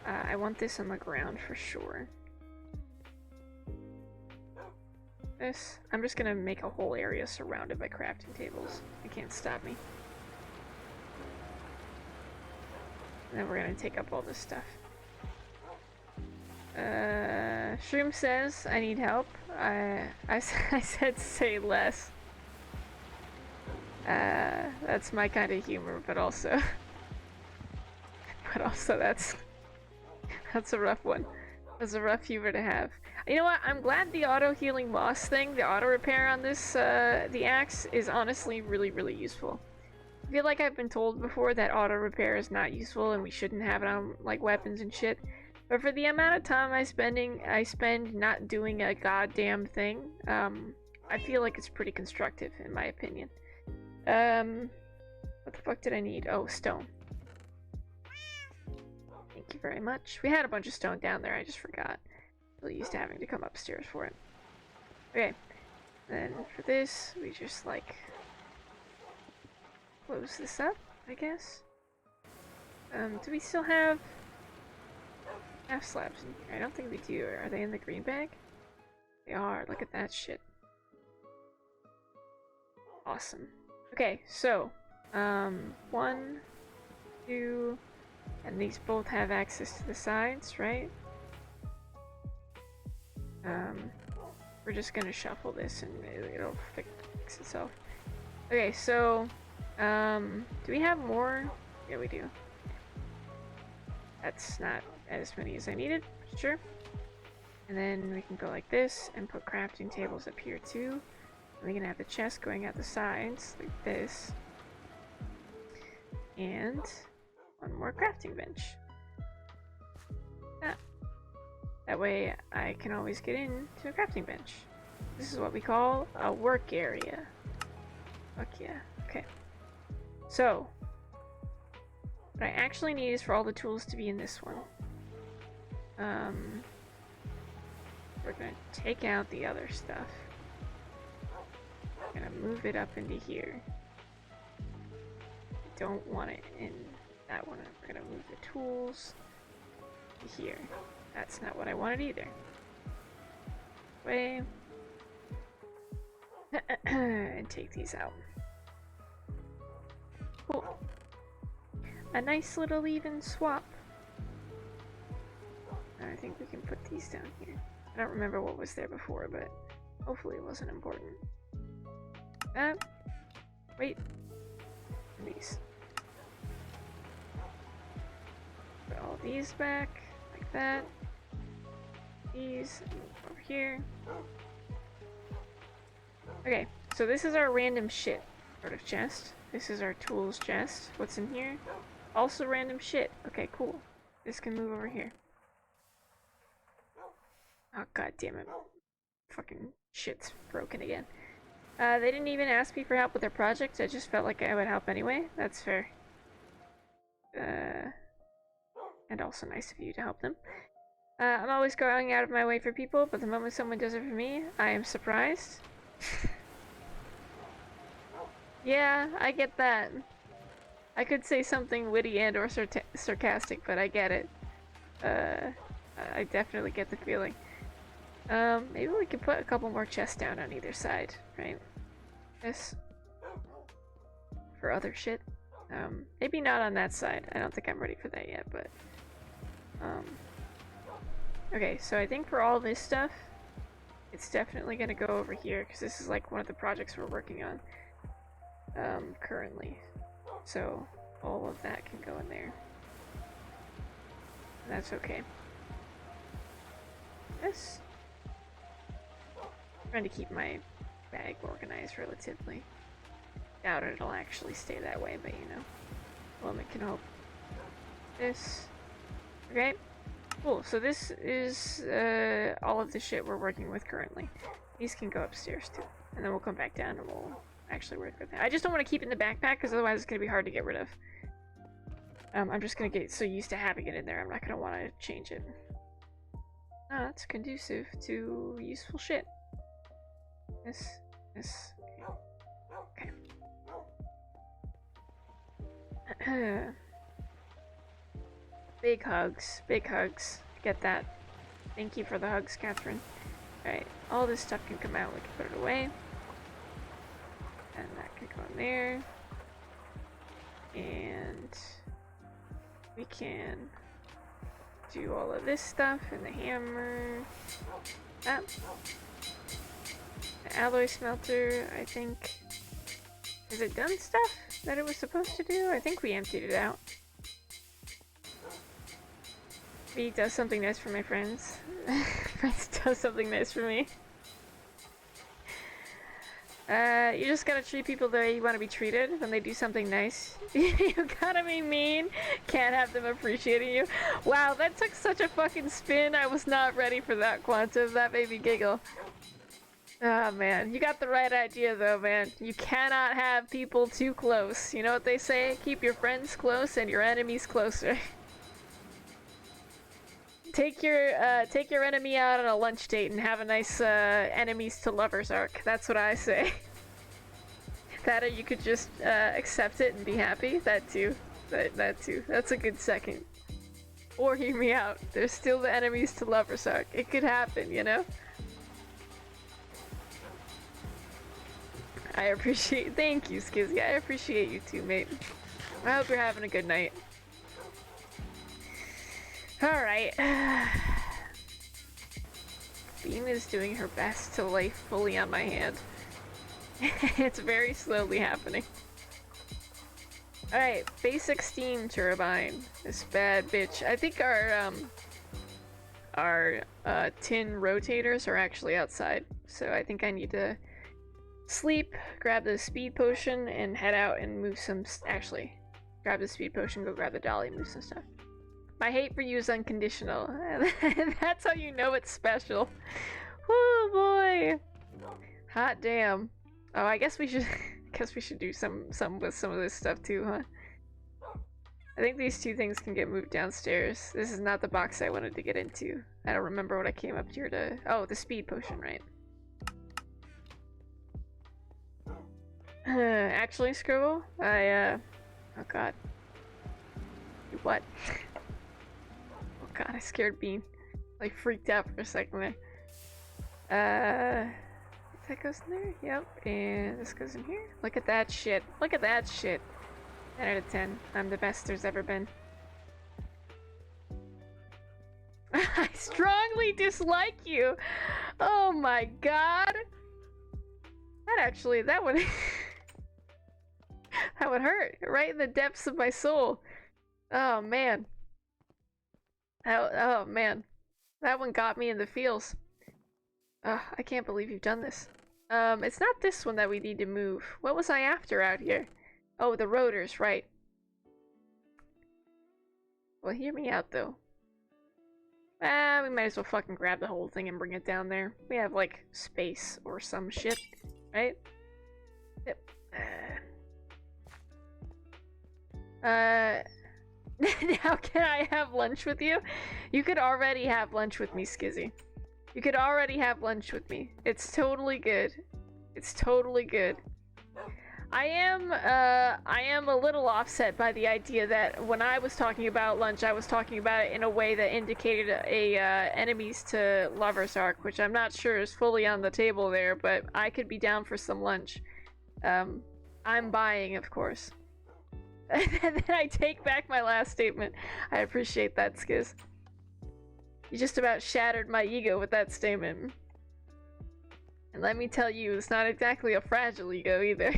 I want this on the ground for sure. This. I'm just gonna make a whole area surrounded by crafting tables. It can't stop me. And then we're gonna take up all this stuff. Shroom says I need help. I said say less. That's my kind of humor, but also that's a rough one. That's a rough humor to have. You know what? I'm glad the auto healing moss thing, the auto repair on this, the axe is honestly really, really useful. I feel like I've been told before that auto repair is not useful and we shouldn't have it on like weapons and shit. But for the amount of time I spend not doing a goddamn thing, I feel like it's pretty constructive in my opinion. What the fuck did I need? Oh, stone. Thank you very much. We had a bunch of stone down there, I just forgot. Really used to having to come upstairs for it. Okay. Then for this, we just like close this up, I guess. Do we still have half slabs in here? I don't think we do. Are they in the green bag? They are. Look at that shit. Awesome. Okay, so, 1, 2, and these both have access to the sides, right? We're just gonna shuffle this and it'll fix itself. Okay, so, do we have more? Yeah, we do. That's not as many as I needed, sure. And then we can go like this and put crafting tables up here too. And we can have the chest going out the sides like this. And one more crafting bench. That way I can always get into a crafting bench. This is what we call a work area. Fuck yeah. Okay. So, what I actually need is for all the tools to be in this one. We're gonna take out the other stuff. We're gonna move it up into here. I don't want it in that one. We're gonna move the tools to here. That's not what I wanted either. Way. And take these out. Cool. A nice little even swap. I think we can put these down here. I don't remember what was there before, but hopefully it wasn't important. Wait. These. Put all these back, like that. These, over here. Okay, so this is our random shit sort of chest. This is our tools chest. What's in here? Also random shit. Okay, cool. This can move over here. Oh, god damn it. Fucking shit's broken again. They didn't even ask me for help with their project. I just felt like I would help anyway. That's fair. And also nice of you to help them. I'm always going out of my way for people, but the moment someone does it for me, I am surprised. Yeah, I get that. I could say something witty and or sarcastic, but I get it. I definitely get the feeling. Maybe we could put a couple more chests down on either side, right? This. For other shit. Maybe not on that side. I don't think I'm ready for that yet, but... Okay, so I think for all this stuff, it's definitely gonna go over here, because this is like one of the projects we're working on, currently. So, all of that can go in there. That's okay. This. I'm trying to keep my bag organized relatively. Doubt it'll actually stay that way, but you know. Well, it can hope. This. Okay. Cool, so this is all of the shit we're working with currently. These can go upstairs too. And then we'll come back down and we'll actually work with it. I just don't want to keep it in the backpack because otherwise it's going to be hard to get rid of. I'm just going to get so used to having it in there, I'm not going to want to change it. Oh, that's conducive to useful shit. This. Okay. Big hugs. Get that. Thank you for the hugs, Catherine. Alright, all this stuff can come out. We can put it away. And that can go in there. And we can do all of this stuff and the hammer. That. The alloy smelter, I think. Has it done stuff that it was supposed to do? I think we emptied it out. V does something nice for my friends. Friends does something nice for me. You just gotta treat people the way you want to be treated when they do something nice. You gotta be mean. Can't have them appreciating you. Wow, that took such a fucking spin. I was not ready for that, Quantum. That made me giggle. Oh man, you got the right idea though, man. You cannot have people too close. You know what they say? Keep your friends close and your enemies closer. Take your enemy out on a lunch date and have a nice enemies to lovers arc. That's what I say. That or you could just accept it and be happy. That too. That too. That's a good second. Or hear me out. There's still the enemies to lovers arc. It could happen, you know? I appreciate. Thank you, Skizzy. I appreciate you too, mate. I hope you're having a good night. Alright. Bean is doing her best to lay fully on my hand. It's very slowly happening. Alright, basic steam turbine. This bad bitch. I think our tin rotators are actually outside. So I think I need to sleep, grab the speed potion, and head out and move some... Actually, grab the speed potion, go grab the dolly, move some stuff. My hate for you is unconditional. That's how you know it's special. Woo boy! Hot damn. Oh, I guess we should do some with some of this stuff too, huh? I think these two things can get moved downstairs. This is not the box I wanted to get into. I don't remember what I came up here to... Oh, the speed potion, right. Actually, Scribble, oh god. What? Oh god, I scared Bean. Like, freaked out for a second there. That goes in there? Yep, and this goes in here? Look at that shit. Look at that shit. 10 out of 10. I'm the best there's ever been. I strongly dislike you! Oh my god! That would... that would hurt. Right in the depths of my soul. Oh man. Oh man. That one got me in the feels. I can't believe you've done this. It's not this one that we need to move. What was I after out here? Oh, the rotors, right. Well, hear me out, though. We might as well fucking grab the whole thing and bring it down there. We have, like, space or some shit, right? Yep. Now can I have lunch with you? You could already have lunch with me, Skizzy. You could already have lunch with me. It's totally good. It's totally good. I am a little offset by the idea that when I was talking about lunch, I was talking about it in a way that indicated a enemies to lovers arc, which I'm not sure is fully on the table there, but I could be down for some lunch. I'm buying, of course. And then I take back my last statement. I appreciate that, Skiz. You just about shattered my ego with that statement. And let me tell you, it's not exactly a fragile ego either.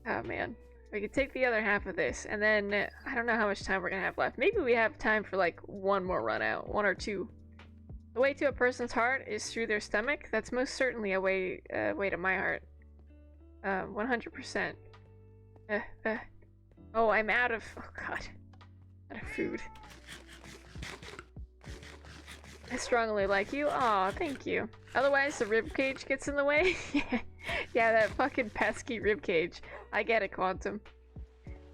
Oh man. We could take the other half of this, and then I don't know how much time we're gonna have left. Maybe we have time for like one more run out. One or two. The way to a person's heart is through their stomach. That's most certainly a way to my heart. 100%. Oh, I'm out of... Oh god. Out of food. I strongly like you. Aw, thank you. Otherwise, the ribcage gets in the way. Yeah, that fucking pesky ribcage. I get it, Quantum.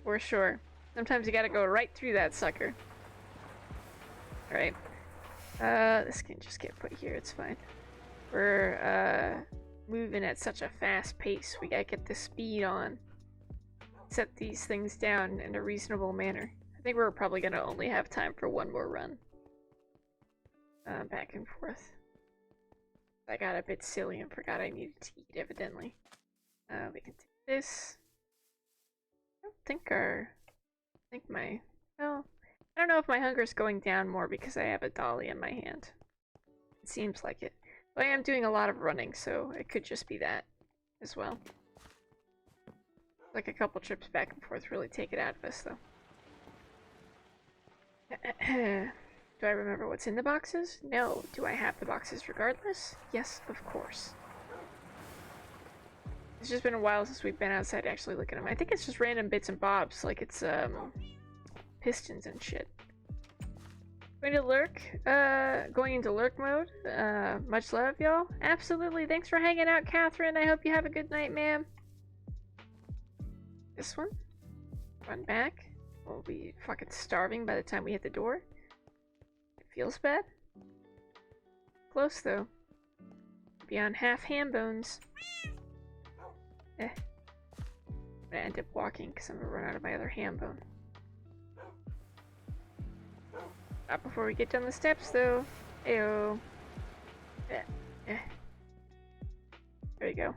For sure. Sometimes you gotta go right through that sucker. Alright. This can just get put here, it's fine. We're, moving at such a fast pace. We gotta get the speed on. Set these things down in a reasonable manner. I think we're probably gonna only have time for one more run. Back and forth. I got a bit silly and forgot I needed to eat, evidently. We can take this. I don't think well, I don't know if my hunger's going down more because I have a dolly in my hand. It seems like it. But I am doing a lot of running, so it could just be that as well. Like a couple trips back and forth really take it out of us, though. Do I remember what's in the boxes? No. Do I have the boxes regardless? Yes, of course. It's just been a while since we've been outside actually looking at them. I think it's just random bits and bobs, like it's, pistons and shit. Going to lurk? Going into lurk mode? Much love, y'all? Absolutely. Thanks for hanging out, Catherine. I hope you have a good night, ma'am. This one? Run back. We'll be fucking starving by the time we hit the door. Feels bad. Close though. Beyond half ham bones. I'm gonna end up walking because I'm gonna run out of my other ham bone. Not before we get down the steps though. Ayo. There we go.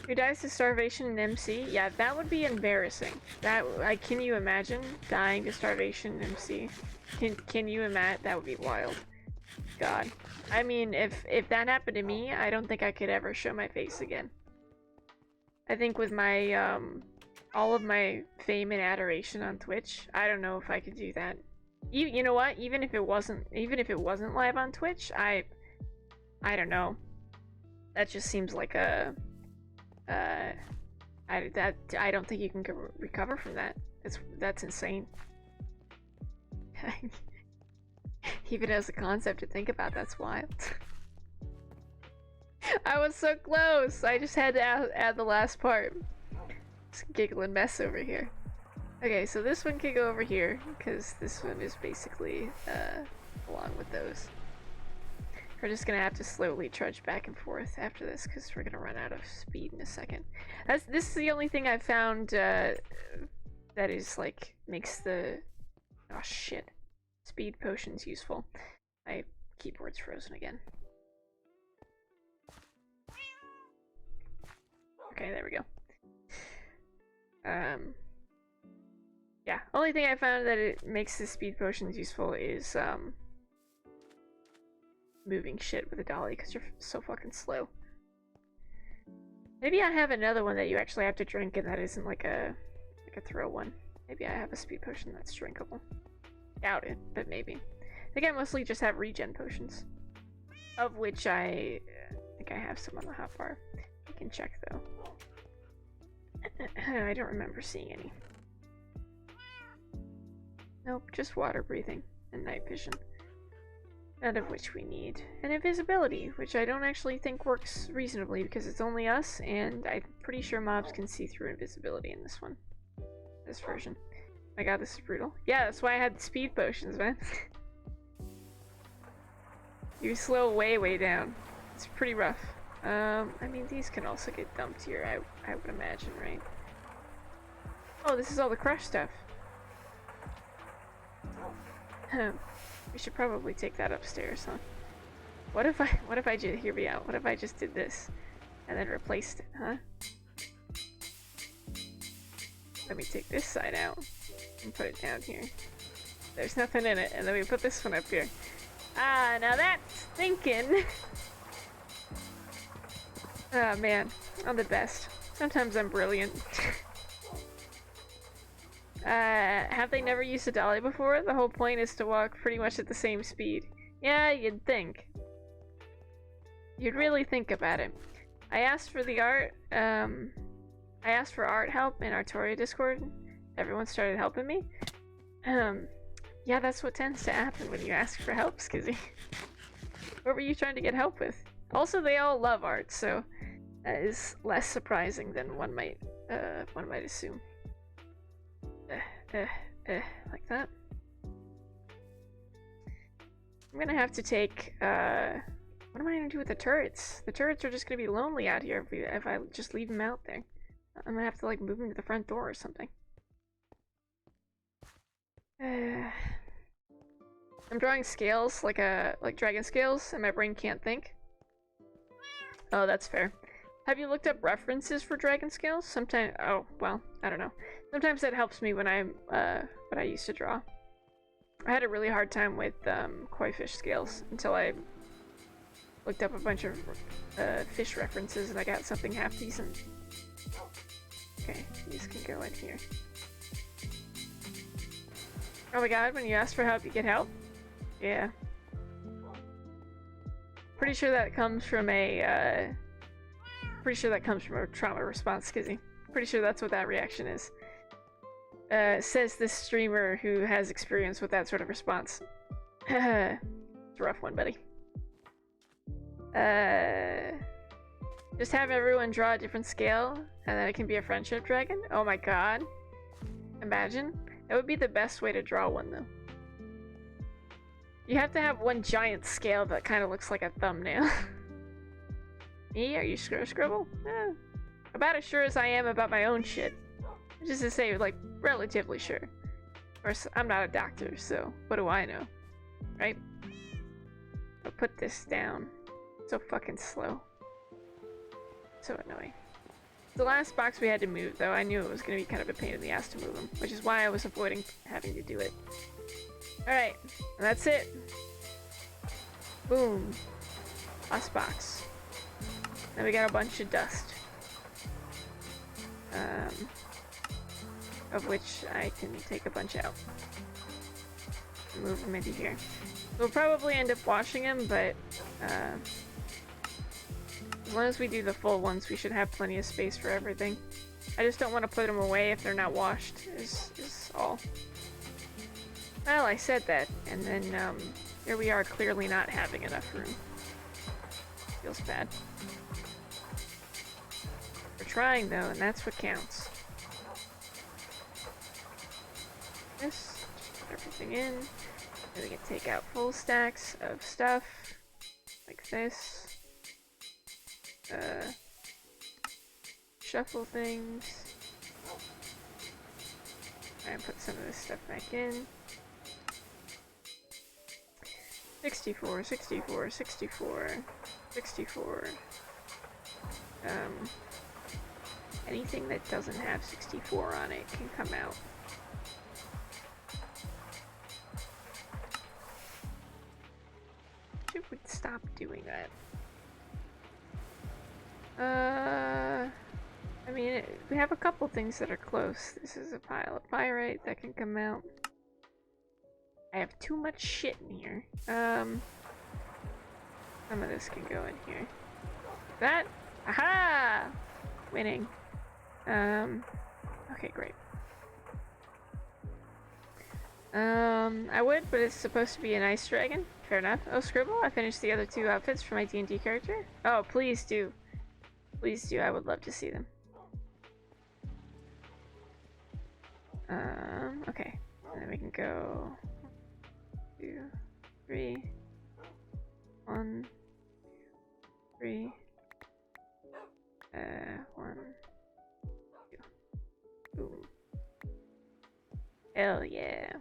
Who dies to starvation in MC? Yeah, that would be embarrassing. Can you imagine dying to starvation in MC? Can you imagine? That would be wild. God. I mean, if that happened to me, I don't think I could ever show my face again. I think with my, all of my fame and adoration on Twitch, I don't know if I could do that. You know what? Even if it wasn't live on Twitch, I don't know. That just seems like a... I don't think you can recover from that. That's insane. Even as a concept to think about, that's wild. I was so close! I just had to add the last part. Just giggling mess over here. Okay, so this one can go over here, because this one is basically, along with those. We're just gonna have to slowly trudge back and forth after this because we're gonna run out of speed in a second. This is the only thing I've found that is like makes the speed potions useful. My keyboard's frozen again. Okay, there we go. Yeah, only thing I found that it makes the speed potions useful is moving shit with a dolly because you're so fucking slow. Maybe I have another one that you actually have to drink and that isn't like a throw one. Maybe I have a speed potion that's drinkable. Doubt it, but maybe. I think I mostly just have regen potions. Of which I think I have some on the hotbar. I can check though. I don't remember seeing any. Nope, just water breathing and night vision. None of which we need. And invisibility, which I don't actually think works reasonably because it's only us, and I'm pretty sure mobs can see through invisibility in this one. This version. My god, this is brutal. Yeah, that's why I had speed potions, man. You slow way down. It's pretty rough. I mean, these can also get dumped here, I would imagine, right? Oh, this is all the crush stuff. We should probably take that upstairs, huh? What if I just, hear me out, what if I just did this and then replaced it, huh? Let me take this side out and put it down here. There's nothing in it, and then we put this one up here. Ah, now that's thinking! Oh man, I'm the best. Sometimes I'm brilliant. Have they never used a dolly before? The whole point is to walk pretty much at the same speed. Yeah, you'd think. You'd really think about it. I asked for the art, I asked for art help in our Toria Discord. everyone started helping me. Yeah, that's what tends to happen when you ask for help, Skizzy. What were you trying to get help with? Also, they all love art, so that is less surprising than one might assume. Like that. I'm gonna have to take, what am I gonna do with the turrets? The turrets are just gonna be lonely out here if I just leave them out there. I'm gonna have to, like, move them to the front door or something. I'm drawing scales, like dragon scales, and my brain can't think. Oh, that's fair. Have you looked up references for dragon scales? Sometimes, oh, well, I don't know. Sometimes that helps me when when I used to draw. I had a really hard time with koi fish scales until I looked up a bunch of fish references and I got something half decent. Okay, these can go in here. Oh my god, when you ask for help, you get help? Yeah. Pretty sure that comes from a, trauma response, Skizzy. Pretty sure that's what that reaction is. Says this streamer who has experience with that sort of response. It's a rough one, buddy. Just have everyone draw a different scale, and then it can be a friendship dragon? Oh my god. Imagine. That would be the best way to draw one, though. You have to have one giant scale that kind of looks like a thumbnail. Me? Are you sure, Scribble? About as sure as I am about my own shit. Just to say, like, relatively sure. Of course, I'm not a doctor, so what do I know? Right? I'll put this down. So fucking slow. So annoying. The last box we had to move, though, I knew it was going to be kind of a pain in the ass to move them, which is why I was avoiding having to do it. Alright, and that's it. Boom. Last box. Then we got a bunch of dust. Of which I can take a bunch out. And move them into here. We'll probably end up washing them, but as long as we do the full ones, we should have plenty of space for everything. I just don't want to put them away if they're not washed, is all. Well, I said that, and then here we are clearly not having enough room. Feels bad. We're trying, though, and that's what counts. This, just put everything in. Then we can take out full stacks of stuff, like this. Shuffle things. And put some of this stuff back in. 64, 64, 64, 64. Anything that doesn't have 64 on it can come out. Should we stop doing that? I mean, we have a couple things that are close. This is a pile of pyrite that can come out. I have too much shit in here. Some of this can go in here. That? Aha! Winning. Okay, great. I would, but it's supposed to be an ice dragon. Fair enough. Oh, Scribble, I finished the other 2 outfits for my D&D character. Oh, please do. Please do, I would love to see them. Okay. And then we can go 2, 3, 1, 3, 1, 2. Boom. Hell yeah.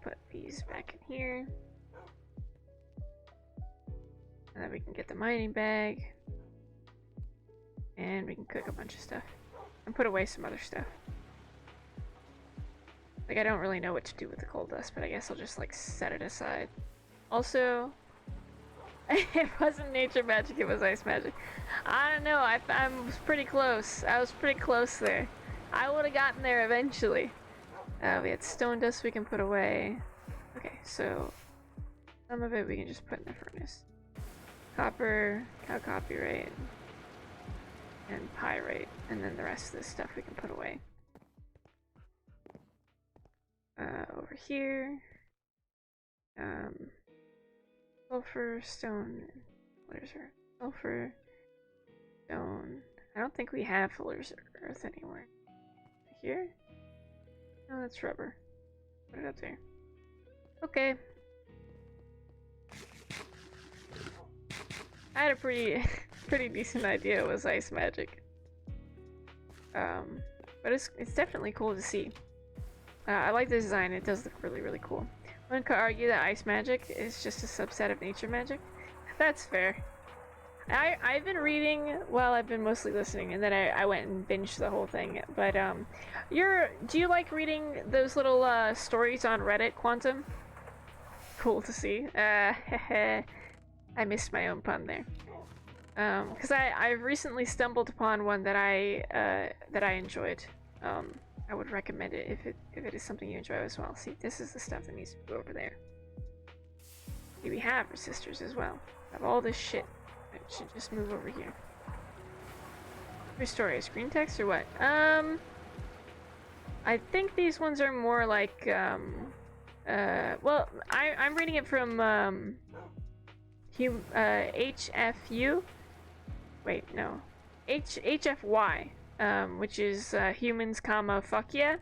Put these back in here. And then we can get the mining bag. And we can cook a bunch of stuff. And put away some other stuff. Like, I don't really know what to do with the coal dust, but I guess I'll just, like, set it aside. Also, it wasn't nature magic, it was ice magic. I don't know, I was pretty close. I was pretty close there. I would have gotten there eventually. We had stone dust we can put away. Okay, so some of it we can just put in the furnace. Copper, cow copyright, and pyrite, and then the rest of this stuff we can put away. over here. Sulfur, stone, Fuller's Earth. Sulfur, stone. I don't think we have Fuller's Earth anywhere. Here? No, that's rubber. Put it up there. Okay. I had a pretty decent idea it was ice magic. But it's definitely cool to see. I like the design, it does look really, really cool. One could argue that ice magic is just a subset of nature magic. That's fair. I've been reading while I've been mostly listening, and then I went and binged the whole thing. But do you like reading those little stories on Reddit, Quantum? Cool to see. I missed my own pun there. Because I've recently stumbled upon one that I enjoyed. I would recommend it if it is something you enjoy as well. See, this is the stuff that needs to go over there. See, we have resistors as well. Have all this shit. It should just move over here. Restore screen text or what? I think these ones are more like well, I'm reading it from HFU. Wait, no. HFY, which is humans, comma, fuck yeah.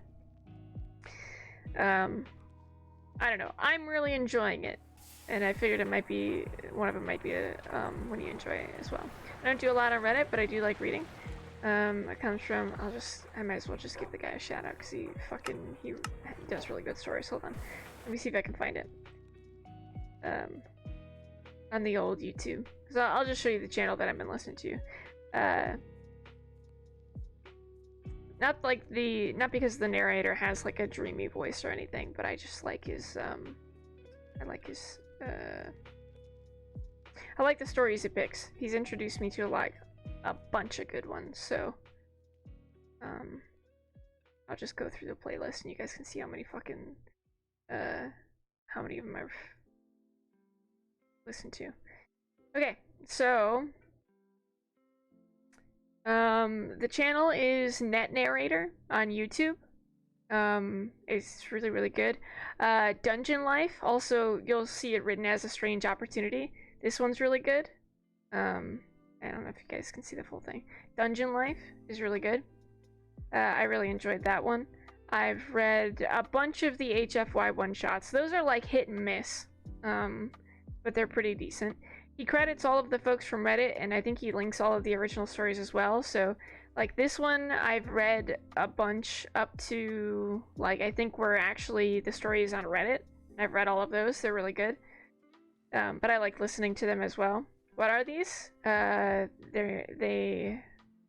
I don't know. I'm really enjoying it, and I figured it might be one of them might be a one you enjoy as well. I don't do a lot on Reddit, but I do like reading. It comes from I might as well just give the guy a shout out because he does really good stories. Hold on, let me see if I can find it. On the old YouTube. So I'll just show you the channel that I've been listening to. Not because the narrator has like a dreamy voice or anything, but I just like his I like the stories he picks. He's introduced me to a bunch of good ones, so I'll just go through the playlist and you guys can see how many fucking how many of them I've listened to. Okay, so the channel is Net Narrator on YouTube. It's really, really good. Dungeon Life, also you'll see it written as A Strange Opportunity. This one's really good. I don't know if you guys can see the full thing. Dungeon Life is really good. I really enjoyed that one. I've read a bunch of the HFY one-shots. Those are like hit and miss, but they're pretty decent. He credits all of the folks from Reddit, and I think he links all of the original stories as well. So, like this one, I've read a bunch up to, like, I think where actually the story is on Reddit. I've read all of those. They're really good. But I like listening to them as well. What are these? They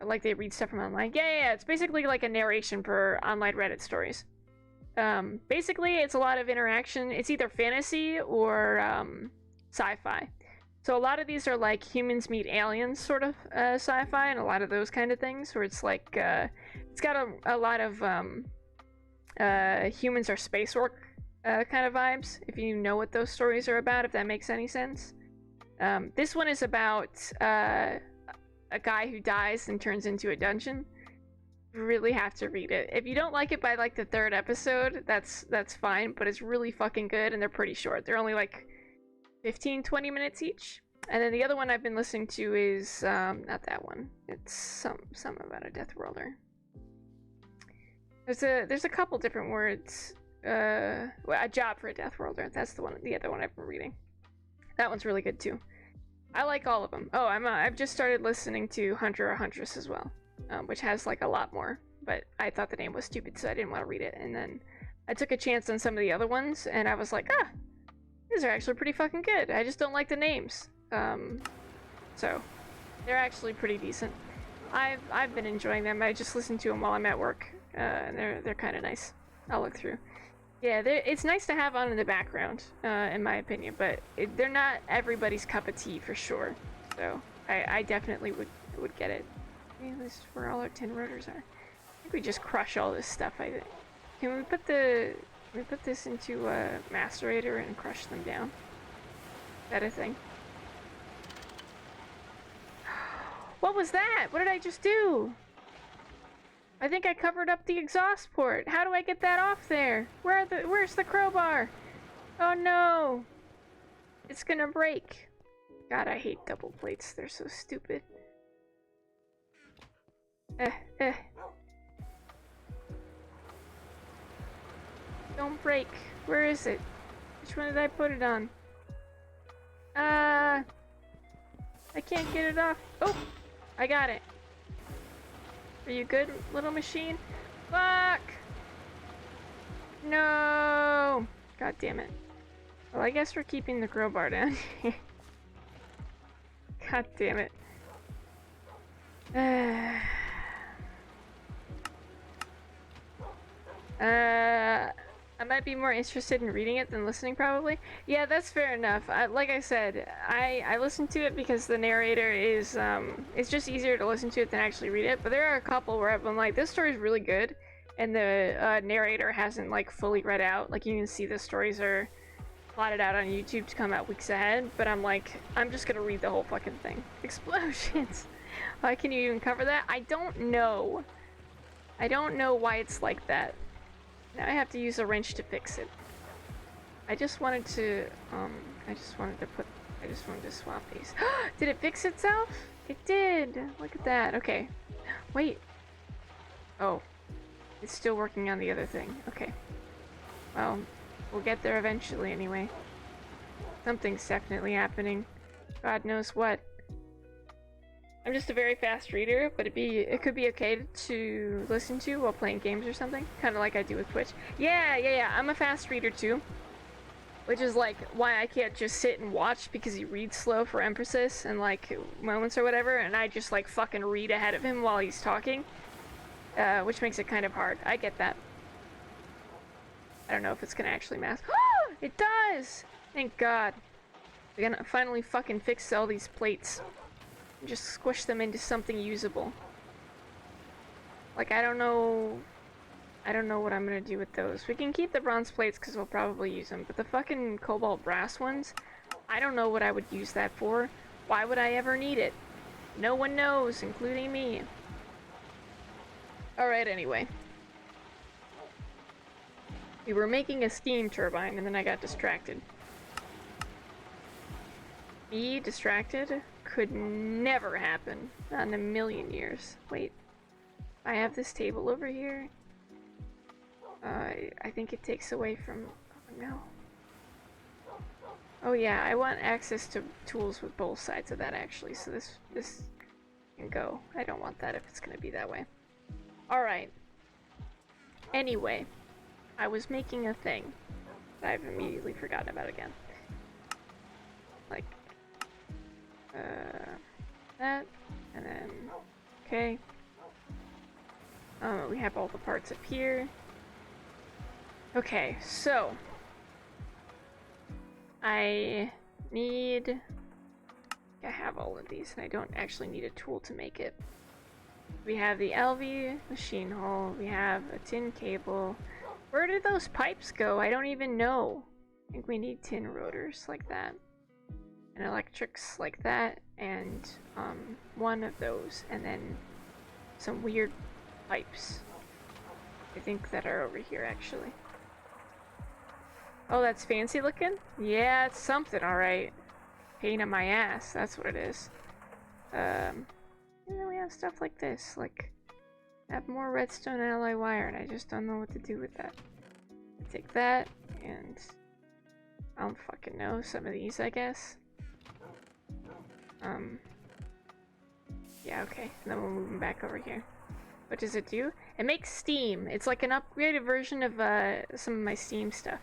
read stuff from online. Yeah, it's basically like a narration for online Reddit stories. Basically, it's a lot of interaction. It's either fantasy or sci-fi. So a lot of these are like humans meet aliens sort of sci-fi, and a lot of those kind of things where it's like it's got a lot of humans are space orc kind of vibes, if you know what those stories are about, if that makes any sense. This one is about a guy who dies and turns into a dungeon. You really have to read it. If you don't like it by like the third episode, that's fine, but it's really fucking good, and they're pretty short. They're only like 15-20 minutes each. And then the other one I've been listening to is not that one. It's some about a death worlder. There's a couple different words. A job for a death worlder. That's the other one I've been reading. That one's really good too. I like all of them. Oh, I've just started listening to Hunter or Huntress as well, which has like a lot more. But I thought the name was stupid, so I didn't want to read it. And then I took a chance on some of the other ones, and I was like, these are actually pretty fucking good. I just don't like the names. So they're actually pretty decent. I've been enjoying them. I just listen to them while I'm at work, and they're kind of nice. I'll look through. Yeah, it's nice to have on in the background, in my opinion, but they're not everybody's cup of tea for sure. So I definitely would get it. I mean, this is where all our tin rotors are. I think we just crush all this stuff. Can we put this into a macerator and crush them down? Is that a thing? What was that? What did I just do? I think I covered up the exhaust port. How do I get that off there? Where's the crowbar? Oh no! It's gonna break. God, I hate double plates. They're so stupid. Don't break. Where is it? Which one did I put it on? I can't get it off. Oh! I got it. Are you good, little machine? Fuck! No! God damn it. Well, I guess we're keeping the crowbar down here. God damn it. I might be more interested in reading it than listening, probably. Yeah, that's fair enough. Like I said, I listen to it because the narrator is, it's just easier to listen to it than actually read it. But there are a couple where I've been like, this story's really good, and the narrator hasn't, like, fully read out. Like, you can see the stories are plotted out on YouTube to come out weeks ahead, but I'm like, I'm just gonna read the whole fucking thing. Explosions! Why can you even cover that? I don't know. I don't know why it's like that. Now I have to use a wrench to fix it. I just wanted to swap these. Did it fix itself? It did! Look at that. Okay. Wait. Oh. It's still working on the other thing. Okay. Well, we'll get there eventually anyway. Something's definitely happening. God knows what. I'm just a very fast reader, but it could be okay to listen to while playing games or something. Kind of like I do with Twitch. Yeah, I'm a fast reader too. Which is like why I can't just sit and watch, because he reads slow for emphasis and like moments or whatever, and I just like fucking read ahead of him while he's talking. Which makes it kind of hard. I get that. I don't know if it's gonna actually mask. It does! Thank God. We're gonna finally fucking fix all these plates. Just squish them into something usable. Like, I don't know what I'm gonna do with those. We can keep the bronze plates because we'll probably use them, but the fucking cobalt brass ones, I don't know what I would use that for. Why would I ever need it? No one knows, including me. Alright, anyway. We were making a steam turbine and then I got distracted. Me distracted? Could never happen. Not in a million years. Wait. I have this table over here. I think it takes away from... Oh, no. Oh yeah, I want access to tools with both sides of that actually, so this can go. I don't want that if it's gonna be that way. Alright. Anyway. I was making a thing that I've immediately forgotten about again. Like... that, and then, okay. We have all the parts up here. Okay, so I have all of these, and I don't actually need a tool to make it. We have the LV machine hull, we have a tin cable. Where did those pipes go? I don't even know. I think we need tin rotors like that. And electrics like that, and one of those, and then some weird pipes. I think that are over here actually. Oh, that's fancy looking? Yeah, it's something, alright. Pain in my ass, that's what it is. And then we have stuff like this, like, I have more redstone alloy wire, and I just don't know what to do with that. I take that, and I don't fucking know, some of these, I guess. Yeah, okay, and then we'll move them back over here. What does it do? It makes steam. It's like an upgraded version of some of my steam stuff.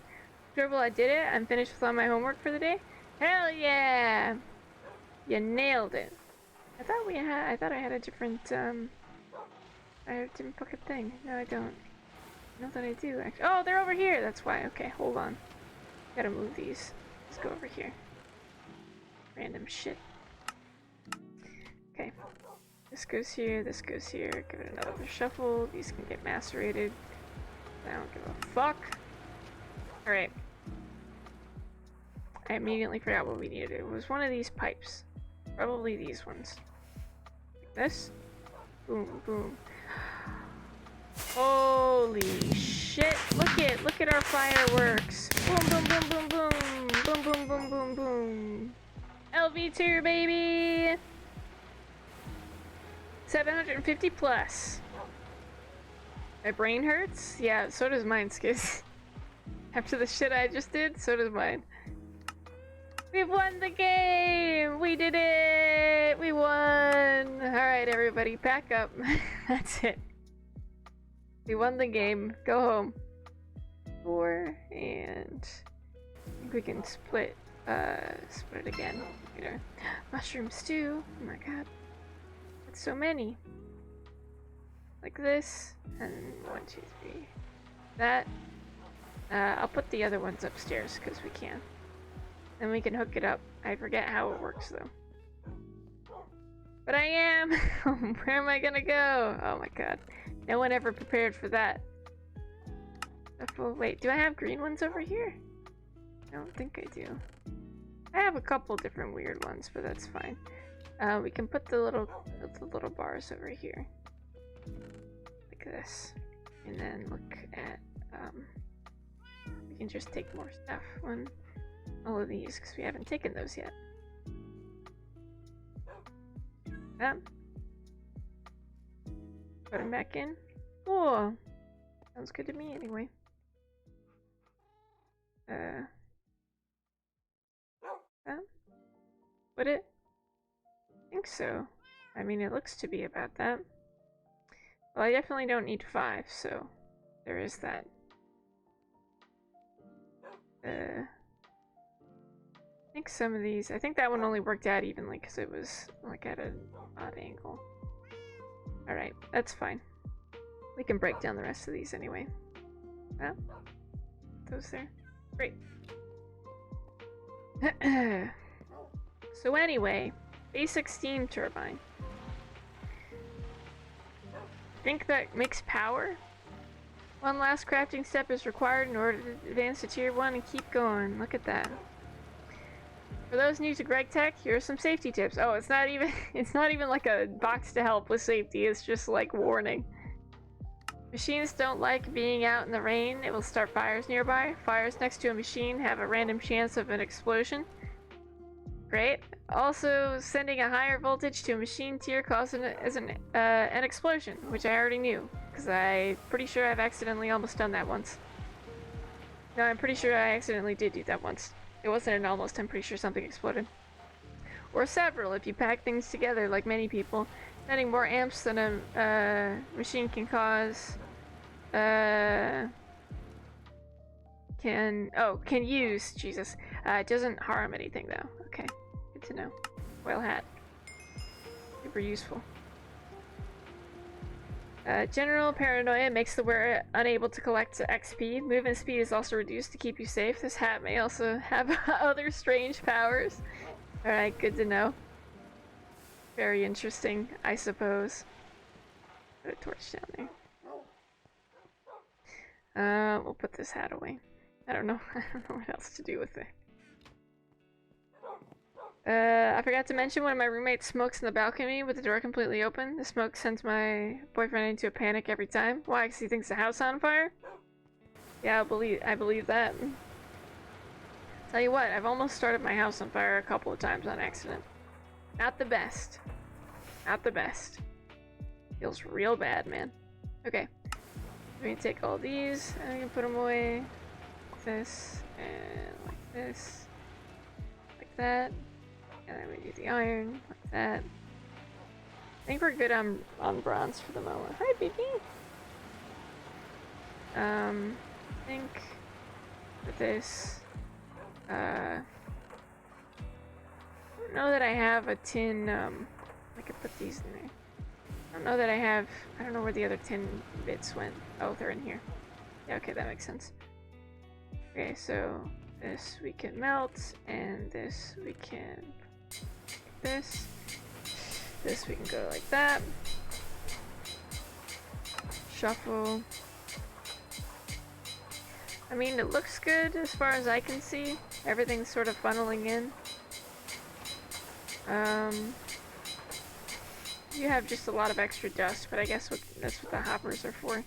Scribble, I did it. I'm finished with all my homework for the day. Hell yeah! You nailed it. I thought I had a different, I had a different fucking thing. No, I don't. Not that I do, actually. Oh, they're over here! That's why. Okay, hold on. Gotta move these. Let's go over here. Random shit. Okay. This goes here, this goes here. Give it another shuffle. These can get macerated. I don't give a fuck. Alright. I immediately forgot what we needed. It was one of these pipes. Probably these ones. This? Boom, boom. Holy shit. Look at our fireworks. Boom, boom, boom, boom, boom. Boom, boom, boom, boom, boom. LV2, baby! 750 plus. My brain hurts? Yeah, so does mine, Skiz. After the shit I just did, so does mine. We've won the game! We did it! We won! Alright, everybody, pack up. That's it. We won the game. Go home. 4, and I think we can split it again later. Mushroom stew. Oh my god. That's so many. Like this, and 1, 2, 3. That. I'll put the other ones upstairs because we can. Then we can hook it up. I forget how it works though. But I am! Where am I gonna go? Oh my god. No one ever prepared for that. Oh, wait, do I have green ones over here? I don't think I do. I have a couple different weird ones, but that's fine. We can put the little bars over here. Like this. And then look at, we can just take more stuff on all of these, because we haven't taken those yet. Put them back in. Oh, sounds good to me anyway. Would it? I think so. I mean, it looks to be about that. Well, I definitely don't need 5, so there is that. I think some of these, I think that one only worked out evenly because it was like at an odd angle. Alright, that's fine. We can break down the rest of these anyway. Oh, those there. Great. So anyway, basic steam turbine. Think that makes power? One last crafting step is required in order to advance to tier 1 and keep going. Look at that. For those new to Greg Tech, here are some safety tips. Oh, it's not even like a box to help with safety, it's just like warning. Machines don't like being out in the rain. It will start fires nearby. Fires next to a machine have a random chance of an explosion. Great. Also, sending a higher voltage to a machine tier causes an explosion, which I already knew, because I'm pretty sure I've accidentally almost done that once. No, I'm pretty sure I accidentally did do that once. It wasn't an almost, I'm pretty sure something exploded. Or several, if you pack things together like many people. Sending more amps than a machine can cause, can use, Jesus. It doesn't harm anything though. Okay, good to know. Oil hat. Super useful. General paranoia makes the wearer unable to collect XP. Movement speed is also reduced to keep you safe. This hat may also have other strange powers. Alright, good to know. Very interesting, I suppose. Put a torch down there. We'll put this hat away. I don't know what else to do with it. I forgot to mention one of my roommates smokes in the balcony with the door completely open. The smoke sends my boyfriend into a panic every time. Why? Because he thinks the house is on fire? Yeah, I believe that. Tell you what, I've almost started my house on fire a couple of times on accident. Not the best. Not the best. Feels real bad, man. Okay. We can take all these and we can put them away. Like this, and like this. Like that. And then we do the iron, like that. I think we're good on bronze for the moment. Hi, baby! I think with this, I don't know that I have a tin, I could put these in there. I don't know that I don't know where the other tin bits went. Oh, they're in here. Yeah, okay, that makes sense. Okay, so this we can melt, and this we can this we can go like that. Shuffle. I mean, it looks good as far as I can see. Everything's sort of funneling in. You have just a lot of extra dust, but I guess that's what the hoppers are for.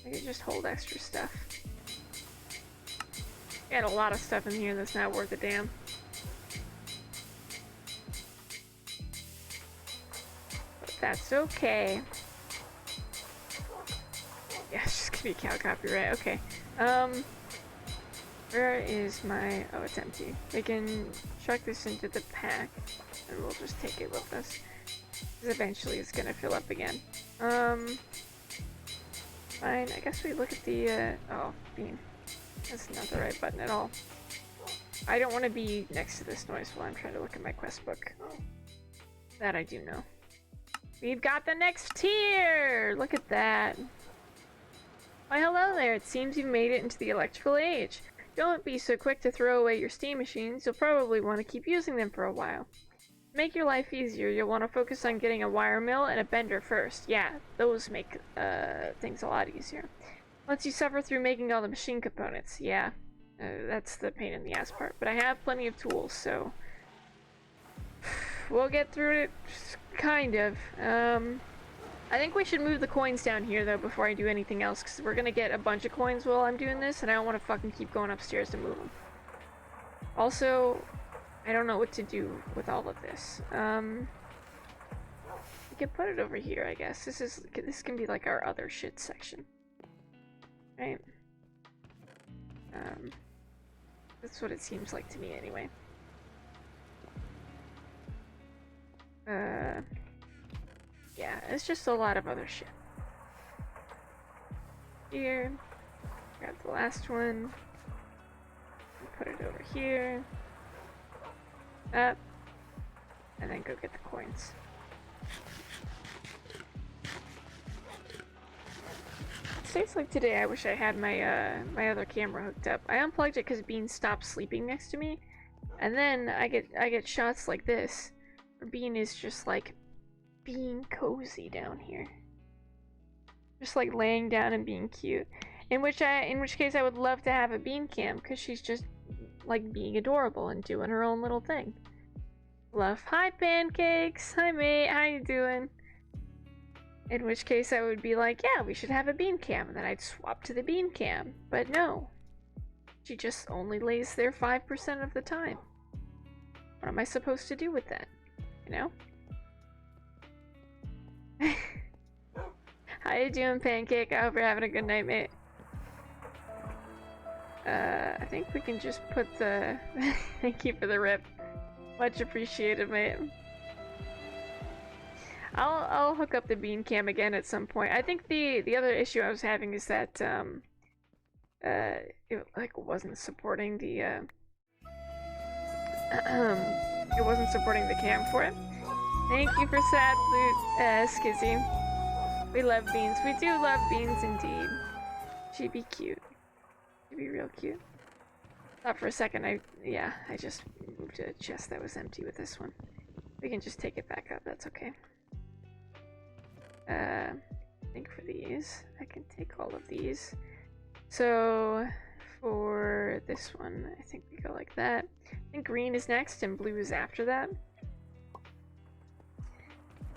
I could just hold extra stuff. Got a lot of stuff in here that's not worth a damn. But that's okay. Yeah, it's just gonna be cow copyright. Okay. Where is my... Oh, it's empty. We can chuck this into the pack, and we'll just take it with us. Because eventually it's gonna fill up again. Fine, I guess we look at the, oh, bean. That's not the right button at all. I don't want to be next to this noise while I'm trying to look at my quest book. That I do know. We've got the next tier! Look at that. Why, hello there. It seems you've made it into the electrical age. Don't be so quick to throw away your steam machines. You'll probably want to keep using them for a while. To make your life easier, you'll want to focus on getting a wire mill and a bender first. Yeah, those make things a lot easier. Once you suffer through making all the machine components, yeah, that's the pain in the ass part. But I have plenty of tools, so we'll get through it, kind of. I think we should move the coins down here, though, before I do anything else, because we're going to get a bunch of coins while I'm doing this, and I don't want to fucking keep going upstairs to move them. Also, I don't know what to do with all of this. We can put it over here, I guess. This can be like our other shit section. Right? That's what it seems like to me, anyway. Yeah, it's just a lot of other shit. Here. Grab the last one. Put it over here. Up. And then go get the coins. Days like today, I wish I had my my other camera hooked up. I unplugged it because Bean stopped sleeping next to me, and then I get shots like this, where Bean is just like being cozy down here, just like laying down and being cute. In which case I would love to have a Bean cam because she's just like being adorable and doing her own little thing. Love. Hi Pancakes. Hi mate. How you doing? In which case I would be like, yeah, we should have a bean cam, and then I'd swap to the bean cam. But no. She just only lays there 5% of the time. What am I supposed to do with that? You know? How you doing, Pancake? I hope you're having a good night, mate. I think we can just put the... Thank you for the rip. Much appreciated, mate. I'll hook up the bean cam again at some point. I think the other issue I was having is that it like wasn't supporting the it wasn't supporting the cam for it. Thank you for sad flute, Skizzy. We love beans. We do love beans indeed. She'd be cute. She'd be real cute. Thought for a second I just moved a chest that was empty with this one. We can just take it back up, that's okay. I think for these, I can take all of these. So, for this one, I think we go like that. I think green is next and blue is after that.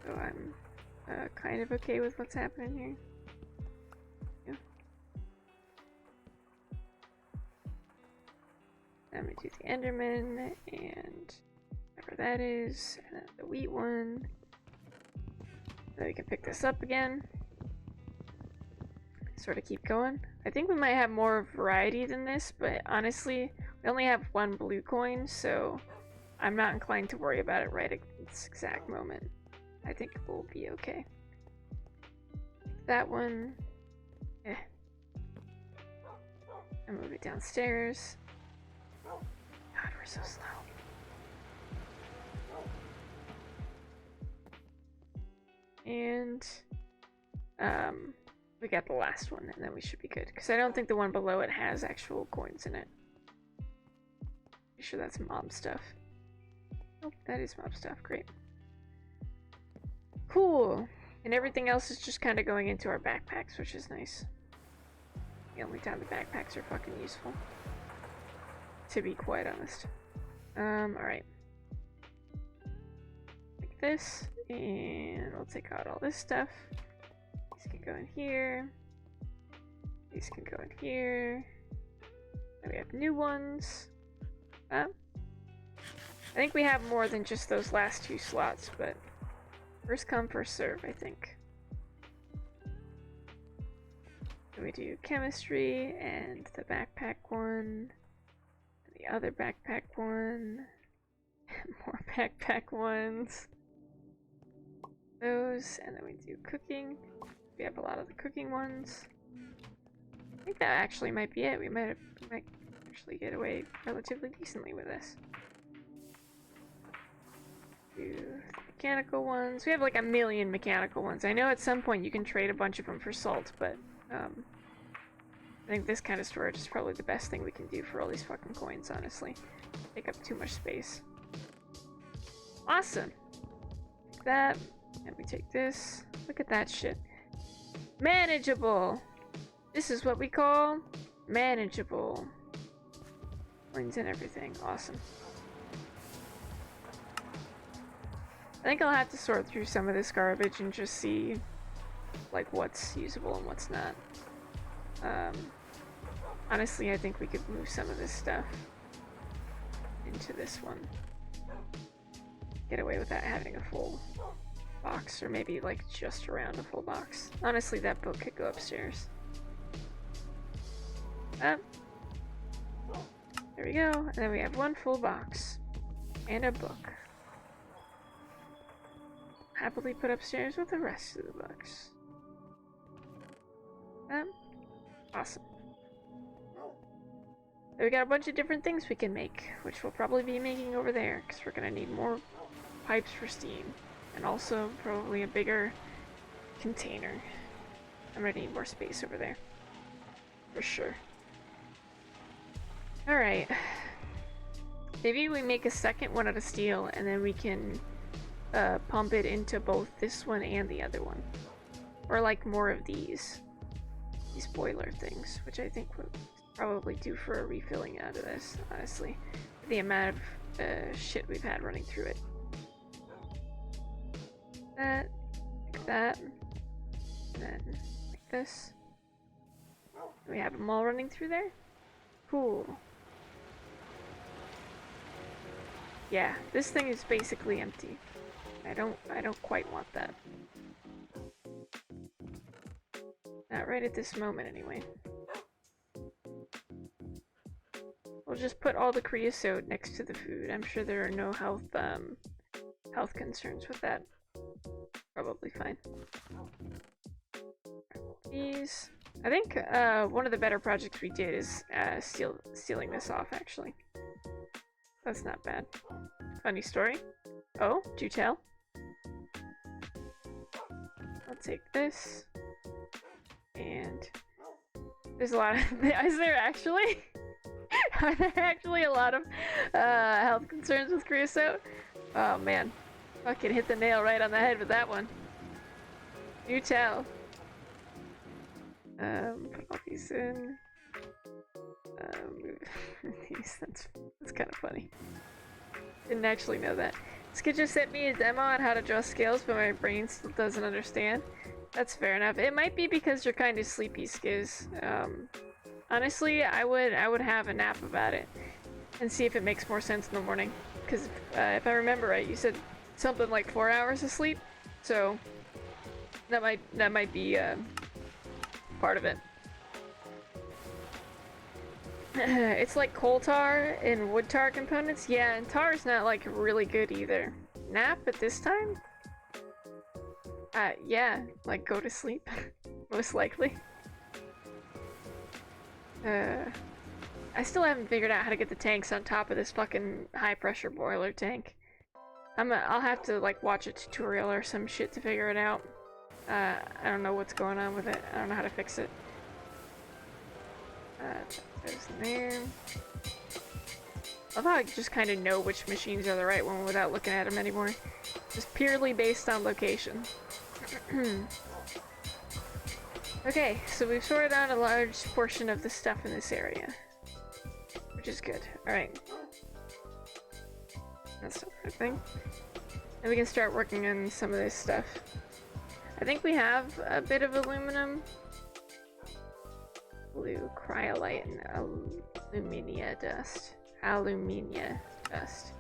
So I'm kind of okay with what's happening here. Yeah. Let me do the Enderman and whatever that is, and then the wheat one. Then we can pick this up again. Sort of keep going. I think we might have more variety than this, but honestly, we only have one blue coin, so I'm not inclined to worry about it right at this exact moment. I think we'll be okay. That one, and move it downstairs. God, we're so slow. And we got the last one, and then we should be good. Because I don't think the one below it has actual coins in it. Pretty sure that's mob stuff. Oh, that is mob stuff. Great. Cool. And everything else is just kind of going into our backpacks, which is nice. The only time the backpacks are fucking useful. To be quite honest. Alright. Like this. And we'll take out all this stuff. These can go in here. These can go in here. Then we have new ones. I think we have more than just those last 2 slots, but first come, first serve, I think. Then we do chemistry and the backpack one, and the other backpack one, more backpack ones. Those, and then we do cooking. We have a lot of the cooking ones. I think that actually might be it. We might actually get away relatively decently with this. Do the mechanical ones. We have like a million mechanical ones. I know at some point you can trade a bunch of them for salt, but I think this kind of storage is probably the best thing we can do for all these fucking coins, honestly. Take up too much space. Awesome! Take that. And we take this. Look at that shit. Manageable! This is what we call manageable. Coins and everything. Awesome. I think I'll have to sort through some of this garbage and just see like what's usable and what's not. Honestly, I think we could move some of this stuff into this one. Get away without having a full box, or maybe like just around a full box. Honestly, that book could go upstairs. There we go, and then we have 1 full box and a book. Happily put upstairs with the rest of the books. Awesome. We got a bunch of different things we can make, which we'll probably be making over there, because we're gonna need more pipes for steam, and also probably a bigger container. I'm gonna need more space over there, for sure. Alright. Maybe we make a second one out of steel, and then we can pump it into both this one and the other one. Or like more of these boiler things, which I think would probably do for a refilling out of this, honestly. The amount of shit we've had running through it. That, like that, and then like this. We have them all running through there? Cool. Yeah, this thing is basically empty. I don't quite want that. Not right at this moment, anyway. We'll just put all the creosote next to the food. I'm sure there are no health concerns with that. Probably fine. These. I think one of the better projects we did is stealing this off, actually. That's not bad. Funny story. Oh, do tell. I'll take this. And there's a lot of... Is there actually? Are there actually a lot of health concerns with creosote? Oh man. Fucking hit the nail right on the head with that one. Do tell. Put all these in. These. That's kind of funny. Didn't actually know that. Skid just sent me a demo on how to draw scales, but my brain still doesn't understand. That's fair enough. It might be because you're kind of sleepy, Skiz. Honestly, I would have a nap about it and see if it makes more sense in the morning. Because if I remember right, you said something like 4 hours of sleep, so that might be part of it. It's like coal tar and wood tar components. Yeah, and tar is not like really good either. Nap at this time? Yeah, like go to sleep, most likely. I still haven't figured out how to get the tanks on top of this fucking high pressure boiler tank. I'll have to like watch a tutorial or some shit to figure it out. I don't know what's going on with it. I don't know how to fix it. There's there. I love how I just kind of know which machines are the right one without looking at them anymore. Just purely based on location. Okay, so we've sorted out a large portion of the stuff in this area, which is good. Alright. That's not a thing. And we can start working on some of this stuff. I think we have a bit of aluminum blue, cryolite, and alumina dust. Alumina dust.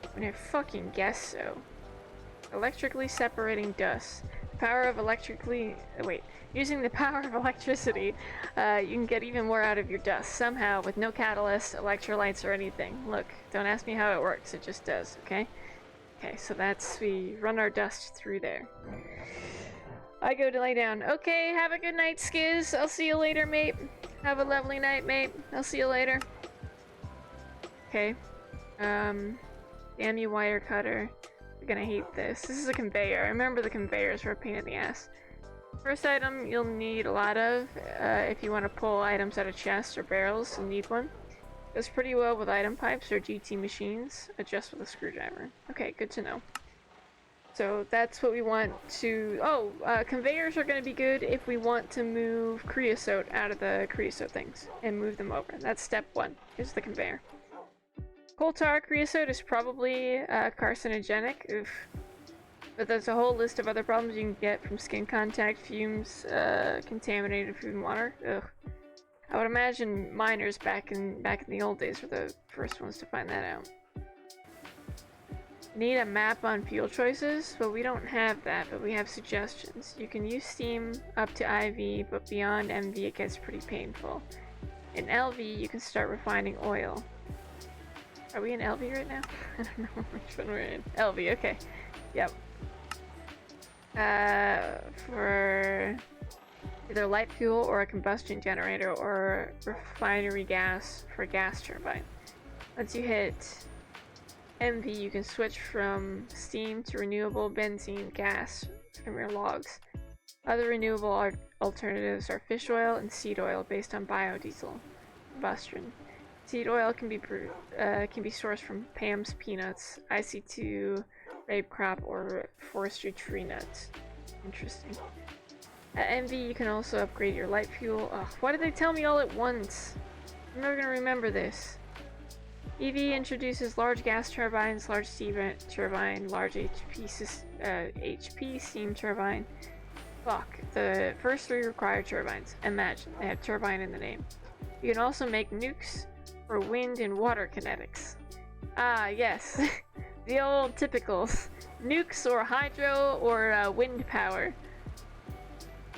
I mean, I fucking guess so. Electrically separating dust. Power of electrically... wait. Using the power of electricity, you can get even more out of your dust. Somehow, with no catalyst, electrolytes, or anything. Look, don't ask me how it works, it just does, okay? Okay, so that's... we run our dust through there. I go to lay down. Okay, have a good night, Skiz. I'll see you later, mate. Have a lovely night, mate. I'll see you later. Okay. Damn you, wire cutter. You're gonna hate this. This is a conveyor. I remember the conveyors were a pain in the ass. First item you'll need a lot of if you want to pull items out of chests or barrels, you'll need one. Goes pretty well with item pipes or GT machines. Adjust with a screwdriver. Okay, good to know. So that's what we want to... oh, conveyors are going to be good if we want to move creosote out of the creosote things and move them over. That's step one, is the conveyor. Coal tar creosote is probably carcinogenic. Oof. But there's a whole list of other problems you can get from skin contact, fumes, contaminated food and water. Ugh. I would imagine miners back in the old days were the first ones to find that out. Need a map on fuel choices? Well, we don't have that, but we have suggestions. You can use steam up to IV, but beyond MV it gets pretty painful. In LV, you can start refining oil. Are we in LV right now? I don't know which one we're in. LV, okay. Yep. For either light fuel or a combustion generator or refinery gas for a gas turbine. Once you hit MV, you can switch from steam to renewable benzene gas from your logs. Other renewable alternatives are fish oil and seed oil based on biodiesel combustion. Seed oil can be sourced from Pam's peanuts, IC2 rape crop, or forestry tree nuts. Interesting. At MV, you can also upgrade your light fuel. Ugh, why did they tell me all at once? I'm never gonna remember this. EV introduces large gas turbines, large steam turbine, large HP steam turbine. Fuck, the first three require turbines. Imagine, they have turbine in the name. You can also make nukes for wind and water kinetics. Ah, yes. The old typicals. Nukes or hydro or wind power.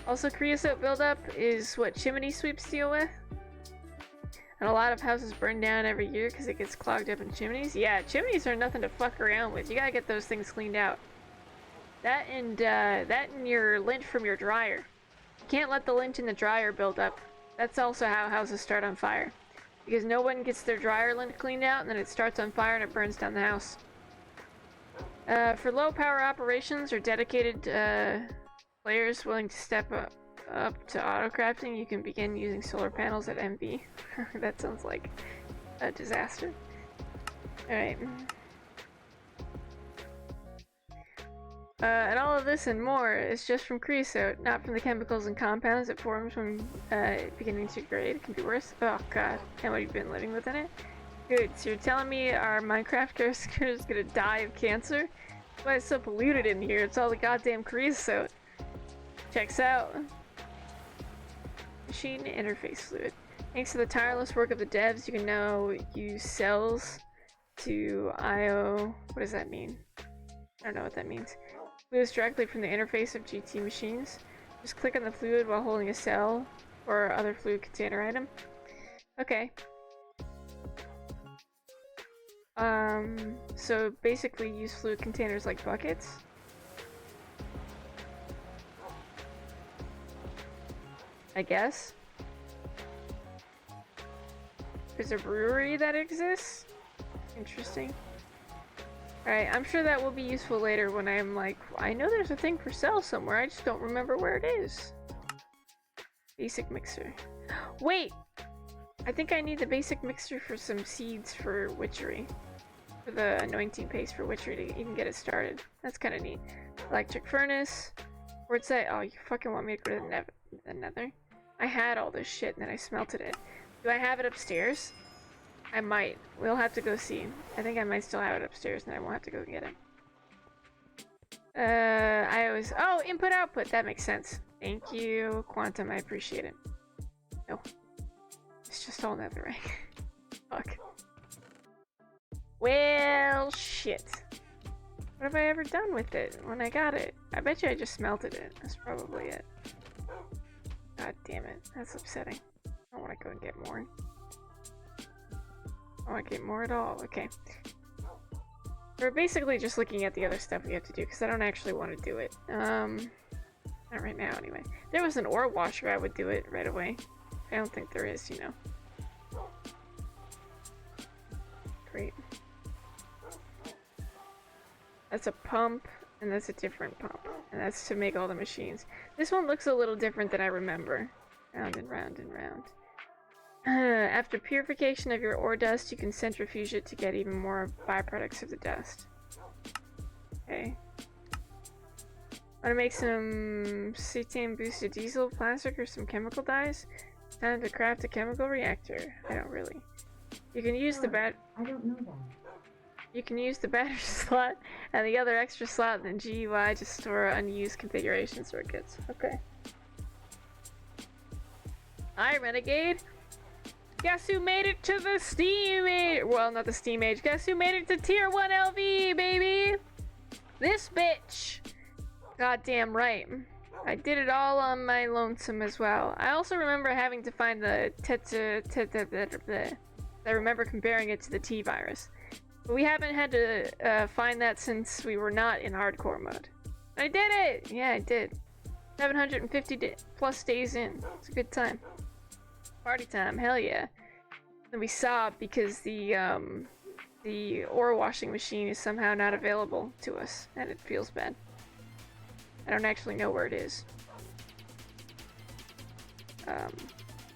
Also, creosote buildup is what chimney sweeps deal with. And a lot of houses burn down every year because it gets clogged up in chimneys. Yeah, chimneys are nothing to fuck around with. You gotta get those things cleaned out. That and your lint from your dryer. You can't let the lint in the dryer build up. That's also how houses start on fire. Because no one gets their dryer lint cleaned out, and then it starts on fire and it burns down the house. For low power operations or dedicated players willing to step up to auto crafting, you can begin using solar panels at MV. That sounds like a disaster. Alright. And all of this and more is just from creosote, not from the chemicals and compounds it forms when beginning to degrade. It can be worse. Oh god, and what you've been living within it? Good, so you're telling me our Minecraft character is gonna die of cancer? That's why it's so polluted in here. It's all the goddamn creosote. Checks out. Machine interface fluid. Thanks to the tireless work of the devs, you can now use cells to IO. What does that mean? I don't know what that means. Fluids directly from the interface of GT machines. Just click on the fluid while holding a cell or other fluid container item. Okay. So basically use fluid containers like buckets. I guess. There's a brewery that exists? Interesting. Alright, I'm sure that will be useful later when I'm like, I know there's a thing for sale somewhere, I just don't remember where it is. Basic mixer. Wait! I think I need the basic mixer for some seeds for witchery. For the anointing paste for witchery to even get it started. That's kind of neat. Electric furnace. Where'd it say? Oh, you fucking want me to go to the nether? I had all this shit and then I smelted it. Do I have it upstairs? I might. We'll have to go see. I think I might still have it upstairs and I won't have to go get it. Oh, input output. That makes sense. Thank you, Quantum. I appreciate it. No. It's just all netherite. Fuck. Well, shit. What have I ever done with it when I got it? I bet you I just smelted it. That's probably it. God damn it. That's upsetting. I want to go and get more. I want to get more at all. Okay. We're basically just looking at the other stuff we have to do because I don't actually want to do it. Not right now anyway. If there was an ore washer, I would do it right away. I don't think there is, you know. Great. That's a pump, and that's a different pump. And that's to make all the machines. This one looks a little different than I remember. Round and round and round. After purification of your ore dust, you can centrifuge it to get even more byproducts of the dust. Okay. Want to make some cetane boosted diesel, plastic, or some chemical dyes? Time to craft a chemical reactor. I don't really. You can use the I don't know that. You can use the battery slot and the other extra slot in the GUI to store unused configuration circuits. Okay. Hi, Renegade! Guess who made it to the Steam Age? Well, not the Steam Age. Guess who made it to Tier 1 LV, baby? This bitch! Goddamn right. I did it all on my lonesome as well. I also remember having to find the I remember comparing it to the T-virus. But we haven't had to find that since we were not in hardcore mode. I did it! Yeah, I did. 750 plus days in. It's a good time. Party time, hell yeah. And we sobbed because the ore washing machine is somehow not available to us, and it feels bad. I don't actually know where it is.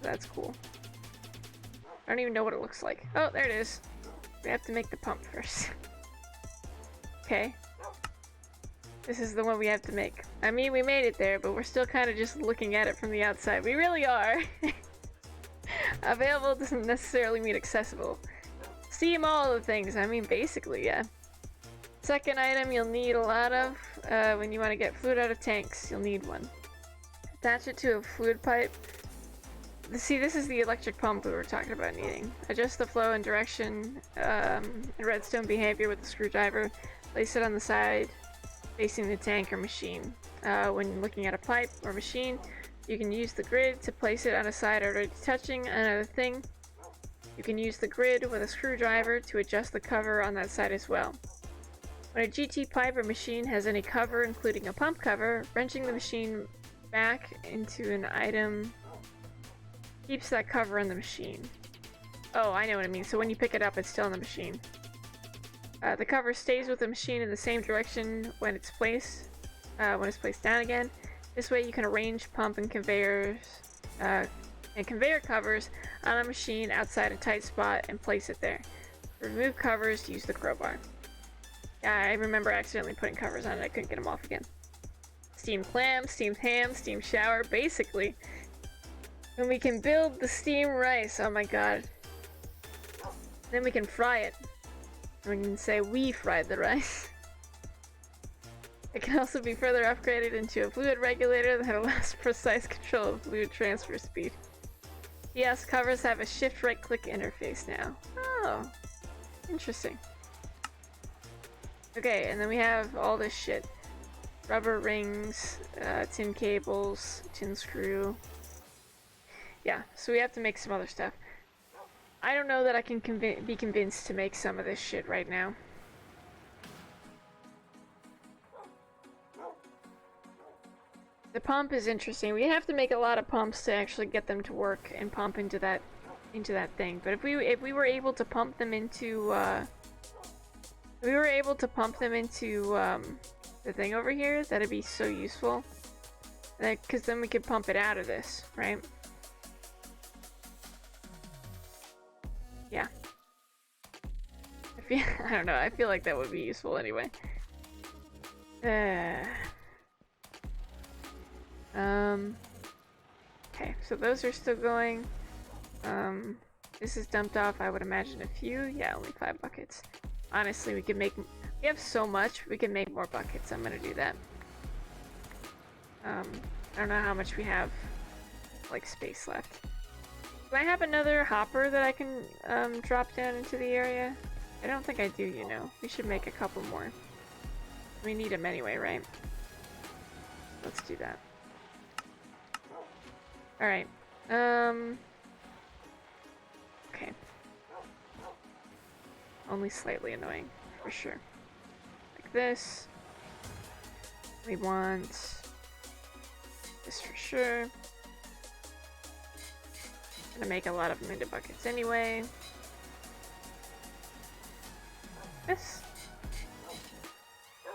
That's cool. I don't even know what it looks like. Oh, there it is. We have to make the pump first. Okay. This is the one we have to make. I mean, we made it there, but we're still kind of just looking at it from the outside. We really are. Available doesn't necessarily mean accessible. Steam all the things. I mean, basically, yeah. Second item you'll need a lot of when you want to get fluid out of tanks. You'll need one. Attach it to a fluid pipe. See, this is the electric pump we were talking about needing. Adjust the flow and direction and redstone behavior with the screwdriver. Place it on the side facing the tank or machine. When looking at a pipe or machine, you can use the grid to place it on a side already touching another thing. You can use the grid with a screwdriver to adjust the cover on that side as well. When a GT pipe or machine has any cover, including a pump cover, wrenching the machine back into an item keeps that cover on the machine. Oh, I know what I mean. So when you pick it up, it's still on the machine. The cover stays with the machine in the same direction when it's placed down again. This way you can arrange pump and conveyors and conveyor covers on a machine outside a tight spot and place it there. To remove covers, use the crowbar. Yeah, I remember accidentally putting covers on it. I couldn't get them off again. Steamed clam, steamed ham, steamed shower, basically. And we can build the steamed rice. Oh my god. Then we can fry it. And we can say we fried the rice. It can also be further upgraded into a fluid regulator that allows precise control of fluid transfer speed. Yes, covers have a shift right click interface now. Oh, interesting. Okay, and then we have all this shit. Rubber rings, tin cables, tin screw. Yeah, so we have to make some other stuff. I don't know that I can be convinced to make some of this shit right now. The pump is interesting. We have to make a lot of pumps to actually get them to work and pump into that thing. But if we were able to pump them into the thing over here, that'd be so useful. Because then we could pump it out of this, right? Yeah. I don't know. I feel like that would be useful anyway. Okay, so those are still going. This is dumped off, I would imagine a few. Yeah, only 5 buckets. Honestly, we have so much, we can make more buckets. I'm gonna do that. I don't know how much we have, like, space left. Do I have another hopper that I can drop down into the area? I don't think I do, you know. We should make a couple more. We need them anyway, right? Let's do that. Alright. Okay. Only slightly annoying, for sure. Like this. We want this for sure. Gonna make a lot of them into buckets anyway. This.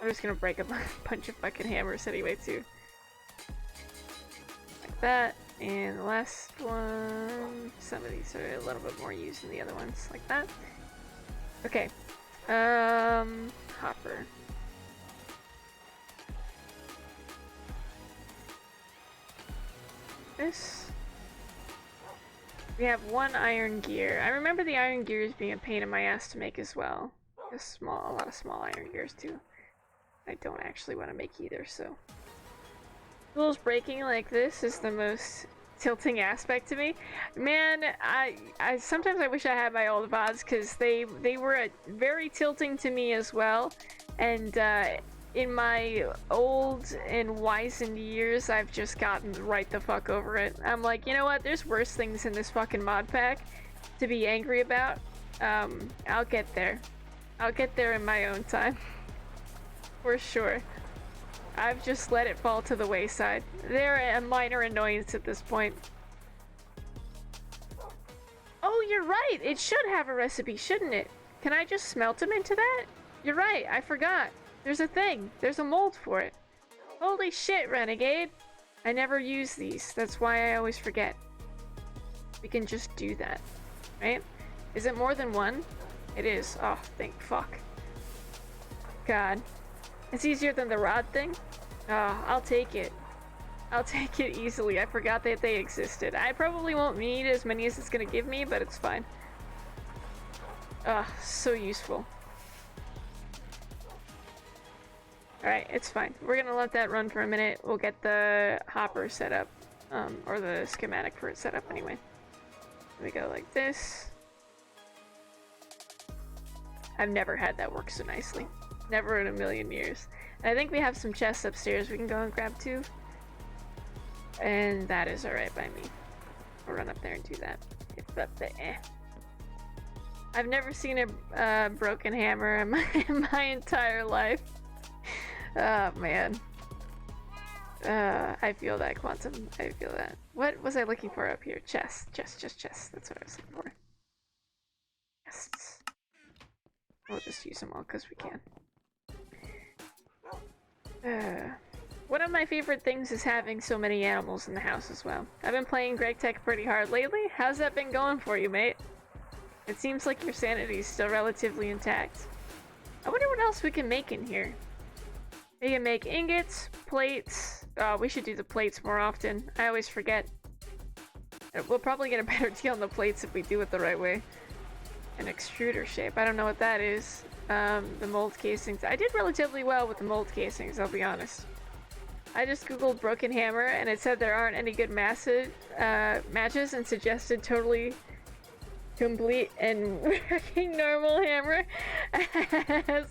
I'm just gonna break a bunch of bucket hammers anyway too. Like that. And the last one, some of these are a little bit more used than the other ones, like that. Okay. Hopper. This. We have one iron gear. I remember the iron gears being a pain in my ass to make as well. A lot of small iron gears too. I don't actually want to make either, so. Tools breaking like this is the most tilting aspect to me. Man, I sometimes I wish I had my old VODs because they were very tilting to me as well. And in my old and wizened years, I've just gotten right the fuck over it. I'm like, you know what? There's worse things in this fucking mod pack to be angry about. I'll get there. I'll get there in my own time. For sure. I've just let it fall to the wayside. They're a minor annoyance at this point. Oh, you're right! It should have a recipe, shouldn't it? Can I just smelt them into that? You're right, I forgot. There's a thing. There's a mold for it. Holy shit, Renegade! I never use these. That's why I always forget. We can just do that. Right? Is it more than one? It is. Oh, thank fuck. God. It's easier than the rod thing? Oh, I'll take it. I'll take it easily. I forgot that they existed. I probably won't need as many as it's gonna give me, but it's fine. So useful. Alright, it's fine. We're gonna let that run for a minute. We'll get the hopper set up. Or the schematic for it set up anyway. We go like this. I've never had that work so nicely. Never in a million years. And I think we have some chests upstairs we can go and grab too. And that is alright by me. We'll run up there and do that. It's up there. I've never seen a broken hammer in my entire life. Oh man. I feel that, Quantum. I feel that. What was I looking for up here? Chest. Chest. That's what I was looking for. Chests. We'll just use them all because we can. One of my favorite things is having so many animals in the house as well. I've been playing Greg Tech pretty hard lately. How's that been going for you, mate? It seems like your sanity is still relatively intact. I wonder what else we can make in here. We can make ingots, plates. Oh, we should do the plates more often. I always forget. We'll probably get a better deal on the plates if we do it the right way. An extruder shape. I don't know what that is. The mold casings. I did relatively well with the mold casings, I'll be honest. I just googled broken hammer and it said there aren't any good matches and suggested totally complete and working normal hammer as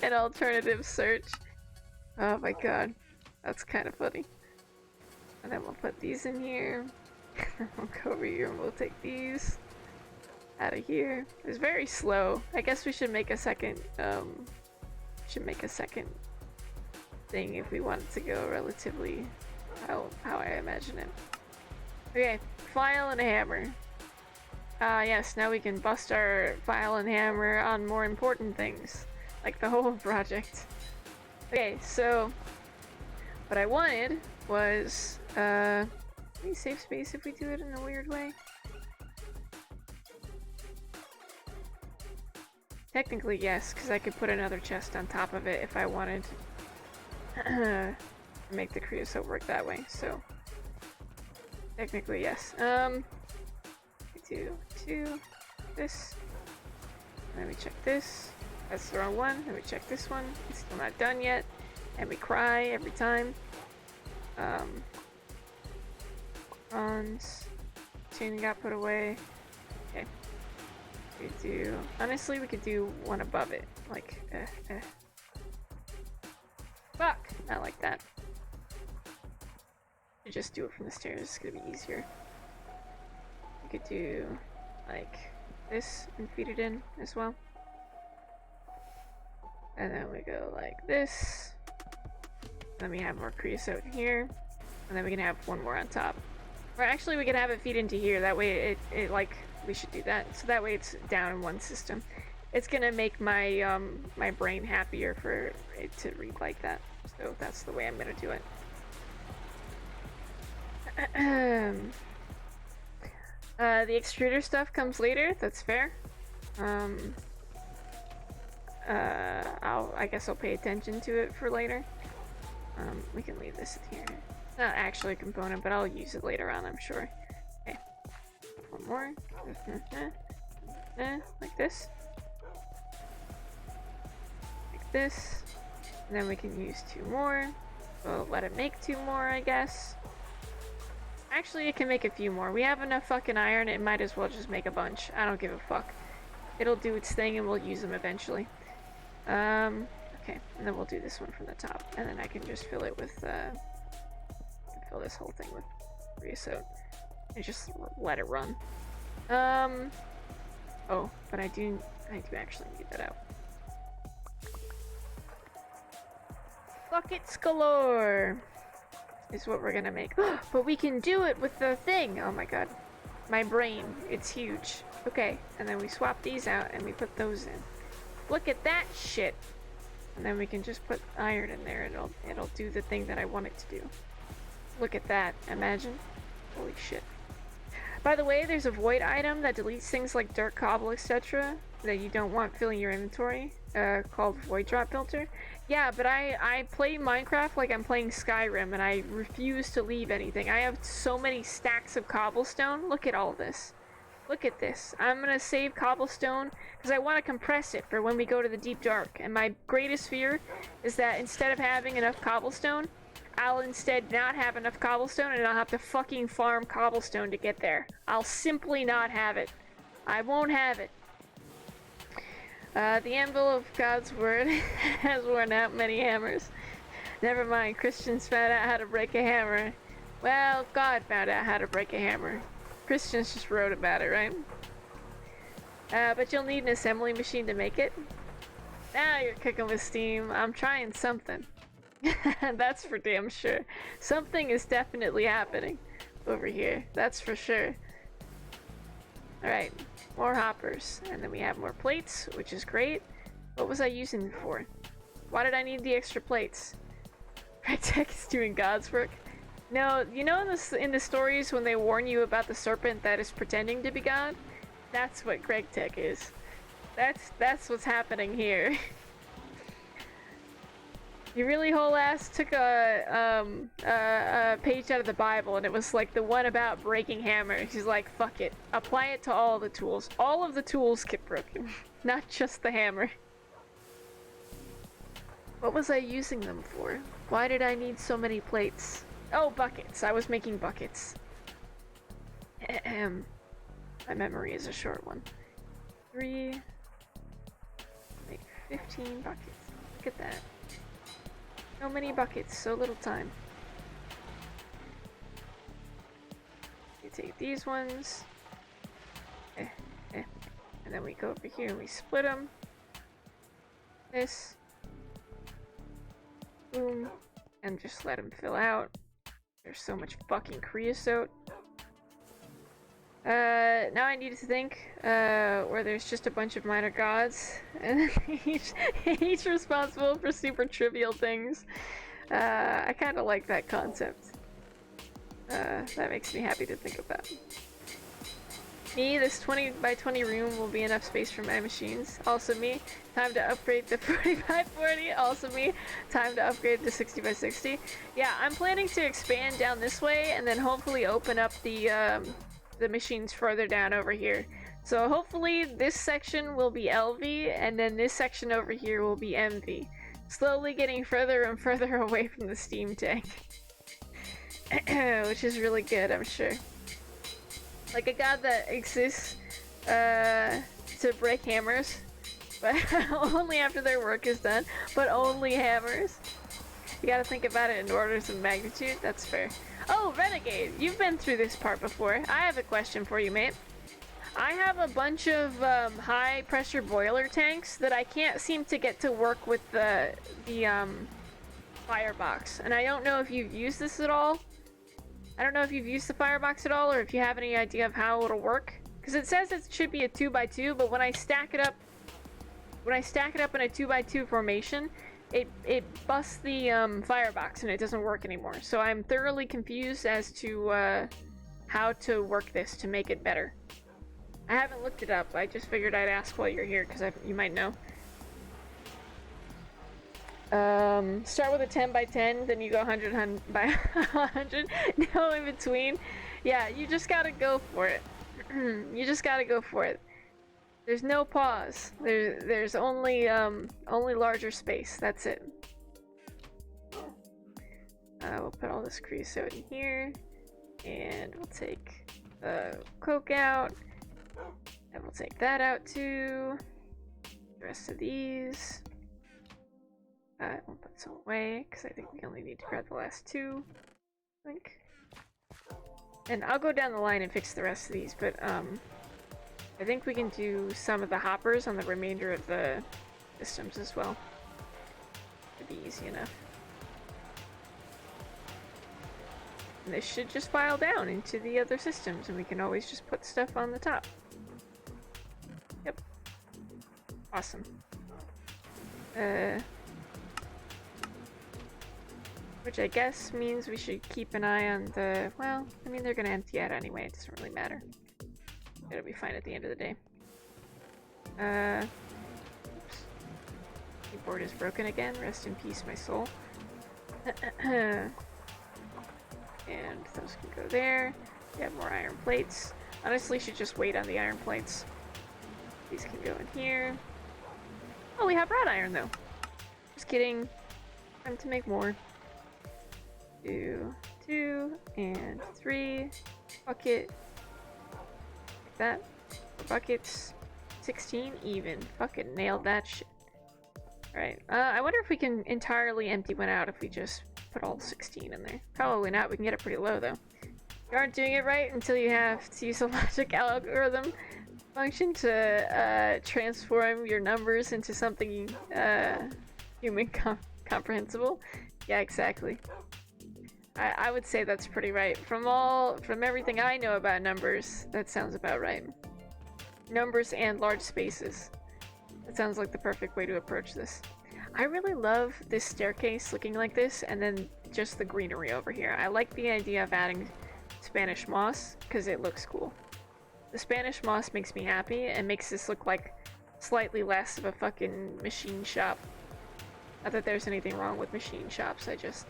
an alternative search. Oh my god. That's kind of funny. And then we'll put these in here. We'll go over here and we'll take these out of here. It's very slow. I guess we should make a second thing if we want it to go relatively how I imagine it. Okay, file and a hammer. Yes, now we can bust our file and hammer on more important things, like the whole project. Okay, so what I wanted was any safe space if we do it in a weird way? Technically, yes, because I could put another chest on top of it if I wanted to make the creosote work that way, so technically, yes. Do this, and then we check this. That's the wrong one, and we check this one. It's still not done yet, and we cry every time. casting got put away. Okay. We could do... Honestly, we could do one above it. Like, Fuck! Not like that. You just do it from the stairs, it's gonna be easier. We could do, like, this and feed it in as well. And then we go like this. Then we have more creosote in here. And then we can have one more on top. Or actually we can have it feed into here, that way it like, we should do that. So that way it's down in one system. It's gonna make my, my brain happier for it to read like that. So that's the way I'm gonna do it. The extruder stuff comes later, that's fair. I guess I'll pay attention to it for later. We can leave this here. It's not actually a component, but I'll use it later on, I'm sure. Okay. One more. Like this. Like this. And then we can use 2 more. We'll let it make 2 more, I guess. Actually, it can make a few more. We have enough fucking iron, it might as well just make a bunch. I don't give a fuck. It'll do its thing and we'll use them eventually. Okay, and then we'll do this one from the top. And then I can just fill it with, fill this whole thing with creosote. And just let it run. Oh, but I do actually need that out. Buckets galore is what we're gonna make. But we can do it with the thing! Oh my god. My brain, it's huge. Okay, and then we swap these out and we put those in. Look at that shit! And then we can just put iron in there and it'll do the thing that I want it to do. Look at that, imagine. Holy shit. By the way, there's a void item that deletes things like dirt, cobble, etc. that you don't want filling your inventory, called void drop filter. Yeah, but I play Minecraft like I'm playing Skyrim and I refuse to leave anything. I have so many stacks of cobblestone. Look at all this. Look at this. I'm gonna save cobblestone because I want to compress it for when we go to the deep dark. And my greatest fear is that instead of having enough cobblestone, I'll instead not have enough cobblestone and I'll have to fucking farm cobblestone to get there. I'll simply not have it. I won't have it. The anvil of God's word has worn out many hammers. Never mind, Christians found out how to break a hammer. Well, God found out how to break a hammer. Christians just wrote about it, right? But you'll need an assembly machine to make it. Now you're cooking with steam. I'm trying something. That's for damn sure. Something is definitely happening over here. That's for sure. Alright, more hoppers. And then we have more plates, which is great. What was I using them for? Why did I need the extra plates? Red Tech is doing God's work. No, you know in the stories when they warn you about the serpent that is pretending to be God? That's what Greg Tech is. That's what's happening here. You really whole ass took a page out of the Bible and it was like the one about breaking hammers. He's like, fuck it. Apply it to all the tools. All of the tools get broken. Not just the hammer. What was I using them for? Why did I need so many plates? Oh, buckets. I was making buckets. My memory is a short one. 3... Make 15 buckets. Look at that. So many buckets, so little time. You take these ones. And then we go over here and we split them. This. Boom. And just let them fill out. There's so much fucking creosote. Now I need to think, where there's just a bunch of minor gods, and each responsible for super trivial things. I kinda like that concept. That makes me happy to think about. Me, this 20 by 20 room will be enough space for my machines. Also me, time to upgrade to 40 by 40. Also me, time to upgrade to 60 by 60. Yeah, I'm planning to expand down this way, and then hopefully open up the machines further down over here. So hopefully this section will be LV, and then this section over here will be MV. Slowly getting further and further away from the steam tank. Which is really good, I'm sure. Like a god that exists to break hammers, but only after their work is done, but only hammers. You gotta think about it in orders of magnitude. That's fair. Oh, Renegade, you've been through this part before. I have a question for you, mate. I have a bunch of high pressure boiler tanks that I can't seem to get to work with the firebox, and I don't know if you've used this at all. I don't know if you've used the firebox at all, or if you have any idea of how it'll work. Because it says it should be a 2x2, but when I stack it up in a 2x2 formation, it busts the firebox and it doesn't work anymore. So I'm thoroughly confused as to how to work this to make it better. I haven't looked it up. I just figured I'd ask while you're here because you might know. Start with a 10x10, then you go 100 by 100. No in between. Yeah, you just gotta go for it. You just gotta go for it. There's no pause. There's only larger space. That's it. We'll put all this creosote in here, and we'll take the coke out, and we'll take that out too. The rest of these. We'll put some away, because I think we only need to grab the last two, I think. And I'll go down the line and fix the rest of these, but I think we can do some of the hoppers on the remainder of the systems as well. It'd be easy enough. And this should just file down into the other systems, and we can always just put stuff on the top. Yep. Awesome. Which I guess means we should keep an eye on the... Well, I mean, they're gonna empty out anyway. It doesn't really matter. It'll be fine at the end of the day. Oops. Keyboard is broken again. Rest in peace, my soul. And those can go there. We have more iron plates. Honestly, should just wait on the iron plates. These can go in here. Oh, we have wrought iron, though. Just kidding. Time to make more. 2, 2, and 3. Bucket. Like that. 4 buckets. 16 even. Fucking nailed that shit. Alright. I wonder if we can entirely empty one out if we just put all 16 in there. Probably not. We can get it pretty low, though. You aren't doing it right until you have to use a logic algorithm function to transform your numbers into something human comprehensible. Yeah, exactly. I would say that's pretty right. From everything I know about numbers, that sounds about right. Numbers and large spaces. That sounds like the perfect way to approach this. I really love this staircase looking like this, and then just the greenery over here. I like the idea of adding Spanish moss, because it looks cool. The Spanish moss makes me happy, and makes this look like slightly less of a fucking machine shop. Not that there's anything wrong with machine shops, I just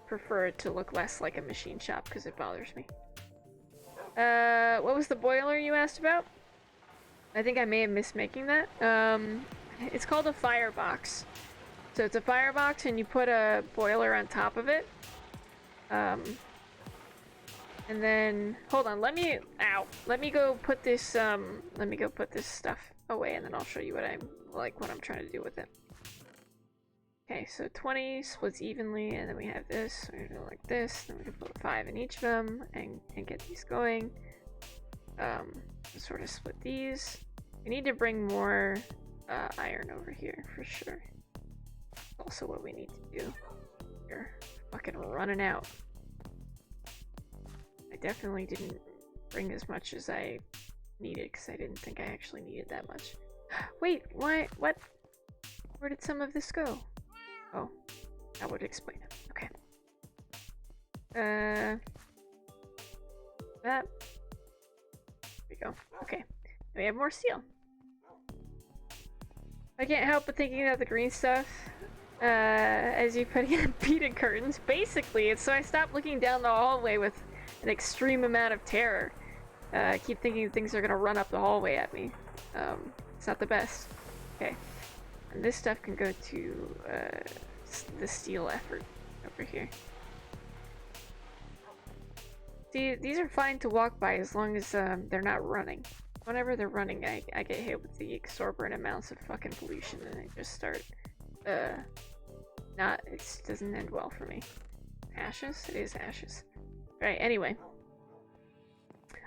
prefer it to look less like a machine shop, because it bothers me. What was the boiler you asked about? I think I may have missed making that. It's called a firebox. So it's a firebox and you put a boiler on top of it. And then, hold on, let me go put this, stuff away and then I'll show you what I'm trying to do with it. Okay, so 20 splits evenly, and then we have this, we're gonna do it like this, then we can put 5 in each of them, and get these going. Sort of split these. We need to bring more iron over here, for sure. Also what we need to do. We're fucking running out. I definitely didn't bring as much as I needed, because I didn't think I actually needed that much. Wait, why? What? Where did some of this go? Oh, that would explain it. Okay. That. There we go. Okay. We have more steel. I can't help but thinking about the green stuff. As you put in beaded curtains. Basically, it's so I stopped looking down the hallway with an extreme amount of terror. I keep thinking things are gonna run up the hallway at me. It's not the best. Okay. And this stuff can go to the steel effort over here. See, these are fine to walk by as long as they're not running. Whenever they're running, I get hit with the exorbitant amounts of fucking pollution and I just start, it doesn't end well for me. Ashes? It is ashes. Right, anyway.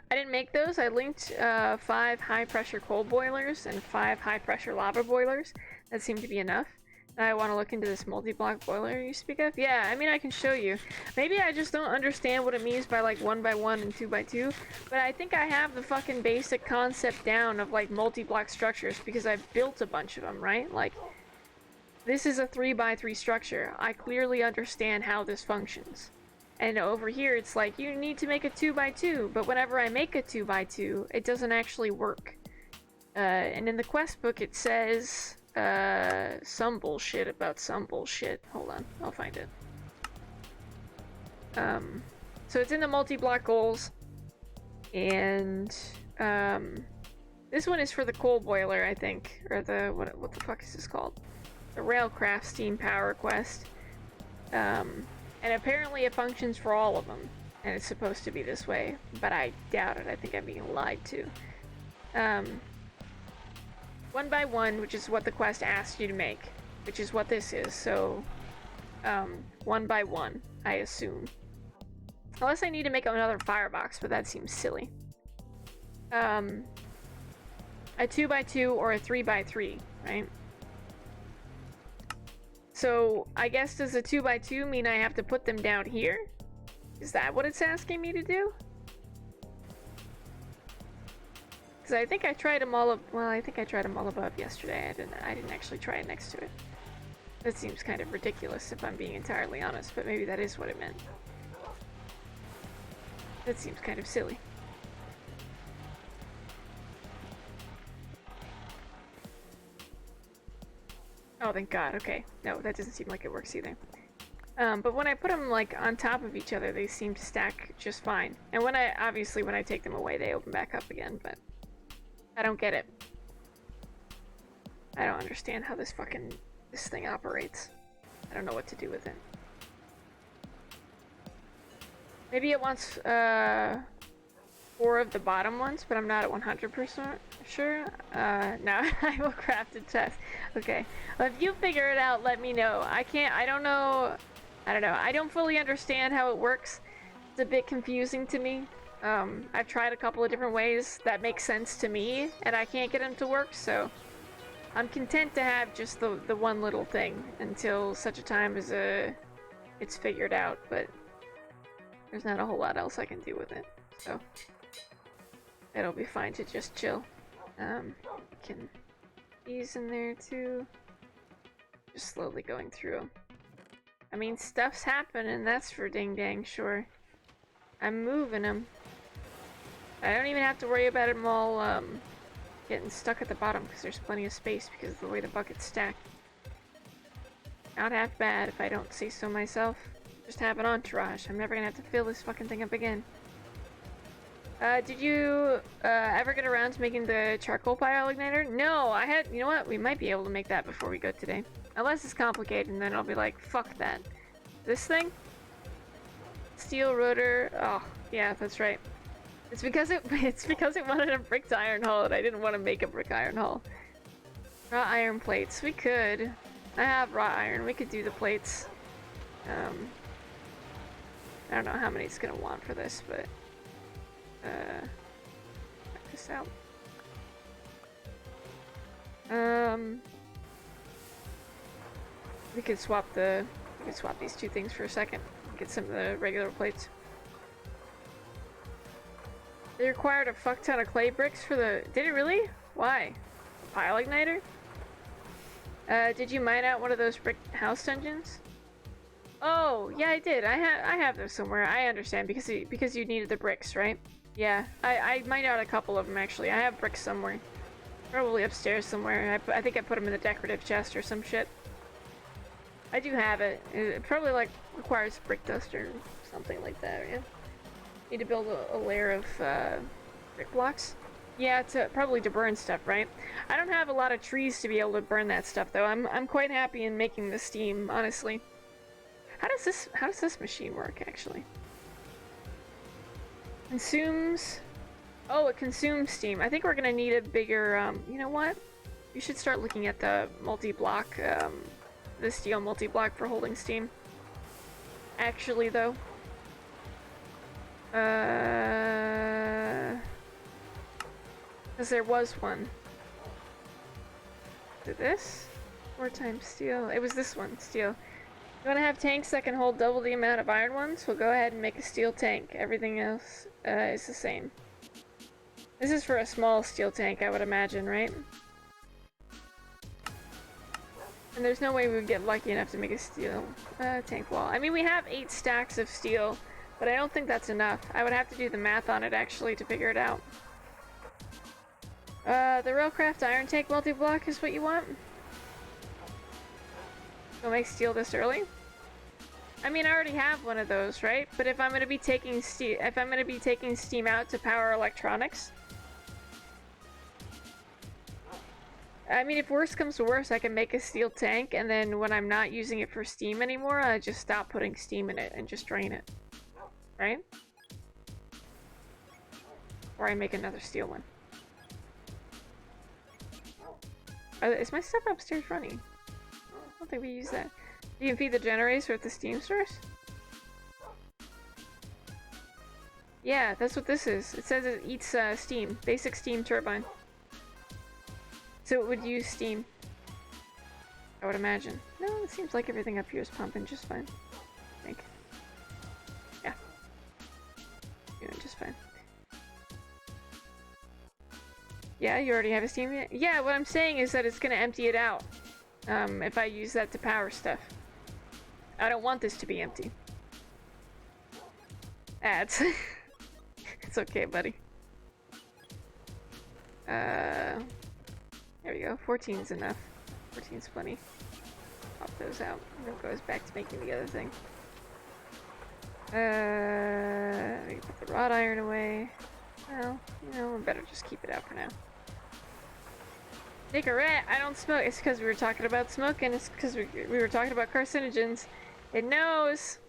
I didn't make those. I linked 5 high-pressure coal boilers and 5 high-pressure lava boilers. That seemed to be enough. Now I want to look into this multi-block boiler you speak of. Yeah, I mean, I can show you. Maybe I just don't understand what it means by, like, 1x1 and 2x2, but I think I have the fucking basic concept down of, like, multi-block structures because I've built a bunch of them, right? Like, this is a 3x3 structure. I clearly understand how this functions. And over here, it's like, you need to make a 2x2, but whenever I make a 2x2, it doesn't actually work. And in the quest book, it says, some bullshit about some bullshit. Hold on, I'll find it. So it's in the multi-block goals, and, this one is for the coal boiler, I think, or the, what the fuck is this called? The Railcraft Steam Power quest. And apparently it functions for all of them, and it's supposed to be this way, but I doubt it. I think I'm being lied to. 1x1, which is what the quest asked you to make, which is what this is, so 1x1, I assume. Unless I need to make another firebox, but that seems silly. A 2x2 or a 3x3, right? So, I guess does a 2x2 mean I have to put them down here? Is that what it's asking me to do? Because I think I tried them all well, I think I tried them all above yesterday. I didn't actually try it next to it. That seems kind of ridiculous if I'm being entirely honest, but maybe that is what it meant. That seems kind of silly. Oh, thank God. Okay. No, that doesn't seem like it works either. But when I put them, like, on top of each other, they seem to stack just fine. And obviously, when I take them away, they open back up again, but I don't get it. I don't understand how this thing operates. I don't know what to do with it. Maybe it wants, 4 of the bottom ones, but I'm not at 100% sure. No, I will craft a test. Okay. Well, if you figure it out, let me know. I don't know. I don't fully understand how it works. It's a bit confusing to me. I've tried a couple of different ways that make sense to me, and I can't get them to work, so I'm content to have just the one little thing until such a time as it's figured out, but there's not a whole lot else I can do with it, so it'll be fine to just chill. Can these in there too. Just slowly going through them. I mean, stuff's happening, that's for ding dang sure. I'm moving them. I don't even have to worry about them all getting stuck at the bottom because there's plenty of space because of the way the bucket's stacked. Not half bad if I don't say so myself. Just have an entourage. I'm never gonna have to fill this fucking thing up again. Did you ever get around to making the charcoal pile igniter? No, you know what? We might be able to make that before we go today. Unless it's complicated, and then I'll be like, fuck that. This thing? Steel rotor. Oh, yeah, that's right. It's because it wanted a bricked iron hull, and I didn't want to make a brick iron hull. Raw iron plates. We could. I have raw iron. We could do the plates. I don't know how many it's gonna want for this, but check this out. We could swap these two things for a second. Get some of the regular plates. They required a fuck ton of clay bricks for the. Did it really? Why? A pile igniter? Did you mine out one of those brick house dungeons? Oh, yeah, I did. I have those somewhere. I understand because you needed the bricks, right? Yeah, I mined out a couple of them actually. I have bricks somewhere, probably upstairs somewhere. I think I put them in the decorative chest or some shit. I do have it. It probably like requires brick dust or something like that. Yeah. Need to build a layer of brick blocks. Yeah, probably to burn stuff, right? I don't have a lot of trees to be able to burn that stuff though. I'm quite happy in making the steam, honestly. How does this machine work actually? Consumes... Oh, it consumes steam. I think we're gonna need a bigger, you know what? You should start looking at the multi-block, the steel multi-block for holding steam. Actually, though. Because there was one. Did this? 4 times steel. It was this one, steel. You want to have tanks that can hold double the amount of iron ones? We'll go ahead and make a steel tank. Everything else is the same. This is for a small steel tank, I would imagine, right? And there's no way we would get lucky enough to make a steel tank wall. I mean, we have 8 stacks of steel, but I don't think that's enough. I would have to do the math on it, actually, to figure it out. The Railcraft Iron Tank multi-block is what you want? We'll make steel this early? I mean, I already have one of those, right? But if I'm gonna be taking steam out to power electronics, I mean, if worse comes to worse, I can make a steel tank, and then when I'm not using it for steam anymore, I just stop putting steam in it and just drain it, right? Or I make another steel one. Is my stuff upstairs running? I don't think we use that. You can feed the generator with the steam source? Yeah, that's what this is. It says it eats steam. Basic steam turbine. So it would use steam. I would imagine. No, it seems like everything up here is pumping just fine. I think. Yeah. Doing just fine. Yeah, you already have a steam unit? Yeah, what I'm saying is that it's gonna empty it out. If I use that to power stuff. I don't want this to be empty. Ads. It's okay, buddy. There we go. 14's enough. 14's plenty. Pop those out. And it goes back to making the other thing. We put the wrought iron away. Well, you know, we better just keep it out for now. Nicorette, I don't smoke. It's because we were talking about smoking. It's because we were talking about carcinogens. It knows.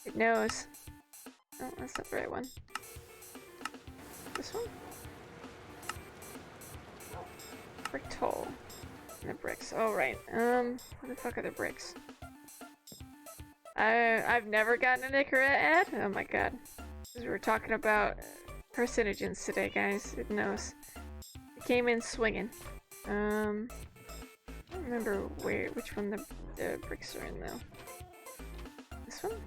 It knows. Oh, that's not the right one. This one? Brick toll. And the bricks. Oh, right. Where the fuck are the bricks? I've never gotten a Nicorette ad? Oh my god. Because we were talking about carcinogens today, guys. It knows. It came in swinging. I don't remember which one the bricks are in, though. This one?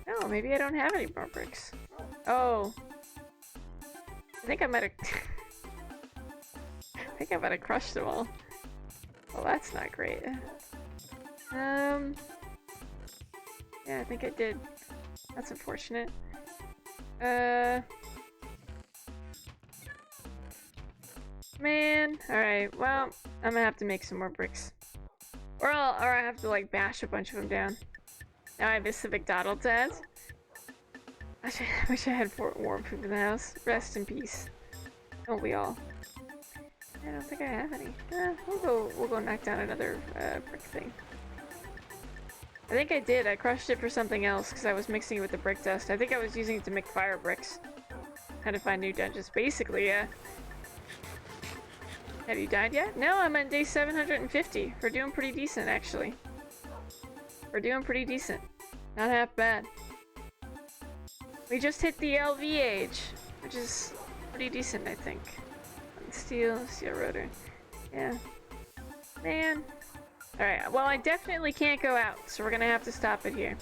Oh, maybe I don't have any more bricks. Oh. I think I might have... I think I might have crushed them all. Well, that's not great. Yeah, I think I did. That's unfortunate. Man. Alright, well, I'm gonna have to make some more bricks. Or I have to, like, bash a bunch of them down. Now I have a Civic Donald's ads. I wish I had warm food in the house. Rest in peace. Don't we all? I don't think I have any. We'll go knock down another brick thing. I think I did. I crushed it for something else because I was mixing it with the brick dust. I think I was using it to make fire bricks. How to find new dungeons. Basically, yeah. Have you died yet? No, I'm on day 750. We're doing pretty decent, actually. We're doing pretty decent. Not half bad. We just hit the LV age, which is pretty decent, I think. Steel rotor. Yeah. Man. Alright, well, I definitely can't go out, so we're gonna have to stop it here.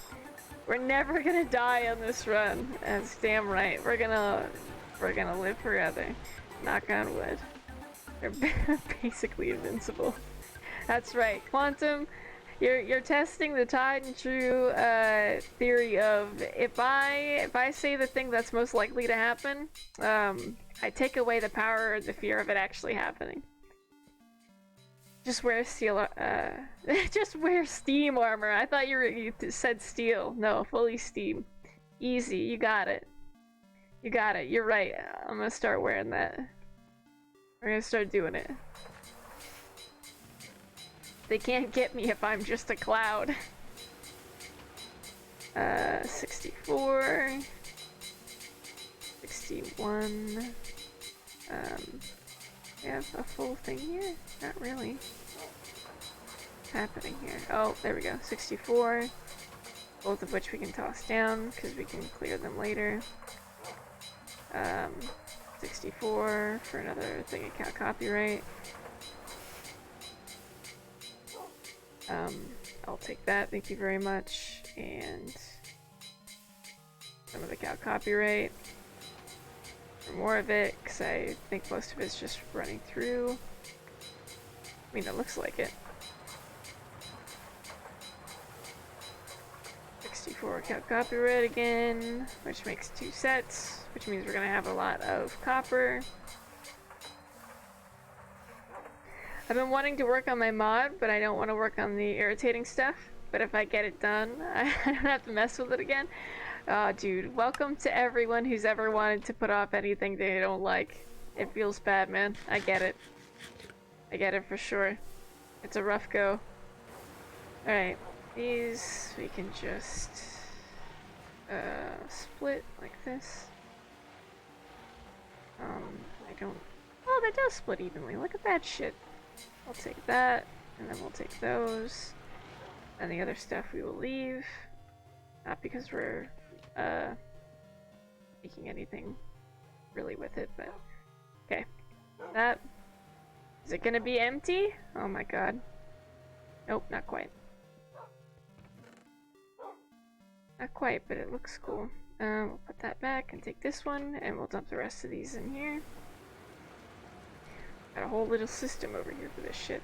We're never gonna die on this run. That's damn right. We're gonna live forever. Knock on wood. They're basically invincible. That's right. Quantum, you're testing the tried and true theory of if I say the thing that's most likely to happen, I take away the power or the fear of it actually happening. Just wear steel. Just wear steam armor. I thought you said steel. No, fully steam. Easy. You got it. You got it. You're right. I'm gonna start wearing that. We're gonna start doing it. They can't get me if I'm just a cloud. 64. see one. We have a full thing here? Not really. What's happening here? Oh, there we go. 64. Both of which we can toss down because we can clear them later. 64 for another thing account copyright. I'll take that, thank you very much. And some of the account copyright. For more of it, because I think most of it's just running through. I mean, it looks like it. 64 account copyright again, which makes 2 sets, which means we're gonna have a lot of copper. I've been wanting to work on my mod, but I don't want to work on the irritating stuff. But if I get it done, I don't have to mess with it again. Dude, welcome to everyone who's ever wanted to put off anything they don't like. It feels bad, man. I get it. I get it for sure. It's a rough go. Alright, these we can just split like this. I don't... Oh, that does split evenly. Look at that shit. I'll take that, and then we'll take those. And the other stuff we will leave. Not because we're making anything really with it, but okay. That is it gonna be empty? Oh my god. Nope, not quite. Not quite, but it looks cool. We'll put that back and take this one, and we'll dump the rest of these in here. Got a whole little system over here for this shit.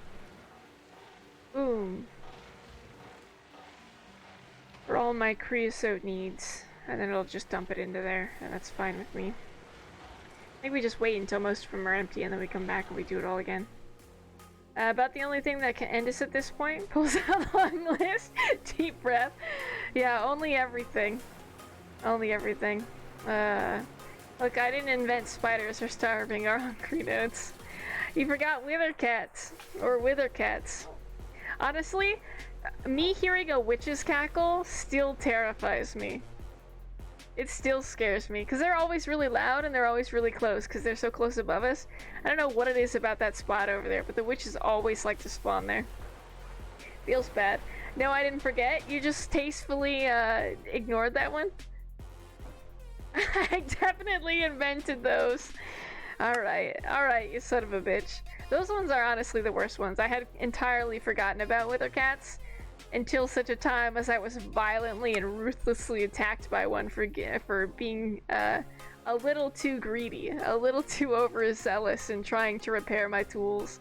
Boom. For all my creosote needs. And then it'll just dump it into there, and that's fine with me. I think we just wait until most of them are empty, and then we come back and we do it all again. About the only thing that can end us at this point. Pulls out a long list. Deep breath. Yeah, only everything. Only everything. Look, I didn't invent spiders or starving or hungry notes. You forgot wither cats. Or wither cats. Honestly, me hearing a witch's cackle still terrifies me. It still scares me, because they're always really loud and they're always really close, because they're so close above us. I don't know what it is about that spot over there, but the witches always like to spawn there. Feels bad. No, I didn't forget. You just tastefully ignored that one. I definitely invented those. Alright, you son of a bitch. Those ones are honestly the worst ones. I had entirely forgotten about wither cats until such a time as I was violently and ruthlessly attacked by one for being a little too greedy, a little too overzealous in trying to repair my tools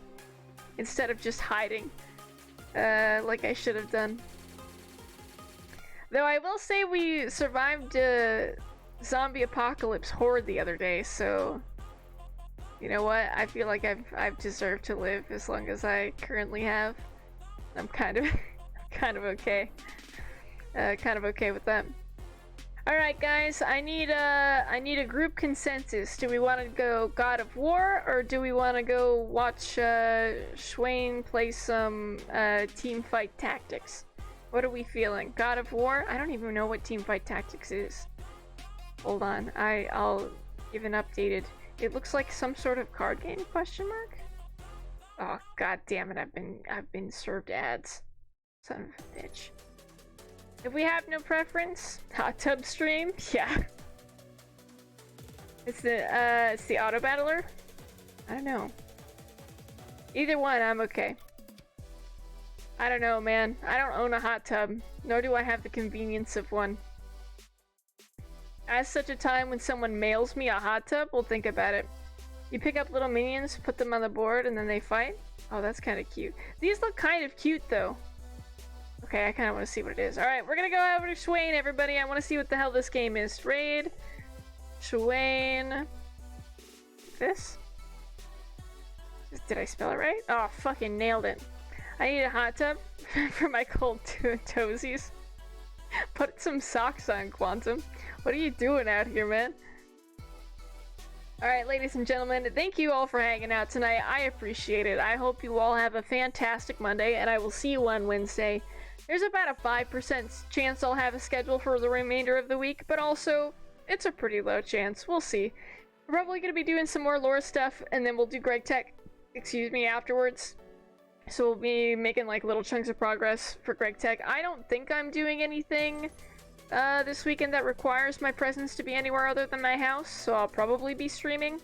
instead of just hiding like I should have done. Though I will say we survived a zombie apocalypse horde the other day, so you know what? I feel like I've deserved to live as long as I currently have. I'm kind of okay. Kind of okay with that. All right, guys. I need a group consensus. Do we want to go God of War, or do we want to go watch Schwain play some team fight tactics? What are we feeling? God of War? I don't even know what team fight tactics is. Hold on. I'll give an updated. It looks like some sort of card game? Question mark? Oh god damn it! I've been served ads. Son of a bitch. If we have no preference, hot tub stream, yeah. It's the auto battler. I don't know. Either one, I'm okay. I don't know, man. I don't own a hot tub, nor do I have the convenience of one. As such a time when someone mails me a hot tub, we'll think about it. You pick up little minions, put them on the board, and then they fight? Oh, that's kind of cute. These look kind of cute, though. Okay, I kind of want to see what it is. Alright, we're gonna go over to Schwain, everybody. I want to see what the hell this game is. Raid. Schwain. This? Did I spell it right? Oh, fucking nailed it. I need a hot tub for my cold toesies. Put some socks on, Quantum. What are you doing out here, man? Alright, ladies and gentlemen, thank you all for hanging out tonight. I appreciate it. I hope you all have a fantastic Monday, and I will see you on Wednesday. There's about a 5% chance I'll have a schedule for the remainder of the week, but also, it's a pretty low chance. We'll see. We're probably gonna be doing some more lore stuff, and then we'll do Greg Tech, excuse me, afterwards. So we'll be making like little chunks of progress for Greg Tech. I don't think I'm doing anything this weekend that requires my presence to be anywhere other than my house, so I'll probably be streaming.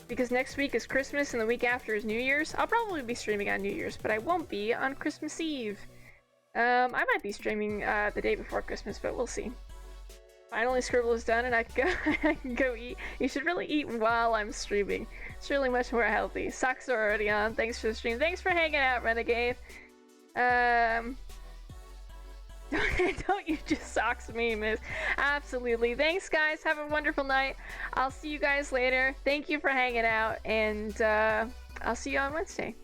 Because next week is Christmas and the week after is New Year's. I'll probably be streaming on New Year's, but I won't be on Christmas Eve. I might be streaming the day before Christmas, but we'll see. Finally, Scribble is done and I can go, I can go eat. You should really eat while I'm streaming. It's really much more healthy. Socks are already on. Thanks for the stream. Thanks for hanging out, Renegade. Don't you just socks me, miss. Absolutely. Thanks, guys. Have a wonderful night. I'll see you guys later. Thank you for hanging out, and I'll see you on Wednesday.